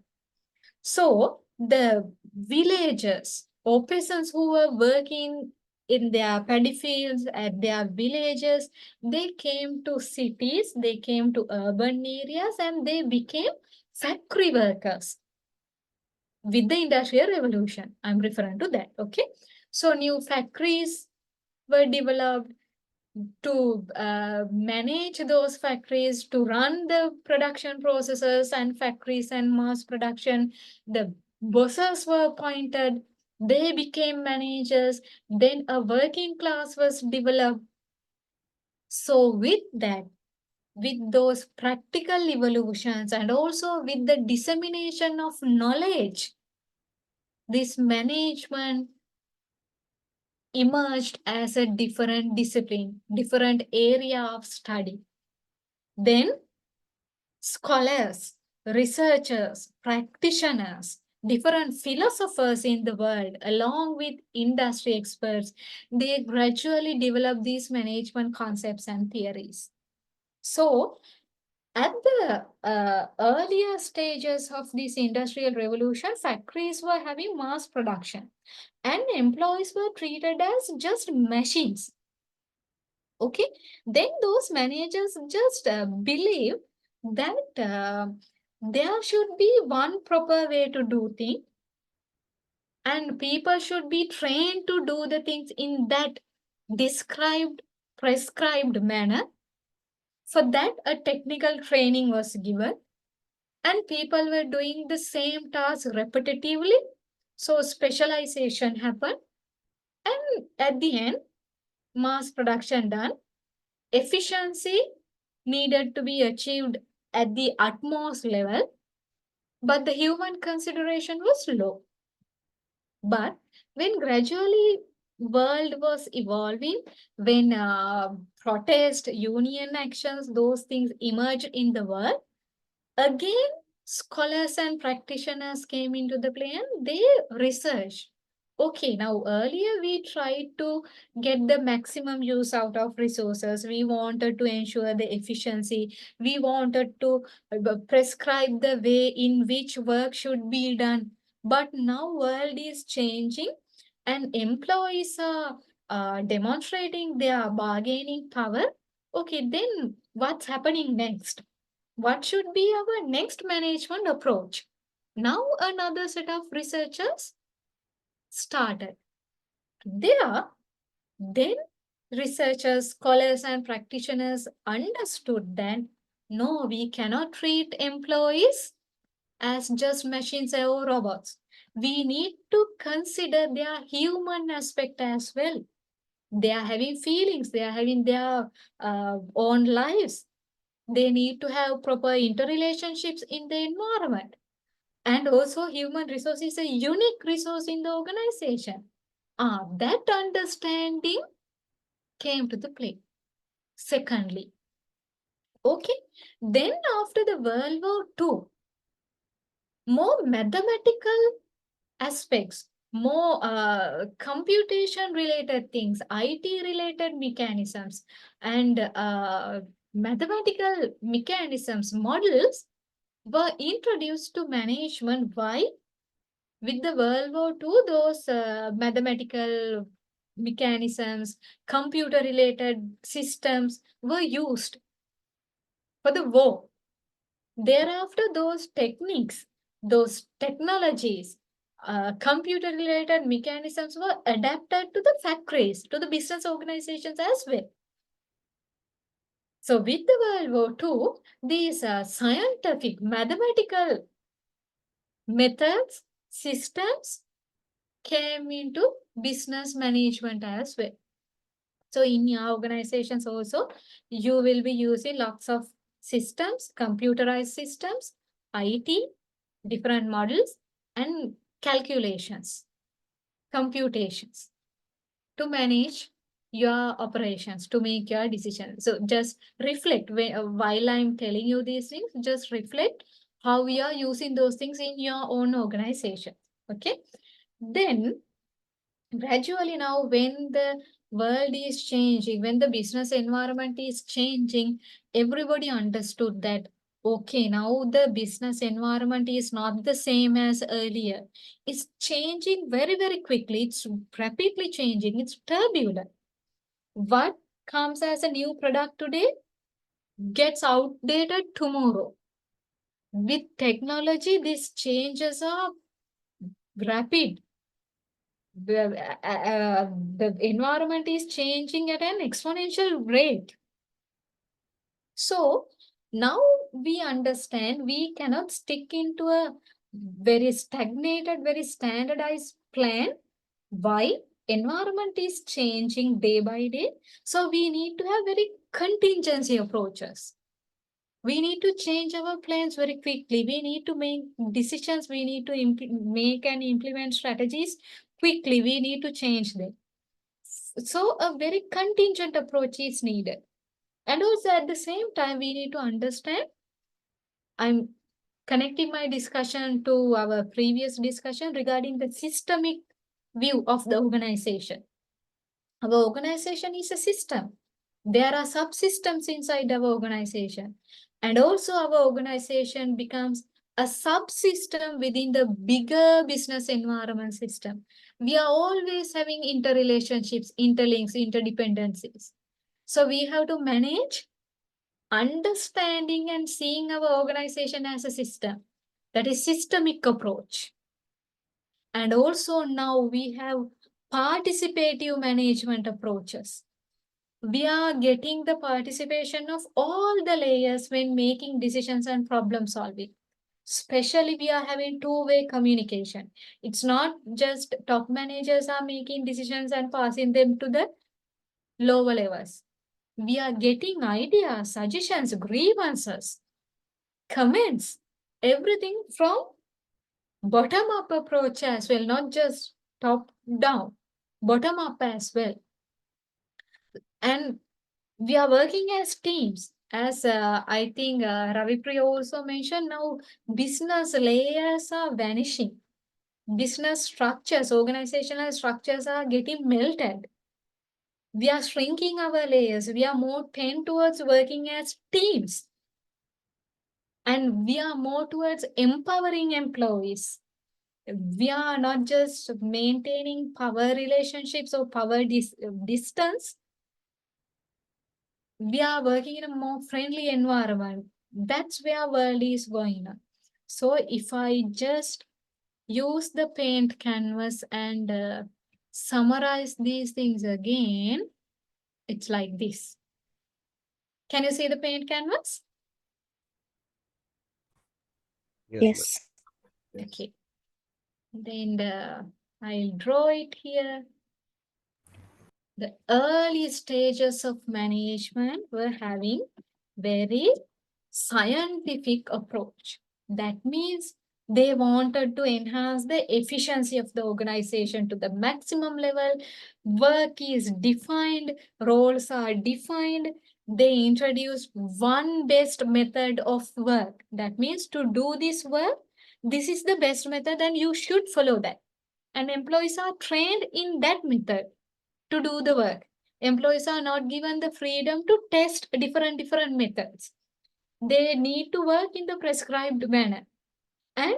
So the villagers or peasants who were working in their paddy fields at their villages, they came to cities, they came to urban areas and they became factory workers. With the Industrial Revolution, I'm referring to that, okay? So new factories were developed to manage those factories, to run the production processes and factories and mass production. The bosses were appointed, they became managers, then a working class was developed. So with that, with those practical evolutions and also with the dissemination of knowledge, this management emerged as a different discipline, different area of study. Then scholars, researchers, practitioners, different philosophers in the world, along with industry experts, they gradually develop these management concepts and theories. So At the earlier stages of this industrial revolution, factories were having mass production and employees were treated as just machines. Okay, then those managers just believe that there should be one proper way to do things and people should be trained to do the things in that prescribed manner. For that, a technical training was given and people were doing the same task repetitively. So specialization happened. And at the end, mass production done. Efficiency needed to be achieved at the utmost level, but the human consideration was low. But when gradually world was evolving, when protest, union actions, those things emerged in the world, again, scholars and practitioners came into the play and they researched. Okay, now earlier we tried to get the maximum use out of resources. We wanted to ensure the efficiency. We wanted to prescribe the way in which work should be done. But now world is changing and employees are demonstrating their bargaining power. Okay, then what's happening next? What should be our next management approach? Now another set of researchers started. Then researchers, scholars and practitioners understood that no, we cannot treat employees as just machines or robots. We need to consider their human aspect as well. They are having feelings, they are having their own lives. They need to have proper interrelationships in the environment. And also human resource is a unique resource in the organization. That understanding came to the play. Secondly, okay, then after the World War II, more mathematical aspects, more computation related things, IT related mechanisms and mathematical mechanisms, models were introduced to management. Why? With the World War II, those mathematical mechanisms, computer-related systems were used for the war. Thereafter, those techniques, those technologies, computer-related mechanisms were adapted to the factories, to the business organizations as well. So with the World War II, these scientific, mathematical methods, systems came into business management as well. So in your organizations also, you will be using lots of systems, computerized systems, IT, different models, and calculations, computations to manage your operations, to make your decisions. So just reflect while I'm telling you these things, just reflect how you are using those things in your own organization. Okay. Then gradually now when the world is changing, when the business environment is changing, everybody understood that, okay, now the business environment is not the same as earlier. It's changing very, very quickly. It's rapidly changing. It's turbulent. What comes as a new product today gets outdated tomorrow. With technology, these changes are rapid. The environment is changing at an exponential rate. So now we understand we cannot stick into a very stagnated, very standardized plan. Why? Environment is changing day by day. So we need to have very contingency approaches. We need to change our plans very quickly. We need to make decisions. We need to make and implement strategies quickly. We need to change them. So a very contingent approach is needed. And also at the same time, we need to understand, I'm connecting my discussion to our previous discussion regarding the systemic view of the organization. Our organization is a system. There are subsystems inside our organization. And also our organization becomes a subsystem within the bigger business environment system. We are always having interrelationships, interlinks, interdependencies. So we have to manage understanding and seeing our organization as a system. That is systemic approach. And also now we have participative management approaches. We are getting the participation of all the layers when making decisions and problem solving. Especially we are having two-way communication. It's not just top managers are making decisions and passing them to the lower levels. We are getting ideas, suggestions, grievances, comments, everything from bottom-up approach as well, not just top-down, bottom-up as well. And we are working as teams. As I think Ravi Priya also mentioned, now business layers are vanishing. Business structures, organizational structures are getting melted. We are shrinking our layers. We are more tend towards working as teams. And we are more towards empowering employees. We are not just maintaining power relationships or power distance. We are working in a more friendly environment. That's where world is going on. So if I just use the paint canvas and summarize these things again, it's like this. Can you see the paint canvas? Yes. Okay. Then I'll draw it here. The early stages of management were having very scientific approach. That means they wanted to enhance the efficiency of the organization to the maximum level. Work is defined, roles are defined. They introduced one best method of work. That means to do this work, this is the best method and you should follow that. And employees are trained in that method to do the work. Employees are not given the freedom to test different methods. They need to work in the prescribed manner. And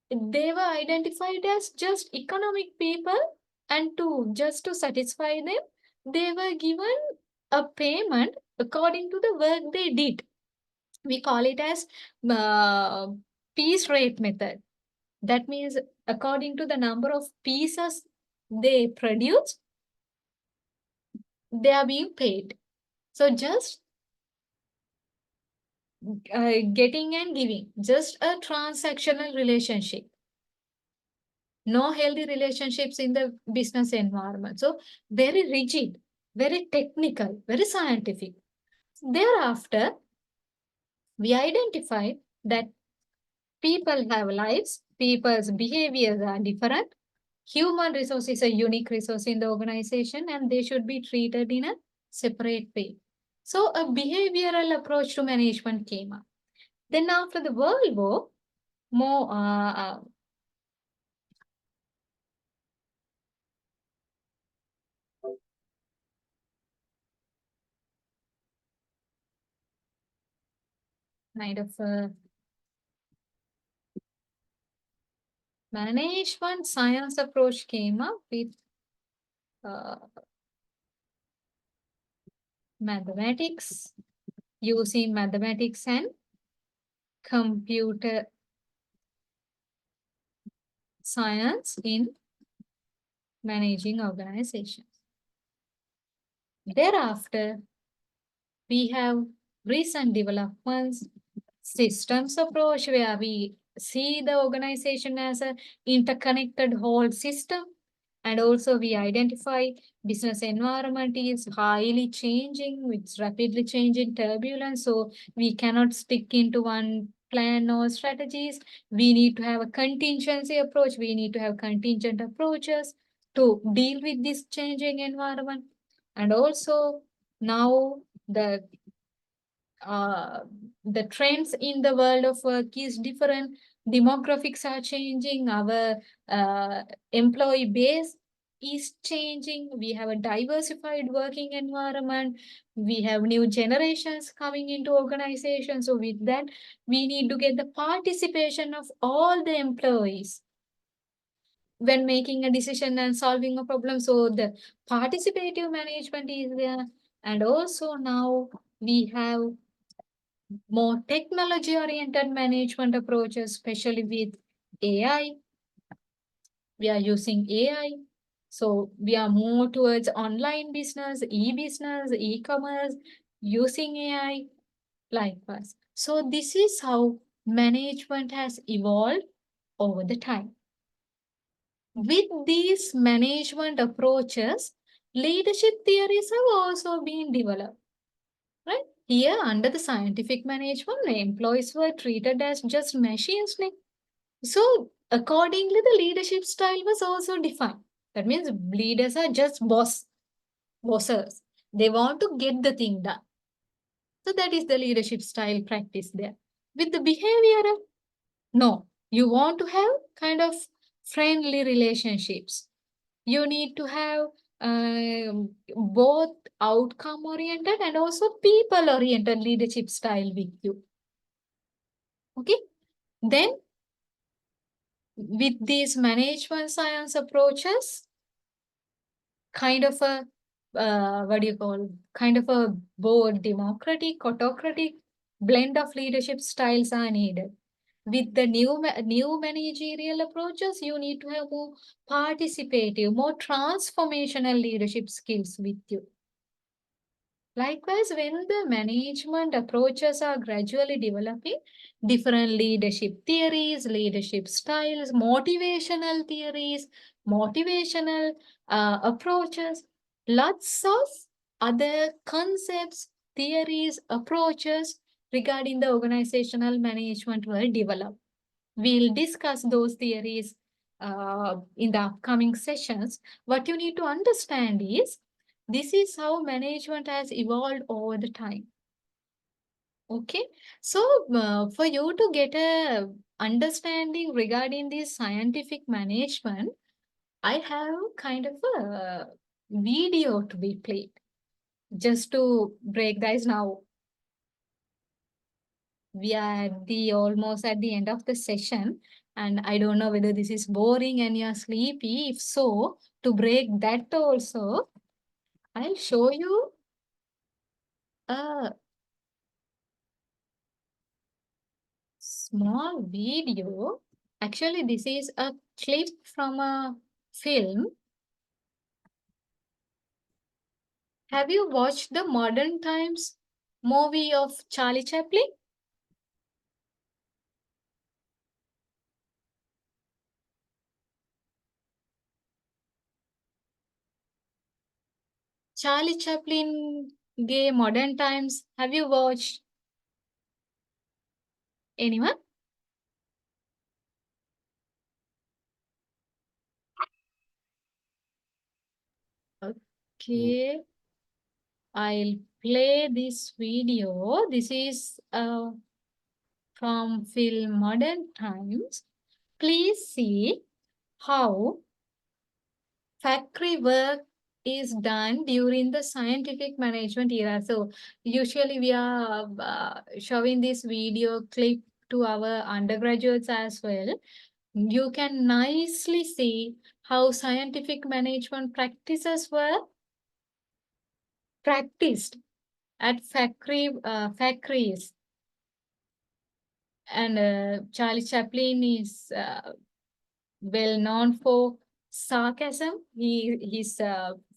they were identified as just economic people, and just to satisfy them, they were given a payment according to the work they did. We call it as piece rate method. That means according to the number of pieces they produce, they are being paid. So just getting and giving, just a transactional relationship. No healthy relationships in the business environment. So very rigid, very technical, very scientific. Thereafter, we identified that people have lives, people's behaviors are different. Human resource is a unique resource in the organization and they should be treated in a separate way. So a behavioral approach to management came up. Then after the World War, more kind of management science approach came up with mathematics, using mathematics and computer science in managing organizations. Thereafter, we have recent developments, systems approach where we see the organization as an interconnected whole system. And also we identify business environment is highly changing, it's rapidly changing turbulence. So we cannot stick into one plan or strategies. We need to have a contingency approach. We need to have contingent approaches to deal with this changing environment. And also now the trends in the world of work is different. Demographics are changing. Our employee base is changing. We have a diversified working environment. We have new generations coming into organizations. So with that, we need to get the participation of all the employees when making a decision and solving a problem. So the participative management is there. And also now we have more technology-oriented management approaches, especially with AI. We are using AI. So we are more towards online business, e-business, e-commerce, using AI likewise. So this is how management has evolved over the time. With these management approaches, leadership theories have also been developed. Right? Here, under the scientific management, employees were treated as just machines. So, accordingly, the leadership style was also defined. That means leaders are just bosses. They want to get the thing done. So, that is the leadership style practice there. With the behavioral, no. You want to have kind of friendly relationships. You need to have both outcome oriented and also people oriented leadership style with you. Okay. Then with these management science approaches, kind of a kind of a both democratic, autocratic blend of leadership styles are needed. With the new managerial approaches, you need to have more participative, more transformational leadership skills with you. Likewise, when the management approaches are gradually developing, different leadership theories, leadership styles, motivational theories, motivational approaches, lots of other concepts, theories, approaches regarding the organizational management were developed. We'll discuss those theories in the upcoming sessions. What you need to understand is, this is how management has evolved over the time. Okay, so for you to get a understanding regarding this scientific management, I have kind of a video to be played just to break the ice now. We are almost at the end of the session, and I don't know whether this is boring and you're sleepy. If so, to break that also, I'll show you a small video. Actually, this is a clip from a film. Have you watched the Modern Times movie of Charlie Chaplin? Charlie Chaplin gay Modern Times. Have you watched? Anyone? Okay. I'll play this video. This is from film Modern Times. Please see how factory work is done during the scientific management era. So usually we are showing this video clip to our undergraduates as well. You can nicely see how scientific management practices were practiced at factories. And Charlie Chaplin is well known for sarcasm. His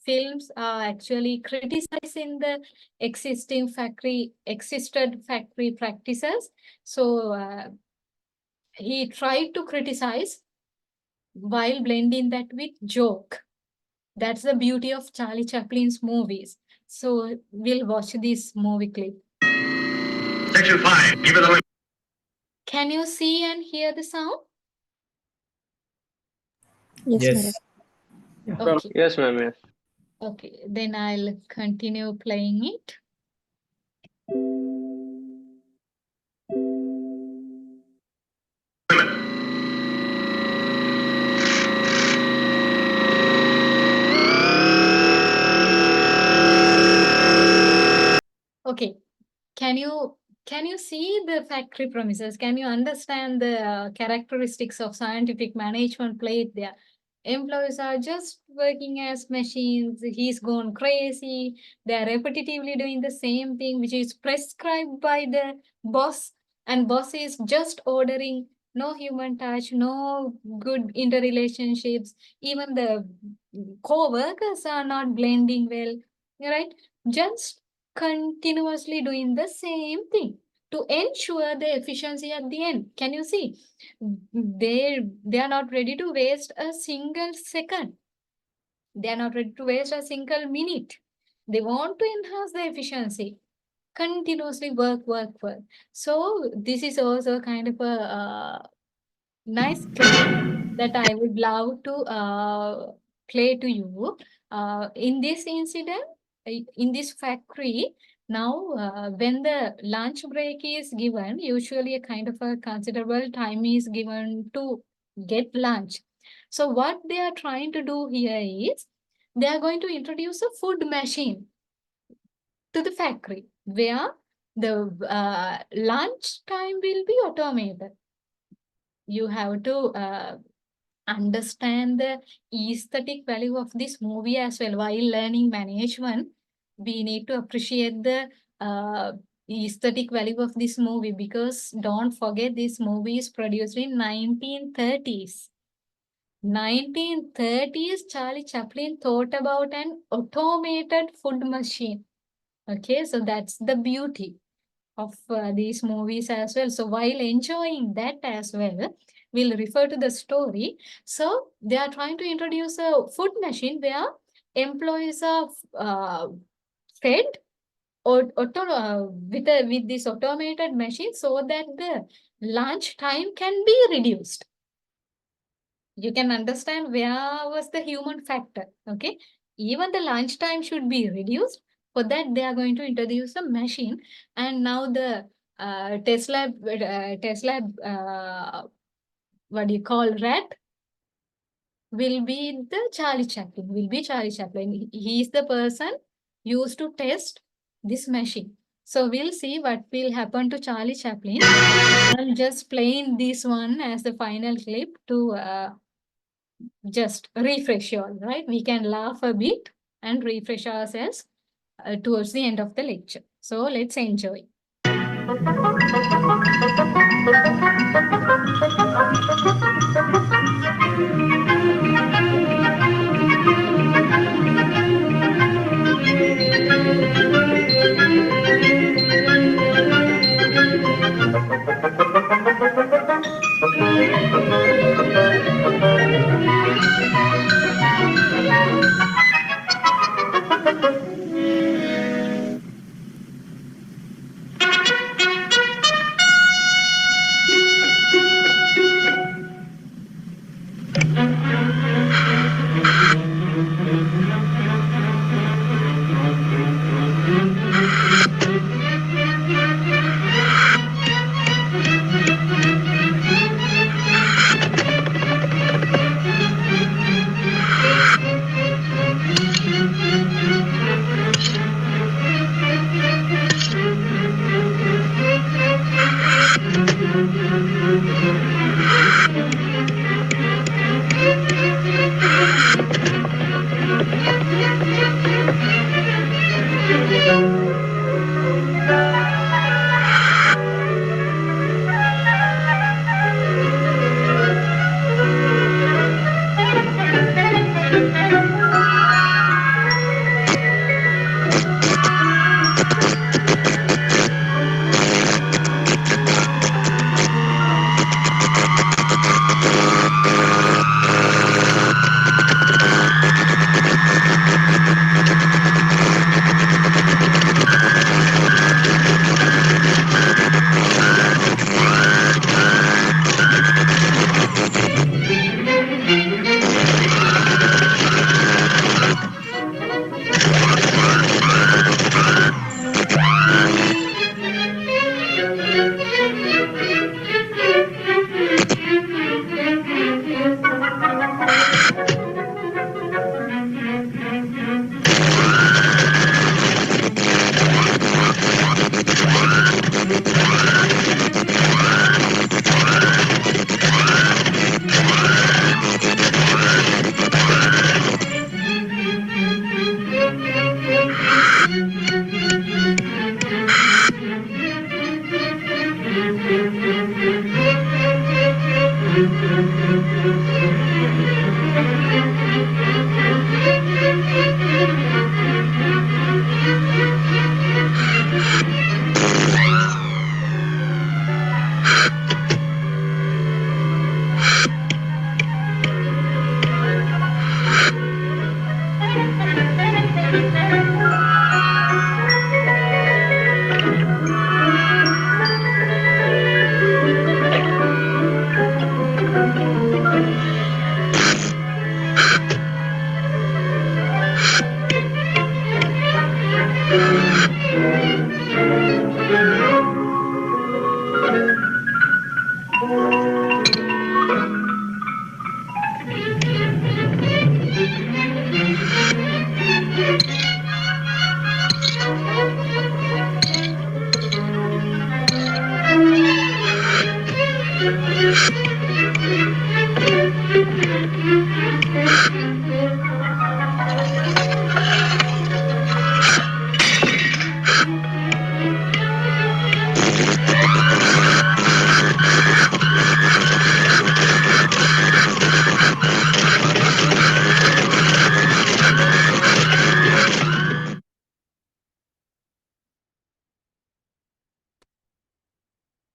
films are actually criticizing the existed factory practices. So he tried to criticize while blending that with joke. That's the beauty of Charlie Chaplin's movies. So we'll watch this movie clip. Section 5, give it away. Can you see and hear the sound? Yes. Okay. Yes, ma'am. Yes. Okay, then I'll continue playing it. Okay. Can you see the factory premises? Can you understand the characteristics of scientific management played there? Employees are just working as machines. He's gone crazy. They are repetitively doing the same thing, which is prescribed by the boss. And boss is just ordering. No human touch, no good interrelationships. Even the co-workers are not blending well, right? Just continuously doing the same thing to ensure the efficiency at the end. Can you see? They are not ready to waste a single second. They are not ready to waste a single minute. They want to enhance the efficiency. Continuously work. So this is also kind of a nice clip that I would love to play to you. In this incident, in this factory, now when the lunch break is given, usually a kind of a considerable time is given to get lunch. So what they are trying to do here is, they are going to introduce a food machine to the factory where the lunch time will be automated. You have to understand the aesthetic value of this movie as well. While learning management, we need to appreciate the aesthetic value of this movie, because don't forget, this movie is produced in 1930s. 1930s, Charlie Chaplin thought about an automated food machine. Okay, so that's the beauty of these movies as well. So while enjoying that as well, we'll refer to the story. So they are trying to introduce a food machine where employees are fed or with this automated machine, so that the lunch time can be reduced. You can understand where was the human factor. Okay, even the lunch time should be reduced. For that, they are going to introduce a machine, and now the Tesla, what do you call, rat, will be the Charlie Chaplin. Will be Charlie Chaplin. He is the person used to test this machine. So we'll see what will happen to Charlie Chaplin. I'm just playing this one as the final clip to just refresh you all, right? We can laugh a bit and refresh ourselves towards the end of the lecture. So let's enjoy.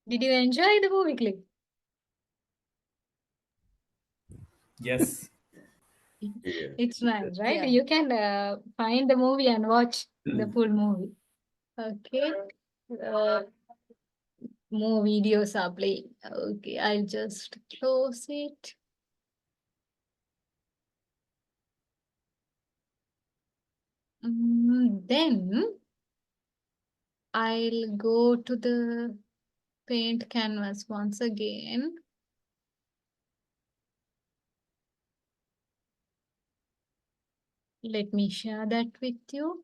Did you enjoy the movie clip? Yes. Yeah. It's nice, right? Yeah. You can find the movie and watch the full movie. Okay. Uh, more videos are playing. Okay, I'll just close it. Then I'll go to the paint canvas once again. Let me share that with you.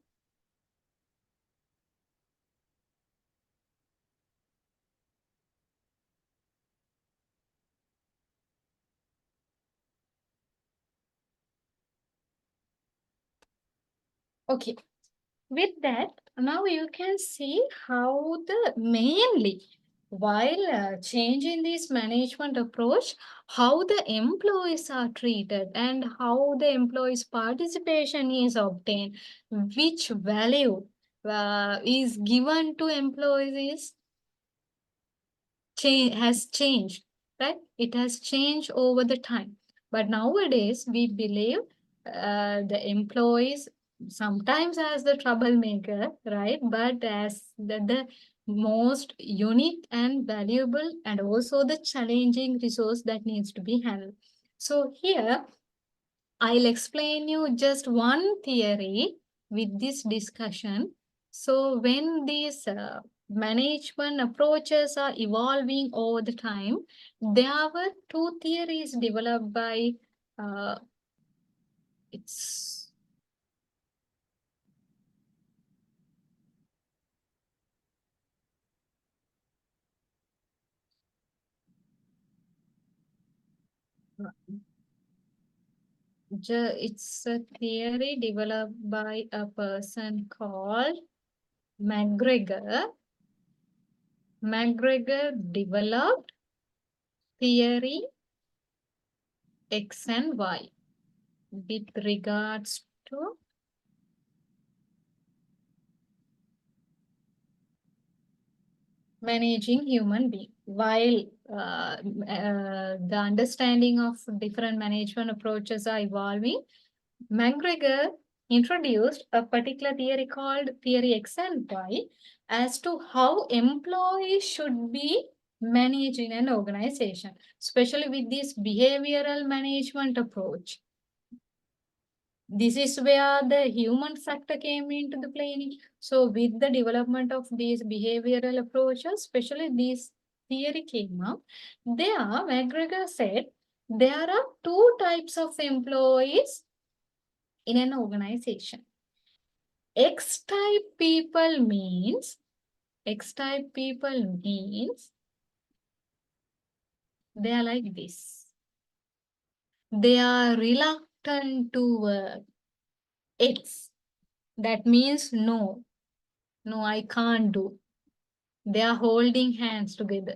Okay, with that, now you can see how the mainly while changing this management approach, how the employees are treated and how the employees' participation is obtained, which value is given to employees has changed, right? It has changed over the time. But nowadays, we believe the employees sometimes as the troublemaker, right? But as the most unique and valuable and also the challenging resource that needs to be handled. So here, I'll explain you just one theory with this discussion. So when these management approaches are evolving over the time, there were two theories developed by it's it's a theory developed by a person called McGregor. McGregor developed theory X and Y with regards to managing human being. While the understanding of different management approaches are evolving, McGregor introduced a particular theory called theory X and Y as to how employees should be managed in an organization, especially with this behavioral management approach. This is where the human factor came into the play. So with the development of these behavioral approaches, especially this theory came up, there, McGregor said, there are two types of employees in an organization. X-type people means they are like this. They are reluctant to work. X, that means no. No, I can't do. They are holding hands together.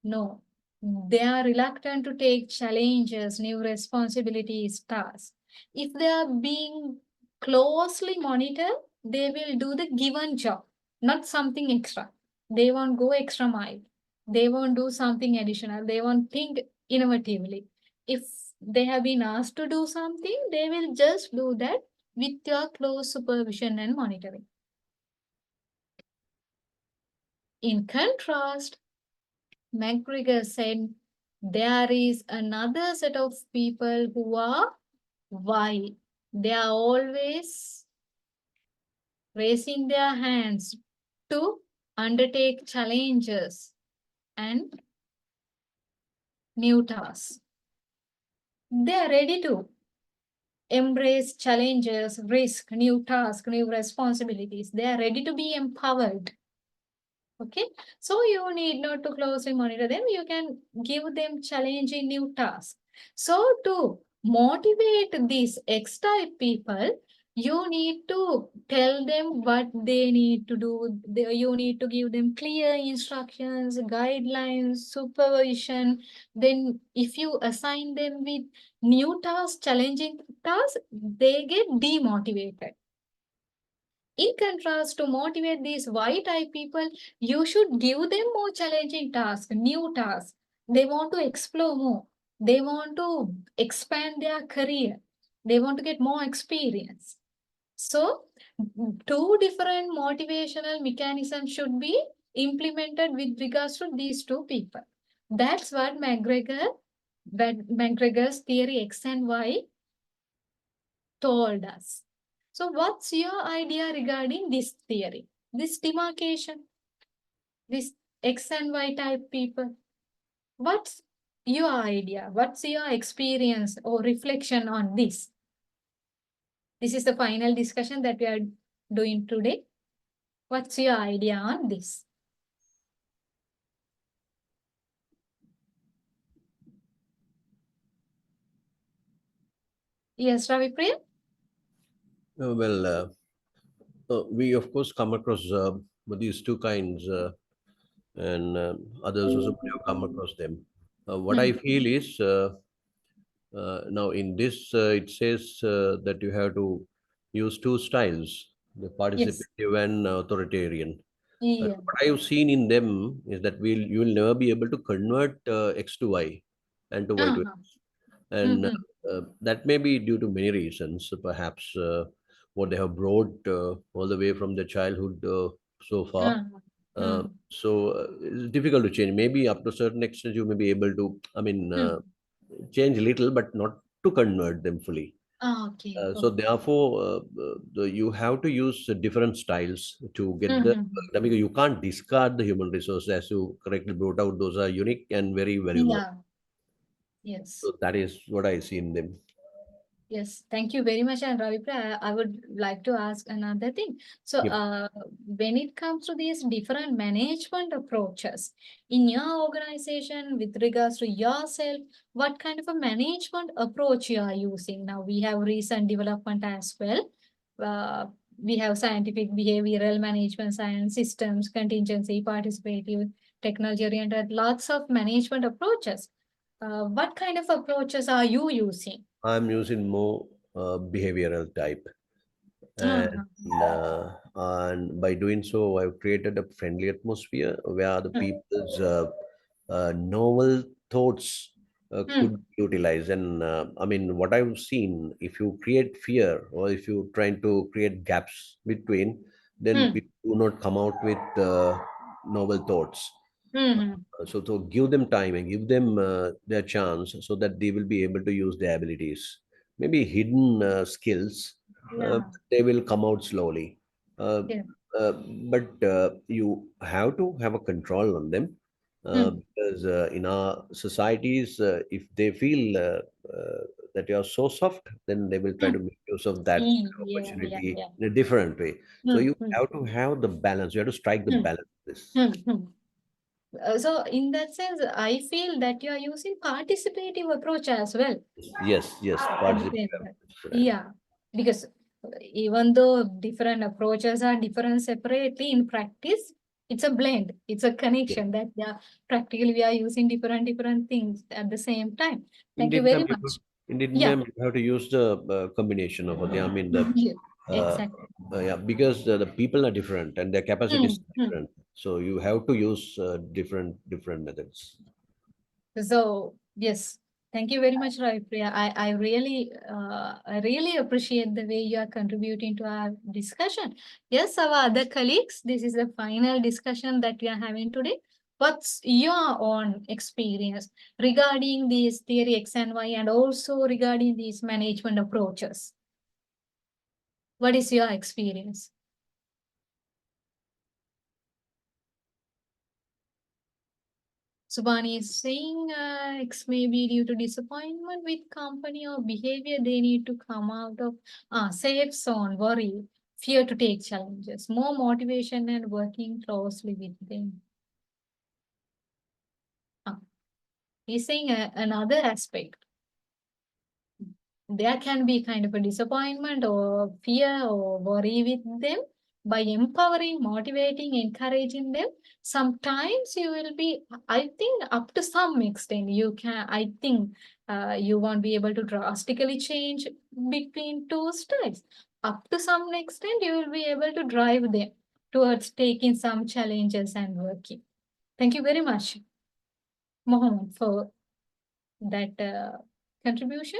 No, they are reluctant to take challenges, new responsibilities, tasks. If they are being closely monitored, they will do the given job, not something extra. They won't go extra mile. They won't do something additional. They won't think innovatively. If they have been asked to do something, they will just do that with your close supervision and monitoring. In contrast, McGregor said there is another set of people who are Y. they are always raising their hands to undertake challenges and new tasks. They are ready to embrace challenges, risk, new tasks, new responsibilities. They are ready to be empowered. Okay, so you need not to closely monitor them. You can give them challenging new tasks. So to motivate these X-type people, you need to tell them what they need to do. You need to give them clear instructions, guidelines, supervision. Then if you assign them with new tasks, challenging tasks, they get demotivated. In contrast, to motivate these Y-type people, you should give them more challenging tasks, new tasks. They want to explore more. They want to expand their career. They want to get more experience. So, two different motivational mechanisms should be implemented with regards to these two people. That's what McGregor's theory X and Y told us. So what's your idea regarding this theory, this demarcation, this X and Y type people? What's your idea? What's your experience or reflection on this? This is the final discussion that we are doing today. What's your idea on this? Yes, Ravi Priya? We of course come across these two kinds, and others also may have come across them. What I feel is now in this it says that you have to use two styles: the participative and authoritarian. Yeah. What I've seen in them is that you will never be able to convert X to Y and to Y to X, and that may be due to many reasons. Perhaps what they have brought all the way from their childhood so far. It's difficult to change. Maybe up to a certain extent you may be able to, change a little, but not to convert them fully. Okay. So therefore, you have to use different styles to get because you can't discard the human resource, as you correctly brought out. Those are unique and very valuable. Yeah. Yes. So that is what I see in them. Yes, thank you very much. And Ravipra, I would like to ask another thing. So, when it comes to these different management approaches in your organization with regards to yourself, what kind of a management approach you are using? Now, we have recent development as well. We have scientific behavioral management, science systems, contingency, participative, technology-oriented, lots of management approaches. What kind of approaches are you using? I'm using more behavioral type, and by doing so, I've created a friendly atmosphere where the people's novel thoughts could be utilized. And what I've seen, if you create fear or if you trying to create gaps between, then people do not come out with novel thoughts. So to give them time and give them their chance so that they will be able to use their abilities. Maybe hidden skills, they will come out slowly. But you have to have a control on them because in our societies, if they feel that you are so soft, then they will try to make use of that opportunity in a different way. So you have to have the balance. You have to strike the balance of this. So in that sense, I feel that you are using participative approach as well. Yes, participative. Yeah, because even though different approaches are different separately, in practice, it's a blend. It's a connection that practically we are using different things at the same time. Thank you very much. Indeed, ma'am, you have to use the combination of the, exactly. because the people are different and their capacities are different. So you have to use different methods. So yes, thank you very much, Priya. I really appreciate the way you are contributing to our discussion. Yes, our other colleagues, this is the final discussion that we are having today. What's your own experience regarding these theory X and Y and also regarding these management approaches? What is your experience? Subhani is saying X may be due to disappointment with company or behavior. They need to come out of safe zone, worry, fear to take challenges, more motivation and working closely with them. He's saying another aspect. There can be kind of a disappointment or fear or worry with them. By empowering, motivating, encouraging them, sometimes you will be, I think up to some extent, you can, I think you won't be able to drastically change between two styles. Up to some extent, you will be able to drive them towards taking some challenges and working. Thank you very much, Mohammed, for that contribution.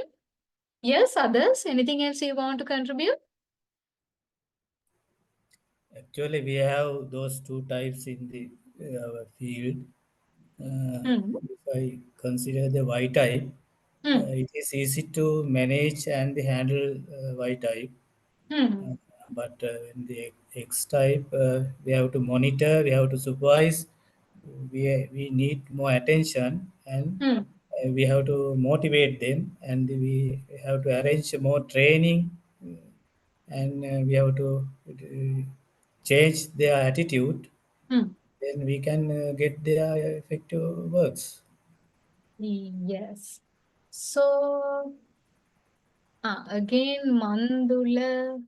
Yes, others, anything else you want to contribute? Actually, we have those two types in the our field. If I consider the Y type, it is easy to manage and handle Y type. But in the X type, we have to monitor, we have to supervise, we need more attention, and we have to motivate them, and we have to arrange more training, and we have to change their attitude. Then we can get their effective works. Yes. So, again, Mandula.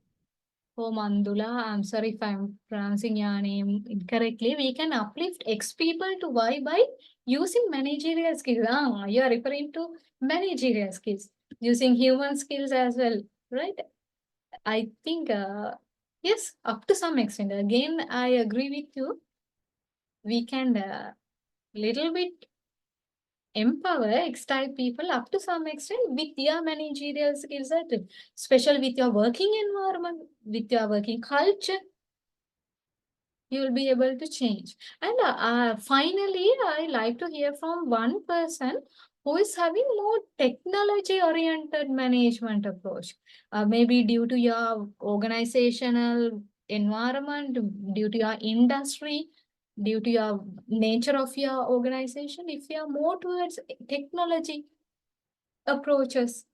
Oh, Mandula, I'm sorry if I'm pronouncing your name incorrectly. We can uplift X people to Y by using managerial skills. You are referring to managerial skills, using human skills as well, right? I think, yes, up to some extent. Again, I agree with you. We can little bit empower X-type people up to some extent with your managerial skills, especially with your working environment, with your working culture. You will be able to change. And finally, I like to hear from one person who is having more technology-oriented management approach. Maybe due to your organizational environment, due to your industry, due to your nature of your organization, if you are more towards technology approaches.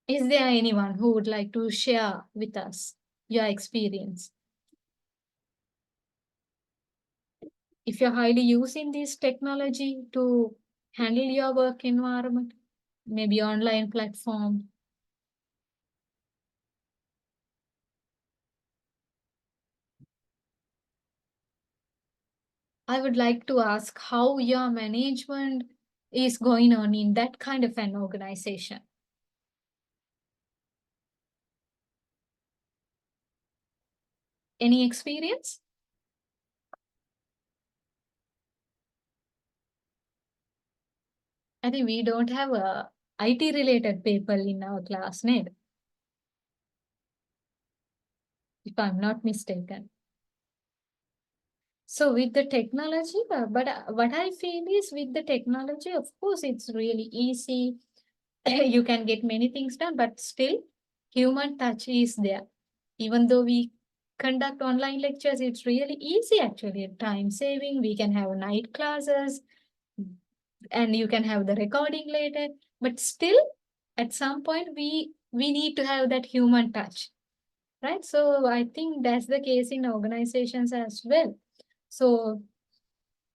Is there anyone who would like to share with us your experience? If you're highly using this technology to handle your work environment, maybe online platform. I would like to ask how your management is going on in that kind of an organization. Any experience? I think we don't have a IT related people in our class, Ned. If I'm not mistaken. So with the technology, but what I feel is with the technology, of course, it's really easy. You can get many things done, but still human touch is there. Even though we conduct online lectures, it's really easy actually. Time saving, we can have night classes and you can have the recording later, but still at some point we need to have that human touch, right? So I think that's the case in organizations as well. So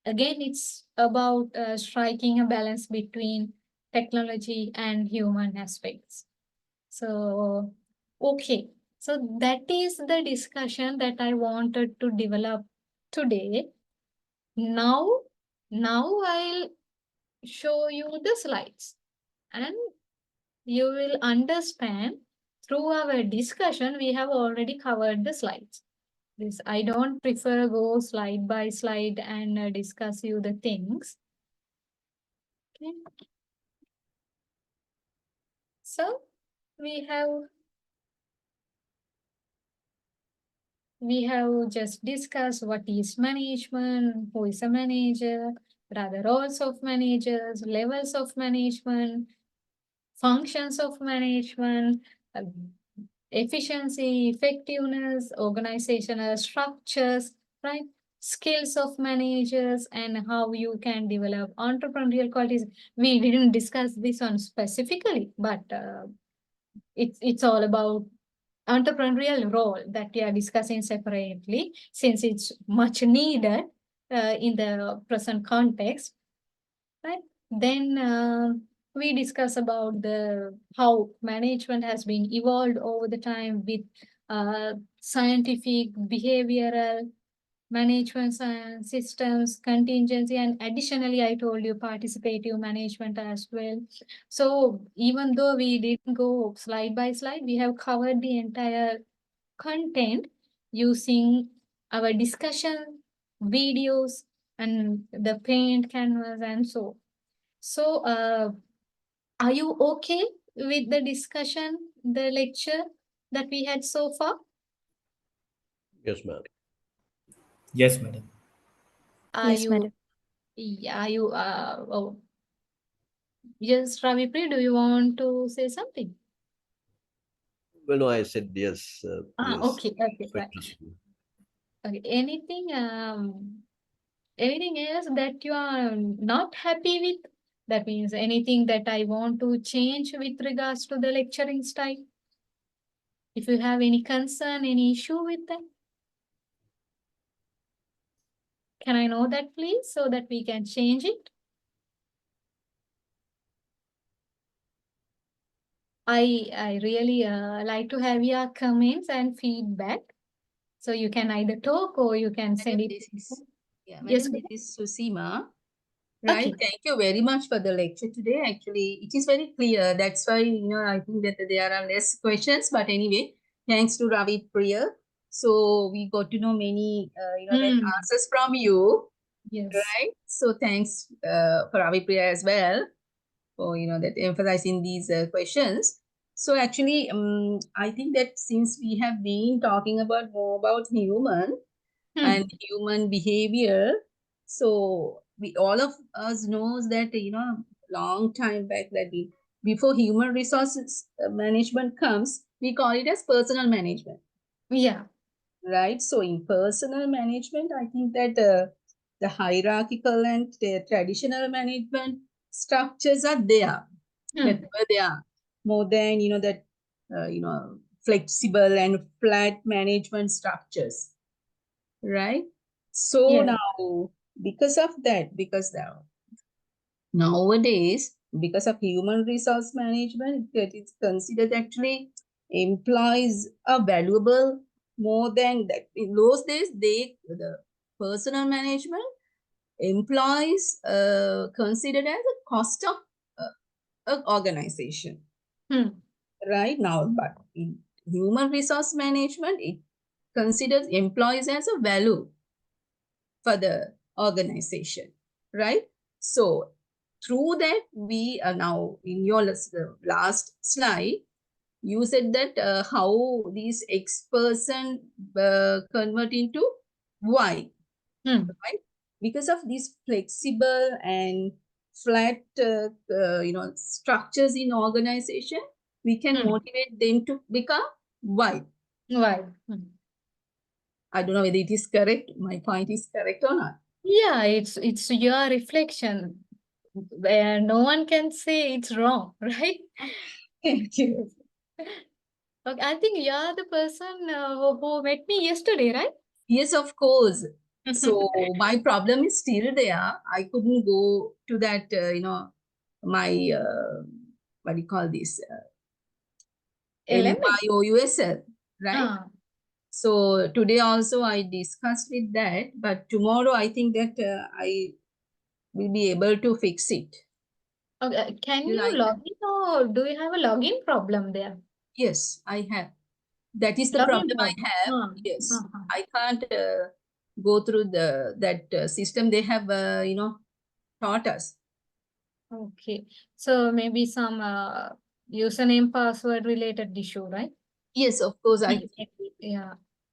again, it's about striking a balance between technology and human aspects. So, okay. So that is the discussion that I wanted to develop today. Now I'll show you the slides and you will understand through our discussion, we have already covered the slides. This I don't prefer go slide by slide and discuss you the things. Okay. So we have just discussed what is management, who is a manager, what are the roles of managers, levels of management, functions of management, efficiency, effectiveness, organizational structures, right? Skills of managers and how you can develop entrepreneurial qualities. We didn't discuss this one specifically, but it's all about entrepreneurial role that we are discussing separately since it's much needed in the present context, right? Then we discuss about the how management has been evolved over the time with scientific, behavioral, management science, systems, contingency, and additionally, I told you participative management as well. So even though we didn't go slide by slide, we have covered the entire content using our discussion videos and the paint canvas and so. So, are you okay with the discussion, the lecture that we had so far? Yes, ma'am. Yes, madam. Are Yes, you, madam. are you, oh, yes, Ravipriya, do you want to say something? Well, no, I said yes. Yes. Okay, okay, So right. interesting. Okay, anything else that you are not happy with? That means anything that I want to change with regards to the lecturing style? If you have any concern, any issue with that? Can I know that please so that we can change it? I really like to have your comments and feedback. So you can either talk or you can send it. Yeah, Yes, Madam, ma'am. this is Susima. Right. Okay. Thank you very much for the lecture today. Actually, it is very clear. That's why, I think that there are less questions. But anyway, thanks to Ravi Priya. So we got to know many, that answers from you. Yes. Right. So thanks for Ravi Priya as well for, that emphasizing these questions. So actually, I think that since we have been talking about more about human and human behavior, so we all of us knows that long time back that before human resources management comes, we call it as personal management. Yeah. Right. So in personal management, I think that the hierarchical and the traditional management structures are there. That were there more than that flexible and flat management structures. Right. So Yeah. now, because of that, nowadays, because of human resource management, that is considered actually employees are valuable more than that. In those days, the personal management employees considered as a cost of an organization. Right now, but in human resource management, it considers employees as a value for the organization, right? So through that, we are now in your last slide, you said that how these X person convert into Y, right? Because of these flexible and flat, structures in organization, we can motivate them to become Y. Y. I don't know whether it is correct. My point is correct or not. Yeah, it's your reflection where no one can say it's wrong, right? Thank you. Okay, I think you're the person who met me yesterday, right? Yes, of course. So my problem is still there. I couldn't go to that, my, what do you call this? LMS. MYOUSL, right? Ah. So today also I discussed with that, but tomorrow I think that I will be able to fix it. Okay, can You you like log in or do you have a login problem there? Yes, I have. That is the Login problem I problem. have. Yes, I can't go through that system they have, taught us. Okay, so maybe some username password related issue, right? Yes, of course, I think. Yeah.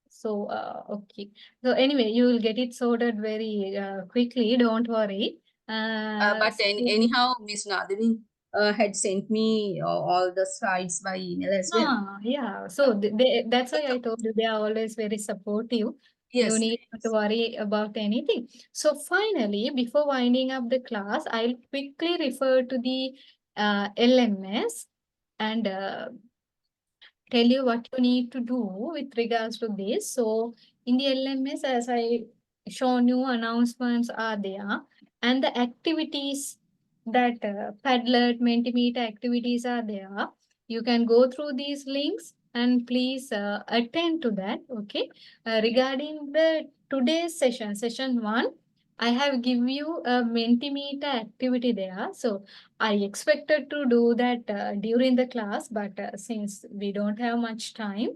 So okay. So anyway, you will get it sorted very quickly. Don't worry. But anyhow, Miss Nadini, had sent me all the slides by email as well. Yeah. So that's why I told you they are always very supportive. Yes. You need not to worry about anything. So finally, before winding up the class, I'll quickly refer to the LMS and tell you what you need to do with regards to this. So in the LMS, as I shown you, announcements are there and the activities that Padlet, Mentimeter activities are there. You can go through these links and please attend to that. Okay. Regarding the today's session, session 1, I have give you a Mentimeter activity there. So I expected to do that during the class, but since we don't have much time,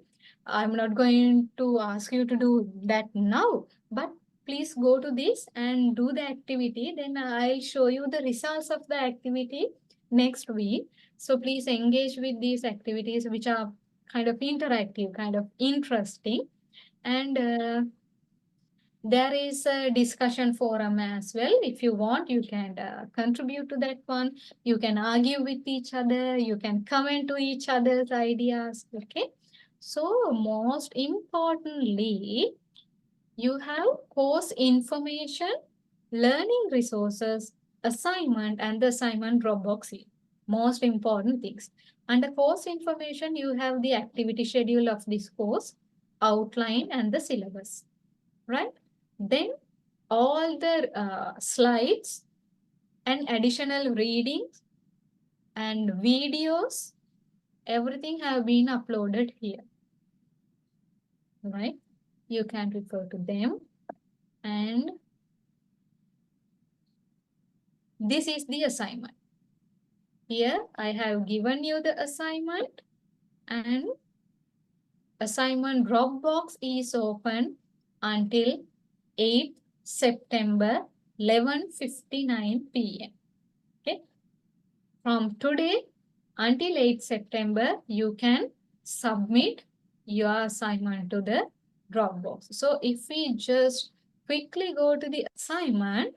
I'm not going to ask you to do that now. But please go to this and do the activity. Then I'll show you the results of the activity next week. So please engage with these activities, which are kind of interactive, kind of interesting. And there is a discussion forum as well. If you want, you can contribute to that one. You can argue with each other. You can comment to each other's ideas. Okay. So most importantly, you have course information, learning resources, assignment, and the assignment Dropbox link. Most important things. Under course information, you have the activity schedule of this course, outline, and the syllabus. Right? Then all the slides and additional readings and videos, everything have been uploaded here. Right? You can refer to them. And this is the assignment. Here I have given you the assignment, and assignment Dropbox is open until 8th September 11:59 p.m. Okay. From today until 8th September, you can submit your assignment to the Dropbox. So if we just quickly go to the assignment,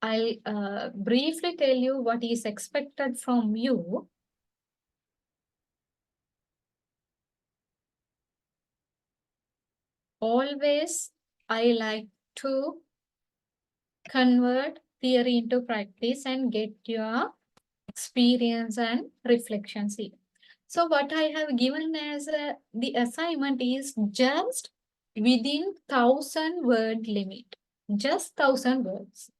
I'll briefly tell you what is expected from you. Always, I like to convert theory into practice and get your experience and reflections here. So what I have given as the assignment is just within 1,000-word limit, just 1,000 words.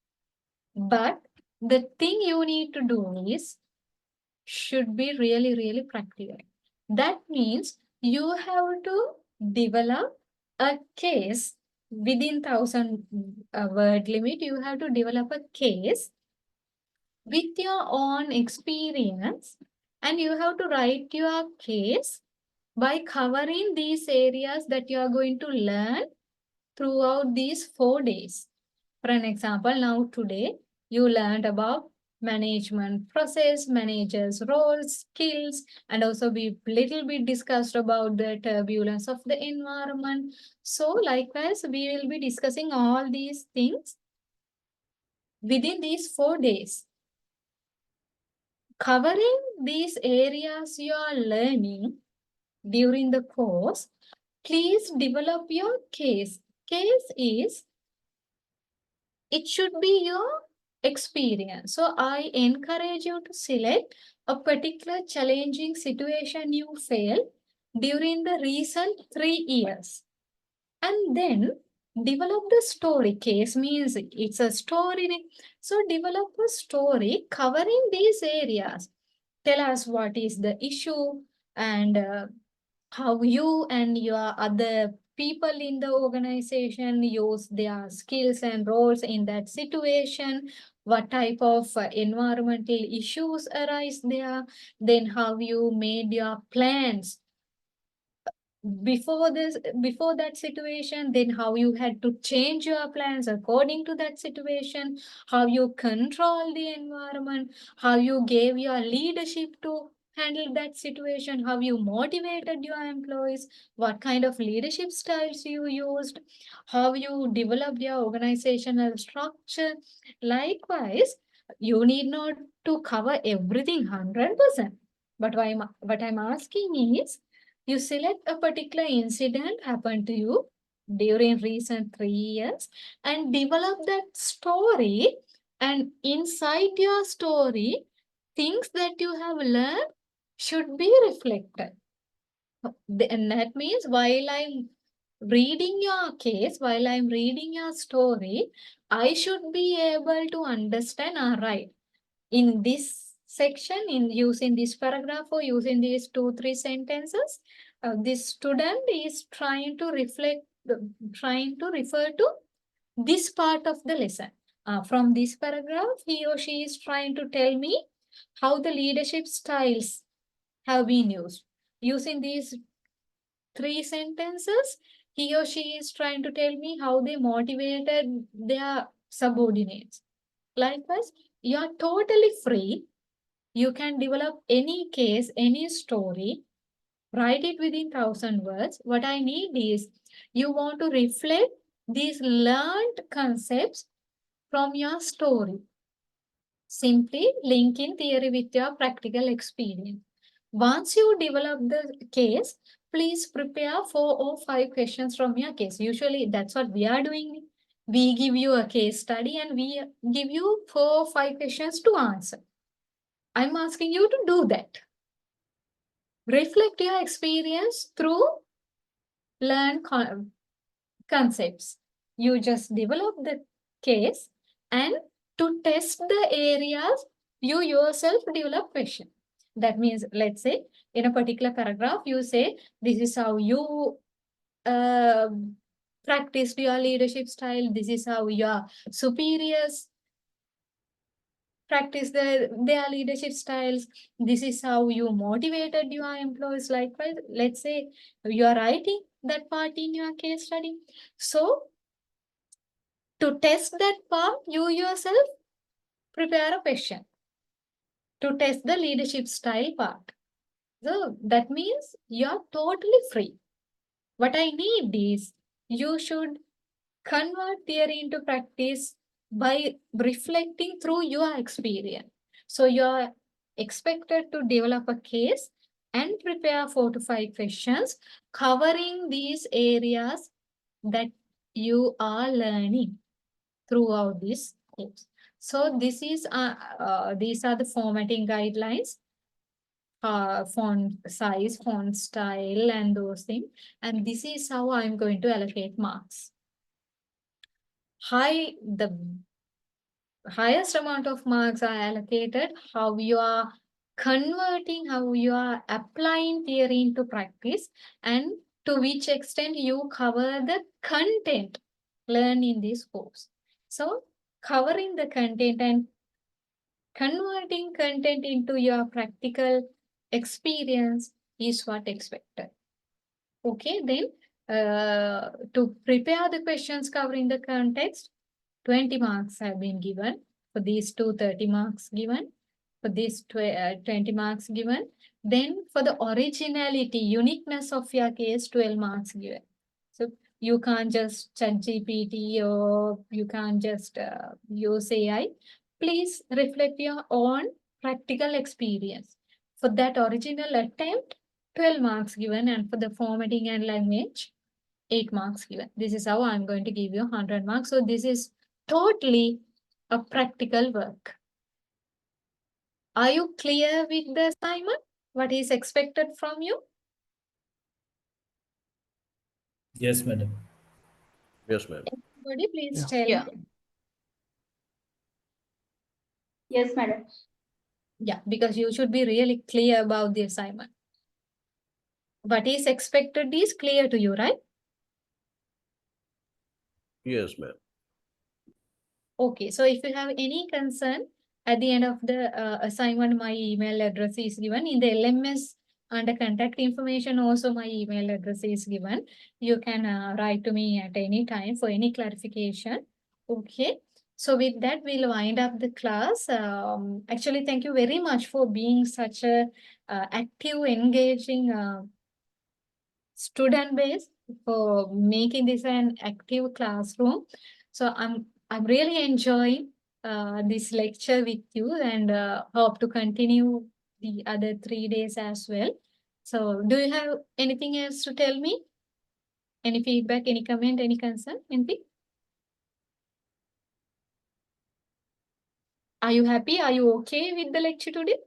But the thing you need to do is should be really, really practical. That means you have to develop a case within 1,000-word limit. You have to develop a case with your own experience, and you have to write your case by covering these areas that you are going to learn throughout these 4 days. For an example, now today you learned about management process, managers' roles, skills, and also we little bit discussed about the turbulence of the environment. So likewise, we will be discussing all these things within these 4 days. Covering these areas you are learning during the course, please develop your case. Case is, it should be your experience. So I encourage you to select a particular challenging situation you faced during the recent 3 years. And then develop the story. Case means it's a story. So develop a story covering these areas. Tell us what is the issue and how you and your other people in the organization use their skills and roles in that situation, what type of environmental issues arise there, then how you made your plans before that situation, then how you had to change your plans according to that situation, how you control the environment, how you gave your leadership to handled that situation, how you motivated your employees, what kind of leadership styles you used, how you developed your organizational structure. Likewise, you need not to cover everything 100%. But what I'm asking is, you select a particular incident happened to you during recent 3 years and develop that story, and inside your story, things that you have learned should be reflected. And that means while I'm reading your case, while I'm reading your story, I should be able to understand, all right, in this section, in using this paragraph or using these 2-3 sentences, this student is trying to refer to this part of the lesson. From this paragraph, he or she is trying to tell me how the leadership styles have been used. Using these 3 sentences, he or she is trying to tell me how they motivated their subordinates. Likewise, you are totally free. You can develop any case, any story, write it within 1,000 words. What I need is you want to reflect these learned concepts from your story. Simply link in theory with your practical experience. Once you develop the case, please prepare 4 or 5 questions from your case. Usually that's what we are doing. We give you a case study and we give you 4 or 5 questions to answer. I'm asking you to do that. Reflect your experience through learn concepts. You just develop the case, and to test the areas, you yourself develop question. That means, let's say, in a particular paragraph, you say, this is how you practice your leadership style. This is how your superiors practice their leadership styles. This is how you motivated your employees. Likewise, let's say you are writing that part in your case study. So to test that part, you yourself prepare a question to test the leadership style part. So that means you're totally free. What I need is you should convert theory into practice by reflecting through your experience. So you're expected to develop a case and prepare 4 to 5 questions covering these areas that you are learning throughout this course. So this is these are the formatting guidelines, font size, font style, and those things. And this is how I'm going to allocate marks. The highest amount of marks are allocated how you are converting, how you are applying theory into practice, and to which extent you cover the content learned in this course. So covering the content and converting content into your practical experience is what expected. Okay, then to prepare the questions covering the context, 20 marks have been given. For these 30 marks given. For these 20 marks given. Then for the originality, uniqueness of your case, 12 marks given. So you can't just chat GPT or you can't just use AI. Please reflect your own practical experience. For that original attempt, 12 marks given, and for the formatting and language, 8 marks given. This is how I'm going to give you 100 marks. So this is totally a practical work. Are you clear with the assignment? What is expected from you? Yes, madam. Yes, ma'am. Everybody, please tell Yeah. me. Yes, madam. Yeah, because you should be really clear about the assignment. What is expected is clear to you, right? Yes, ma'am. Okay, so if you have any concern, at the end of the assignment, my email address is given. In the LMS under contact information, also my email address is given. You can write to me at any time for any clarification. Okay, So with that, we'll wind up the class. Actually, thank you very much for being such a active, engaging student base, for making this an active classroom. So I'm really enjoying this lecture with you, and hope to continue the other 3 days as well. So do you have anything else to tell me? Any feedback, any comment, any concern, anything? Are you happy? Are you okay with the lecture today?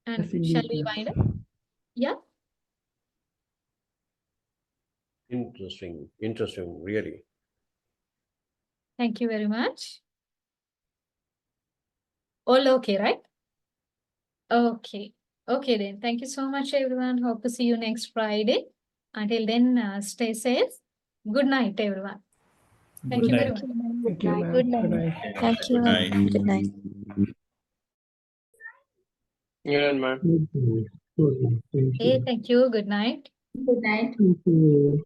And Yes, indeed, shall we yes. wind up? Yeah. Interesting, interesting, really. Thank you very much. All okay, right? Okay. Okay then. Thank you so much, everyone. Hope to see you next Friday. Until then, stay safe. Good night, everyone. Thank Good you very night. much. Thank you, ma'am. Good Good night. night. Thank you. Good night. Good night. Yeah, man. Hey, thank you. Good night. Good night. Thank you.